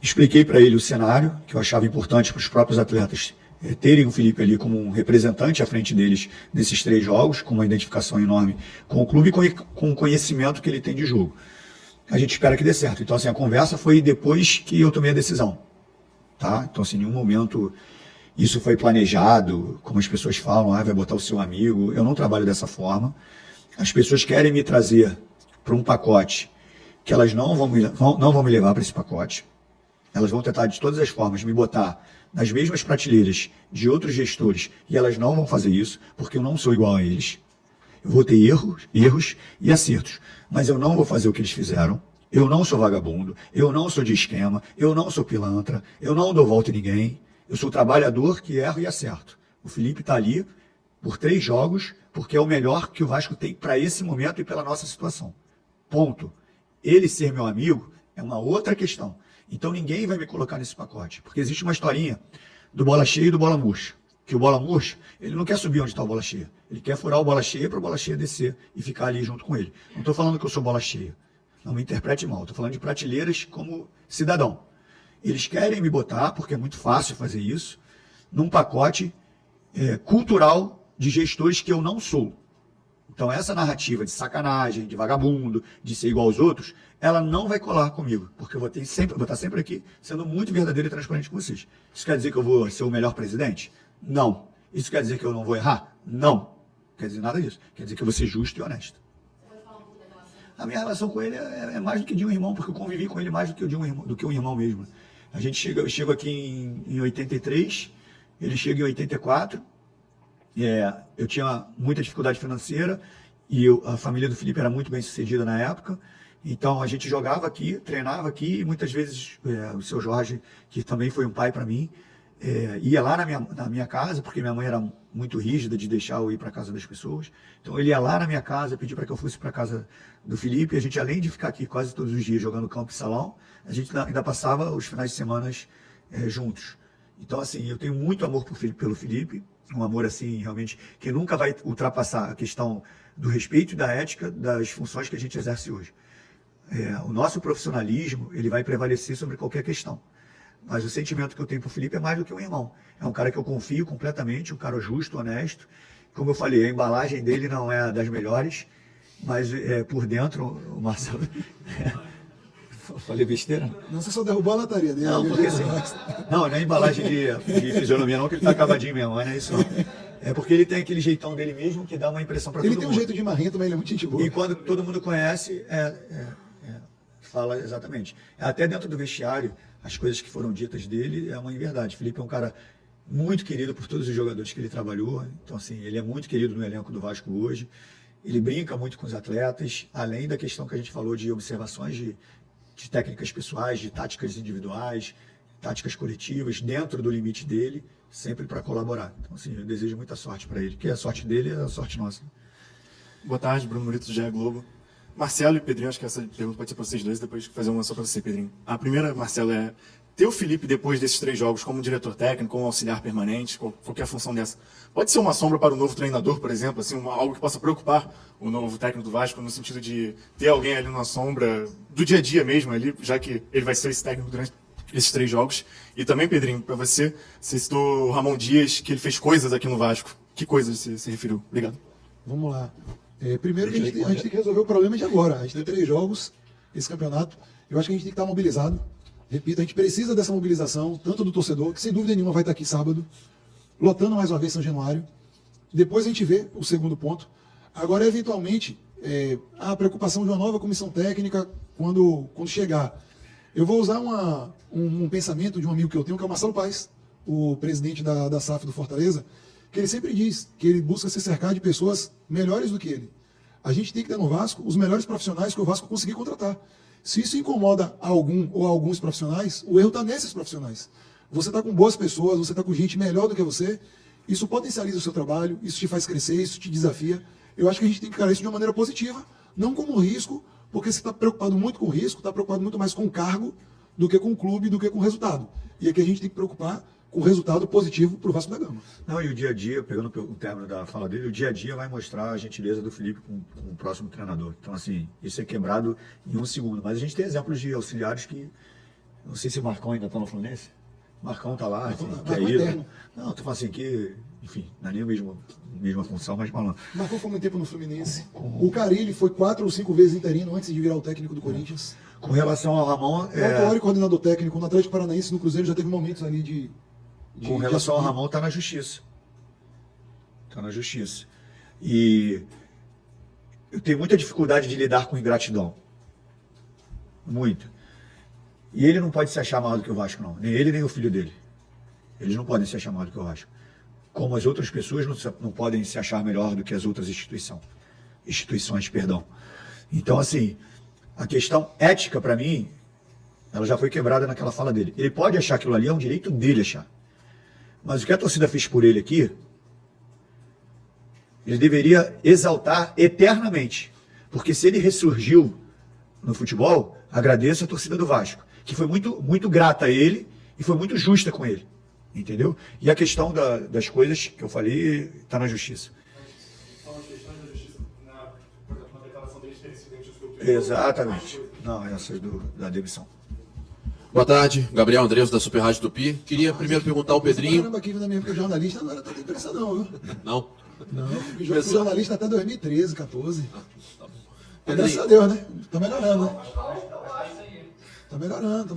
Expliquei para ele o cenário, que eu achava importante para os próprios atletas terem o Felipe ali como um representante à frente deles nesses 3 jogos, com uma identificação enorme com o clube e com o conhecimento que ele tem de jogo. A gente espera que dê certo. Então, assim, a conversa foi depois que eu tomei a decisão. Tá? Então, assim, em nenhum momento isso foi planejado, como as pessoas falam, vai botar o seu amigo. Eu não trabalho dessa forma. As pessoas querem me trazer para um pacote que elas não vão me levar para esse pacote. Elas vão tentar, de todas as formas, me botar nas mesmas prateleiras de outros gestores, e elas não vão fazer isso, porque eu não sou igual a eles. Eu vou ter erros e acertos, mas eu não vou fazer o que eles fizeram. Eu não sou vagabundo, eu não sou de esquema, eu não sou pilantra, eu não dou volta em ninguém. Eu sou trabalhador que erro e acerto. O Felipe está ali por 3 jogos, porque é o melhor que o Vasco tem para esse momento e pela nossa situação. Ponto. Ele ser meu amigo é uma outra questão. Então ninguém vai me colocar nesse pacote, porque existe uma historinha do bola cheia e do bola murcha. Que o bola murcha, ele não quer subir onde está o bola cheia. Ele quer furar o bola cheia para o bola cheia descer e ficar ali junto com ele. Não estou falando que eu sou bola cheia. Não me interprete mal. Estou falando de prateleiras como cidadão. Eles querem me botar, porque é muito fácil fazer isso, num pacote cultural de gestores que eu não sou. Então essa narrativa de sacanagem, de vagabundo, de ser igual aos outros, ela não vai colar comigo, porque eu vou estar sempre aqui sendo muito verdadeiro e transparente com vocês. Isso quer dizer que eu vou ser o melhor presidente? Não. Isso quer dizer que eu não vou errar? Não. Quer dizer nada disso. Quer dizer que eu vou ser justo e honesto. A minha relação com ele é mais do que de um irmão, porque eu convivi com ele mais do que um irmão mesmo. Eu chego aqui em 83, ele chega em 84, eu tinha muita dificuldade financeira e a família do Felipe era muito bem sucedida na época, então a gente jogava aqui, treinava aqui, e muitas vezes o seu Jorge, que também foi um pai para mim, ia lá na minha casa, porque minha mãe era muito rígida de deixar eu ir para a casa das pessoas, então ele ia lá na minha casa, pedir para que eu fosse para a casa do Felipe, e a gente, além de ficar aqui quase todos os dias jogando campo e salão, a gente ainda passava os finais de semana juntos. Então, assim, eu tenho muito amor pelo Felipe, um amor, assim, realmente, que nunca vai ultrapassar a questão do respeito e da ética das funções que a gente exerce hoje. O nosso profissionalismo, ele vai prevalecer sobre qualquer questão. Mas o sentimento que eu tenho por Felipe é mais do que um irmão. É um cara que eu confio completamente, um cara justo, honesto. Como eu falei, a embalagem dele não é das melhores, mas por dentro, o Marcelo... Falei besteira? Não, você só derrubou a lataria dele. Não, porque assim, não é embalagem de fisionomia não, que ele tá acabadinho mesmo, não é isso não. É porque ele tem aquele jeitão dele mesmo que dá uma impressão para todo mundo. Ele tem um jeito de marrento, mas ele é muito gente boa. E quando todo mundo conhece, fala exatamente. Até dentro do vestiário, as coisas que foram ditas dele é uma verdade. Felipe é um cara muito querido por todos os jogadores que ele trabalhou. Então, assim, ele é muito querido no elenco do Vasco hoje. Ele brinca muito com os atletas, além da questão que a gente falou de observações de técnicas pessoais, de táticas individuais, táticas coletivas, dentro do limite dele, sempre para colaborar. Então, assim, eu desejo muita sorte para ele, porque a sorte dele é a sorte nossa. Boa tarde, Bruno Murito, do GE Globo. Marcelo e Pedrinho, acho que essa pergunta pode ser para vocês dois, depois fazer uma só para você, Pedrinho. A primeira, Marcelo, é ter o Felipe depois desses 3 jogos como diretor técnico, como auxiliar permanente, qualquer função dessa, pode ser uma sombra para o novo treinador, por exemplo, assim, algo que possa preocupar o novo técnico do Vasco, no sentido de ter alguém ali na sombra do dia a dia mesmo, ali, já que ele vai ser esse técnico durante esses 3 jogos. E também, Pedrinho, para você citou o Ramon Dias, que ele fez coisas aqui no Vasco. Que coisas você se referiu? Obrigado. Vamos lá. Primeiro que a gente tem que resolver o problema de agora. A gente tem 3 jogos, esse campeonato. Eu acho que a gente tem que estar mobilizado. Repito, a gente precisa dessa mobilização, tanto do torcedor, que sem dúvida nenhuma vai estar aqui sábado, lotando mais uma vez São Januário. Depois a gente vê o segundo ponto. Agora, eventualmente, a preocupação de uma nova comissão técnica quando chegar. Eu vou usar um pensamento de um amigo que eu tenho, que é o Marcelo Paes, o presidente da SAF do Fortaleza, que ele sempre diz que ele busca se cercar de pessoas melhores do que ele. A gente tem que ter no Vasco os melhores profissionais que o Vasco conseguir contratar. Se isso incomoda algum ou alguns profissionais, o erro está nesses profissionais. Você está com boas pessoas, você está com gente melhor do que você, isso potencializa o seu trabalho, isso te faz crescer, isso te desafia. Eu acho que a gente tem que encarar isso de uma maneira positiva, não como risco, porque você está preocupado muito com o risco, está preocupado muito mais com o cargo do que com o clube, do que com o resultado. E aqui a gente tem que preocupar com o resultado positivo para o Vasco da Gama. Não, e o dia a dia, pegando o término da fala dele, o dia a dia vai mostrar a gentileza do Felipe com o próximo treinador. Então, assim, isso é quebrado em 1 segundo. Mas a gente tem exemplos de auxiliares que, não sei se o Marcão ainda está no Fluminense. Marcão está lá, assim, que é ídolo. Não, tu fala assim que, enfim, não é nem a mesma função, mas falando. Marcou foi muito tempo no Fluminense. O Carille foi 4 ou 5 vezes interino antes de virar o técnico do Corinthians. Com relação ao Ramon... Atual coordenador técnico no Atlético Paranaense, no Cruzeiro, já teve momentos ali de com relação ao Ramon, está na justiça. Está na justiça. E eu tenho muita dificuldade de lidar com ingratidão. Muita. E ele não pode se achar maior do que o Vasco, não. Nem ele, nem o filho dele. Eles não podem se achar maior do que o Vasco. Como as outras pessoas não podem se achar melhor do que as outras instituições, perdão. Então, assim, a questão ética, para mim, ela já foi quebrada naquela fala dele. Ele pode achar aquilo ali, é um direito dele achar. Mas o que a torcida fez por ele aqui, ele deveria exaltar eternamente. Porque se ele ressurgiu no futebol, agradeço a torcida do Vasco, que foi muito, muito grata a ele e foi muito justa com ele. Entendeu? E a questão das coisas que eu falei está na justiça. Exatamente. Não, essas da demissão. Boa tarde, Gabriel Andreas da Super Rádio Tupi. Queria primeiro perguntar ao Pedrinho. Caramba, aqui na minha época jornalista não era tanta imprensa não, viu? Não? Não, eu fui jornalista até 2013, 14. Graças a Deus, né? Tá melhorando, né? Tá melhorando.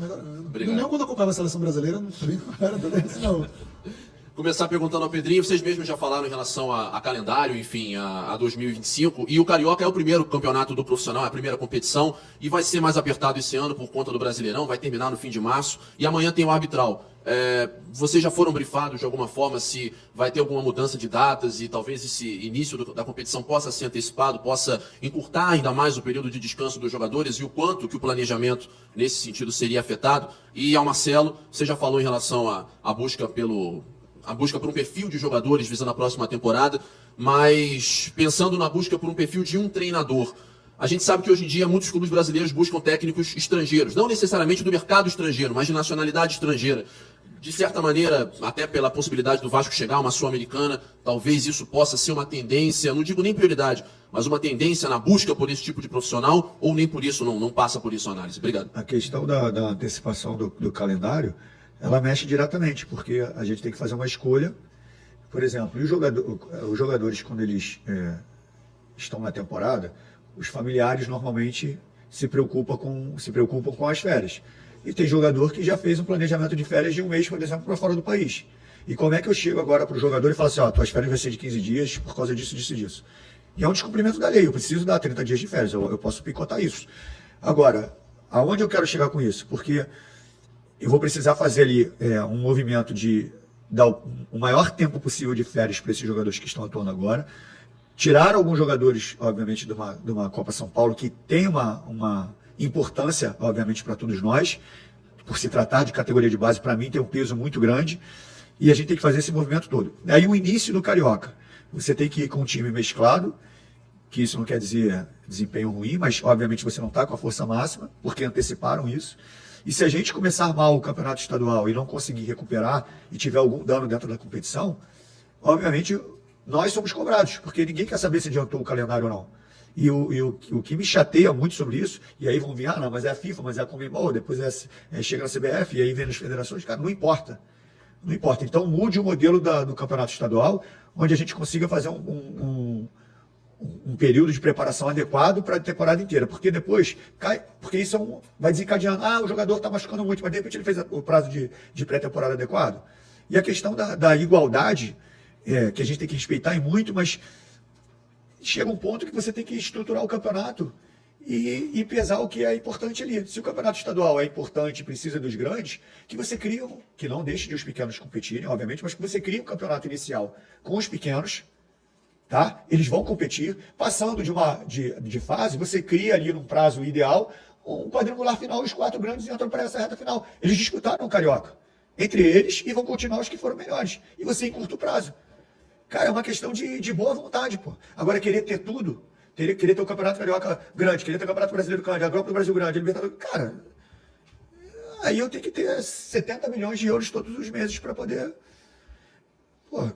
Obrigado. Não quando eu comprava a seleção brasileira, não era tudo isso não. Começar perguntando ao Pedrinho, vocês mesmos já falaram em relação a calendário, enfim, a 2025, e o Carioca é o primeiro campeonato do profissional, é a primeira competição, e vai ser mais apertado esse ano por conta do Brasileirão, vai terminar no fim de março, e amanhã tem o arbitral. Vocês já foram brifados de alguma forma se vai ter alguma mudança de datas e talvez esse início da competição possa ser antecipado, possa encurtar ainda mais o período de descanso dos jogadores e o quanto que o planejamento nesse sentido seria afetado? E ao Marcelo, você já falou em relação à busca por um perfil de jogadores visando a próxima temporada, mas pensando na busca por um perfil de um treinador. A gente sabe que hoje em dia muitos clubes brasileiros buscam técnicos estrangeiros, não necessariamente do mercado estrangeiro, mas de nacionalidade estrangeira. De certa maneira, até pela possibilidade do Vasco chegar a uma Sul-Americana, talvez isso possa ser uma tendência, não digo nem prioridade, mas uma tendência na busca por esse tipo de profissional, ou nem por isso, não passa por isso a análise. Obrigado. A questão da antecipação do calendário, ela mexe diretamente, porque a gente tem que fazer uma escolha. Por exemplo, os jogadores, quando eles estão na temporada, os familiares normalmente se preocupam com as férias. E tem jogador que já fez um planejamento de férias de um mês, por exemplo, para fora do país. E como é que eu chego agora para o jogador e falo assim, tuas férias vai ser de 15 dias por causa disso, disso e disso. E é um descumprimento da lei, eu preciso dar 30 dias de férias, eu posso picotar isso. Agora, aonde eu quero chegar com isso? Porque eu vou precisar fazer ali um movimento de dar o maior tempo possível de férias para esses jogadores que estão atuando agora, tirar alguns jogadores, obviamente, de uma Copa São Paulo, que tem uma importância, obviamente, para todos nós, por se tratar de categoria de base, para mim tem um peso muito grande, e a gente tem que fazer esse movimento todo. Aí o início do Carioca, você tem que ir com um time mesclado, que isso não quer dizer desempenho ruim, mas obviamente você não está com a força máxima, porque anteciparam isso. E se a gente começar mal o campeonato estadual e não conseguir recuperar e tiver algum dano dentro da competição, obviamente nós somos cobrados, porque ninguém quer saber se adiantou o calendário ou não. E o que me chateia muito sobre isso, e aí vão vir, não, mas é a FIFA, mas é a Conmebol, depois chega na CBF, e aí vem nas federações, cara, não importa. Não importa. Então mude o modelo do campeonato estadual, onde a gente consiga fazer um período de preparação adequado para a temporada inteira, porque depois cai, porque isso vai desencadeando, o jogador está machucando muito, mas de repente ele fez o prazo de pré-temporada adequado. E a questão da igualdade, que a gente tem que respeitar e muito, mas chega um ponto que você tem que estruturar o campeonato e pesar o que é importante ali. Se o campeonato estadual é importante e precisa dos grandes, que você cria, que não deixe de os pequenos competirem, obviamente, mas que você crie um campeonato inicial com os pequenos, tá? Eles vão competir, passando de fase, você cria ali num prazo ideal um quadrangular final, os 4 grandes entram para essa reta final. Eles disputaram o Carioca entre eles e vão continuar os que foram melhores. E você em curto prazo. Cara, é uma questão de boa vontade, pô. Agora, querer ter tudo, querer ter o Campeonato Carioca grande, querer ter o Campeonato Brasileiro grande, a Copa do Brasil grande, a Libertadores, cara, aí eu tenho que ter 70 milhões de euros todos os meses para poder,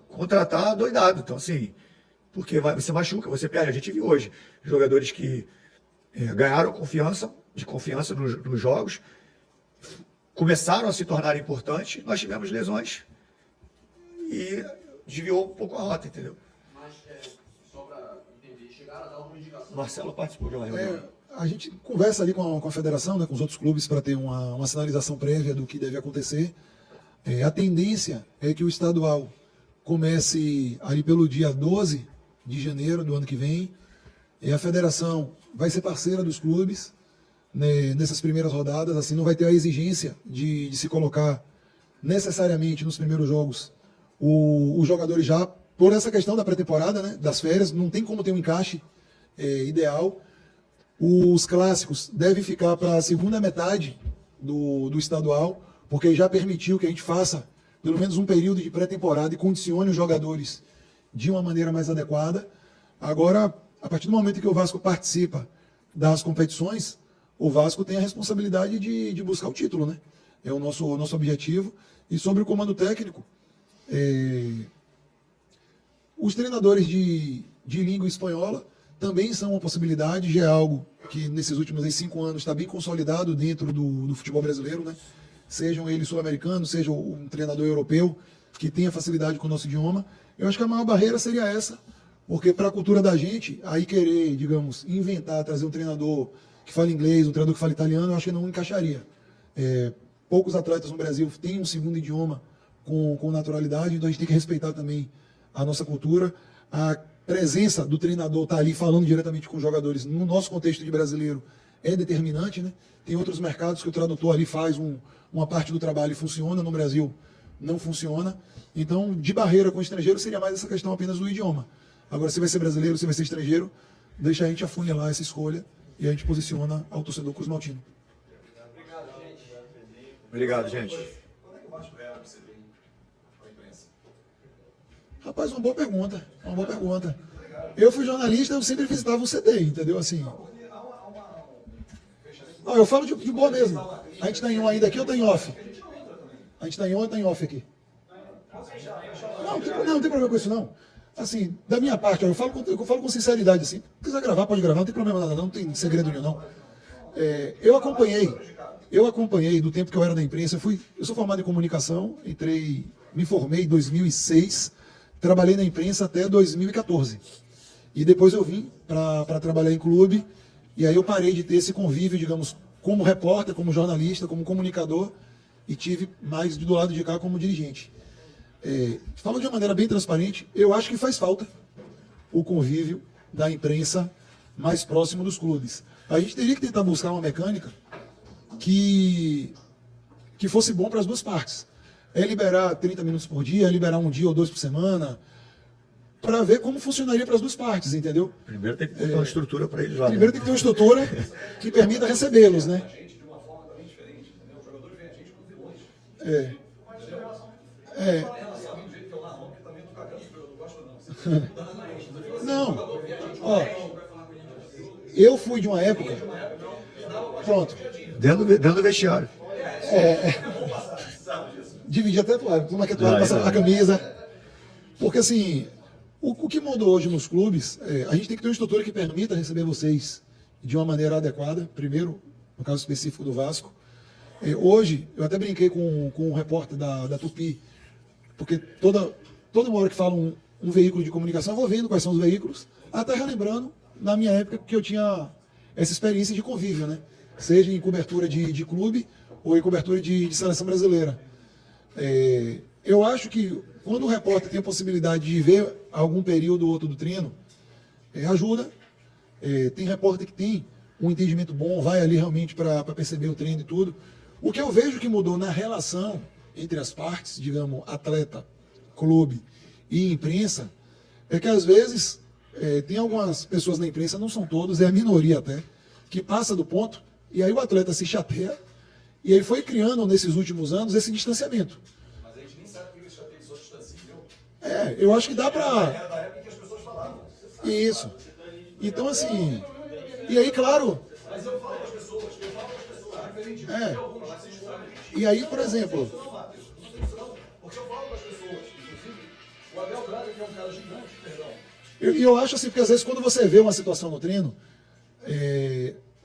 contratar doidado. Então, assim, porque você machuca, você perde. A gente viu hoje jogadores que ganharam confiança nos jogos, começaram a se tornar importantes, nós tivemos lesões e desviou um pouco a rota, entendeu? Mas, só para entender, chegaram a dar alguma indicação. Marcelo participou de uma reunião. A gente conversa ali com a federação, né, com os outros clubes, para ter uma sinalização prévia do que deve acontecer. A tendência é que o estadual comece ali pelo dia 12 de janeiro do ano que vem. A federação vai ser parceira dos clubes, né, nessas primeiras rodadas, assim, não vai ter a exigência de se colocar necessariamente nos primeiros jogos os jogadores já, por essa questão da pré-temporada, né, das férias, não tem como ter um encaixe ideal. Os clássicos devem ficar para a segunda metade do estadual, porque já permitiu que a gente faça pelo menos um período de pré-temporada e condicione os jogadores de uma maneira mais adequada. Agora, a partir do momento que o Vasco participa das competições, o Vasco tem a responsabilidade de buscar o título, né? É o nosso objetivo. E sobre o comando técnico, os treinadores de língua espanhola também são uma possibilidade, já é algo que nesses últimos 5 anos está bem consolidado dentro do futebol brasileiro, né? Sejam eles sul-americanos, seja um treinador europeu que tenha facilidade com o nosso idioma. Eu acho que a maior barreira seria essa, porque para a cultura da gente, aí querer, digamos, inventar, trazer um treinador que fala inglês, um treinador que fala italiano, eu acho que não encaixaria. Poucos atletas no Brasil têm um segundo idioma com naturalidade, então a gente tem que respeitar também a nossa cultura. A presença do treinador estar ali falando diretamente com os jogadores, no nosso contexto de brasileiro, é determinante, né? Tem outros mercados que o tradutor ali faz uma parte do trabalho e funciona, no Brasil não funciona. Então, de barreira com o estrangeiro, seria mais essa questão apenas do idioma. Agora, se vai ser brasileiro, se vai ser estrangeiro, deixa a gente afunilar essa escolha e a gente posiciona ao torcedor cruzmaltino. Obrigado, gente. Rapaz, uma boa pergunta. Eu fui jornalista, eu sempre visitava o CD, entendeu? Assim. Não, eu falo de boa mesmo. A gente está em on ainda aqui ou está em off? A gente está em on ou está em off aqui? Não tem problema com isso, não. Assim, da minha parte, eu falo com sinceridade, assim. Se quiser gravar, pode gravar, não tem problema nada, não tem segredo nenhum, não. Eu acompanhei do tempo que eu era da imprensa. Eu sou formado em comunicação, me formei em 2006, trabalhei na imprensa até 2014. E depois eu vim para trabalhar em clube, e aí eu parei de ter esse convívio, digamos, como repórter, como jornalista, como comunicador, e tive mais do lado de cá como dirigente. Falo de uma maneira bem transparente, eu acho que faz falta o convívio da imprensa mais próximo dos clubes. A gente teria que tentar buscar uma mecânica que fosse bom para as duas partes. Liberar 30 minutos por dia, liberar 1 dia ou 2 por semana, para ver como funcionaria para as duas partes, entendeu? Primeiro tem que ter uma estrutura para eles lá. Primeiro tem que ter uma estrutura que permita recebê-los, né? Não. Ó, eu fui de uma época. Pronto. Dentro do vestiário. Dividir até a toalha. Toma aqui a toalha, passa a camisa. Porque assim, o que mudou hoje nos clubes, a gente tem que ter uma estrutura que permita receber vocês de uma maneira adequada. Primeiro, no caso específico do Vasco. Hoje, eu até brinquei com um repórter da Tupi, porque toda hora que fala um veículo de comunicação, eu vou vendo quais são os veículos, até relembrando na minha época que eu tinha essa experiência de convívio, né? Seja em cobertura de clube ou em cobertura de seleção brasileira. Eu acho que quando o repórter tem a possibilidade de ver algum período ou outro do treino, ajuda. Tem repórter que tem um entendimento bom, vai ali realmente para perceber o treino e tudo. O que eu vejo que mudou na relação entre as partes, digamos, atleta, clube e imprensa, é que às vezes tem algumas pessoas na imprensa, não são todos, é a minoria até, que passa do ponto, e aí o atleta se chateia, e aí foi criando nesses últimos anos esse distanciamento. Mas a gente nem sabe que esse chateio só distancia, Eu acho que dá para... Era da época que as pessoas falavam. Isso. Então, assim... E aí, claro... Mas eu falo com as pessoas, diferentemente. E aí, por exemplo... Porque eu falo com as pessoas, inclusive, o Abel Braga, que é um cara gigante, perdão. E eu acho assim, porque às vezes quando você vê uma situação no treino,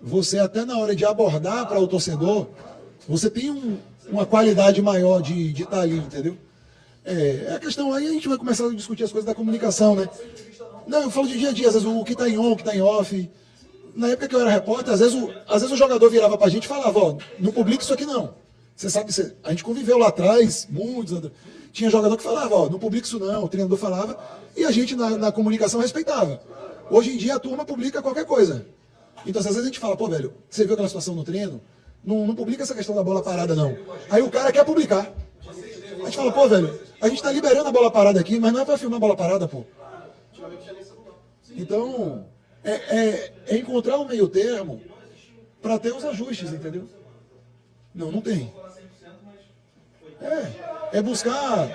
você até na hora de abordar para o torcedor, você tem uma qualidade maior de estar ali, entendeu? A questão aí a gente vai começar a discutir as coisas da comunicação, né? Não, eu falo de dia a dia, às vezes o que está em on, o que está em off. Na época que eu era repórter, às vezes o jogador virava pra gente e falava, ó, não publica isso aqui não. Você sabe, a gente conviveu lá atrás, muitos, tinha jogador que falava, ó, não publica isso não, o treinador falava, e a gente na comunicação respeitava. Hoje em dia a turma publica qualquer coisa. Então às vezes a gente fala, pô, velho, você viu aquela situação no treino? Não publica essa questão da bola parada não. Aí o cara quer publicar. A gente fala, pô, velho, a gente tá liberando a bola parada aqui, mas não é pra filmar a bola parada, pô. Então, é encontrar um meio termo para ter os ajustes, entendeu? Não tem. É buscar.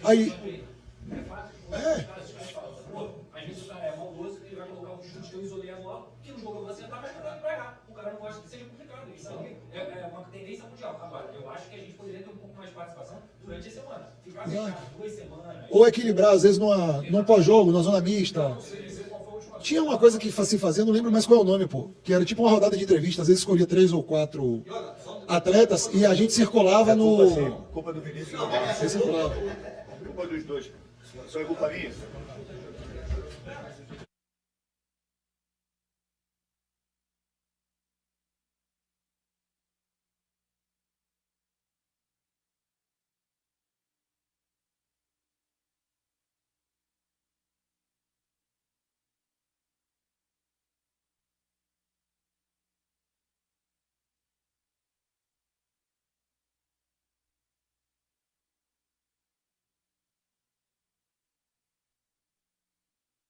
Aí. Às vezes é maldoso e vai colocar um chute que eu isolei a bola, que no jogo você tá mais pra errar. O cara não gosta que seja complicado. Isso é uma tendência mundial. Agora, eu acho que a gente poderia ter um pouco mais de participação durante a semana. Ficar 2 semanas. Ou equilibrar, às vezes, num pós-jogo, na zona mista. Tinha uma coisa que se fazia, não lembro mais qual é o nome, pô. Que era tipo uma rodada de entrevista, às vezes escolhia 3 ou 4 atletas e a gente circulava no. Culpa do Vinícius. Você circulava. Culpa dos dois. Só é culpa minha.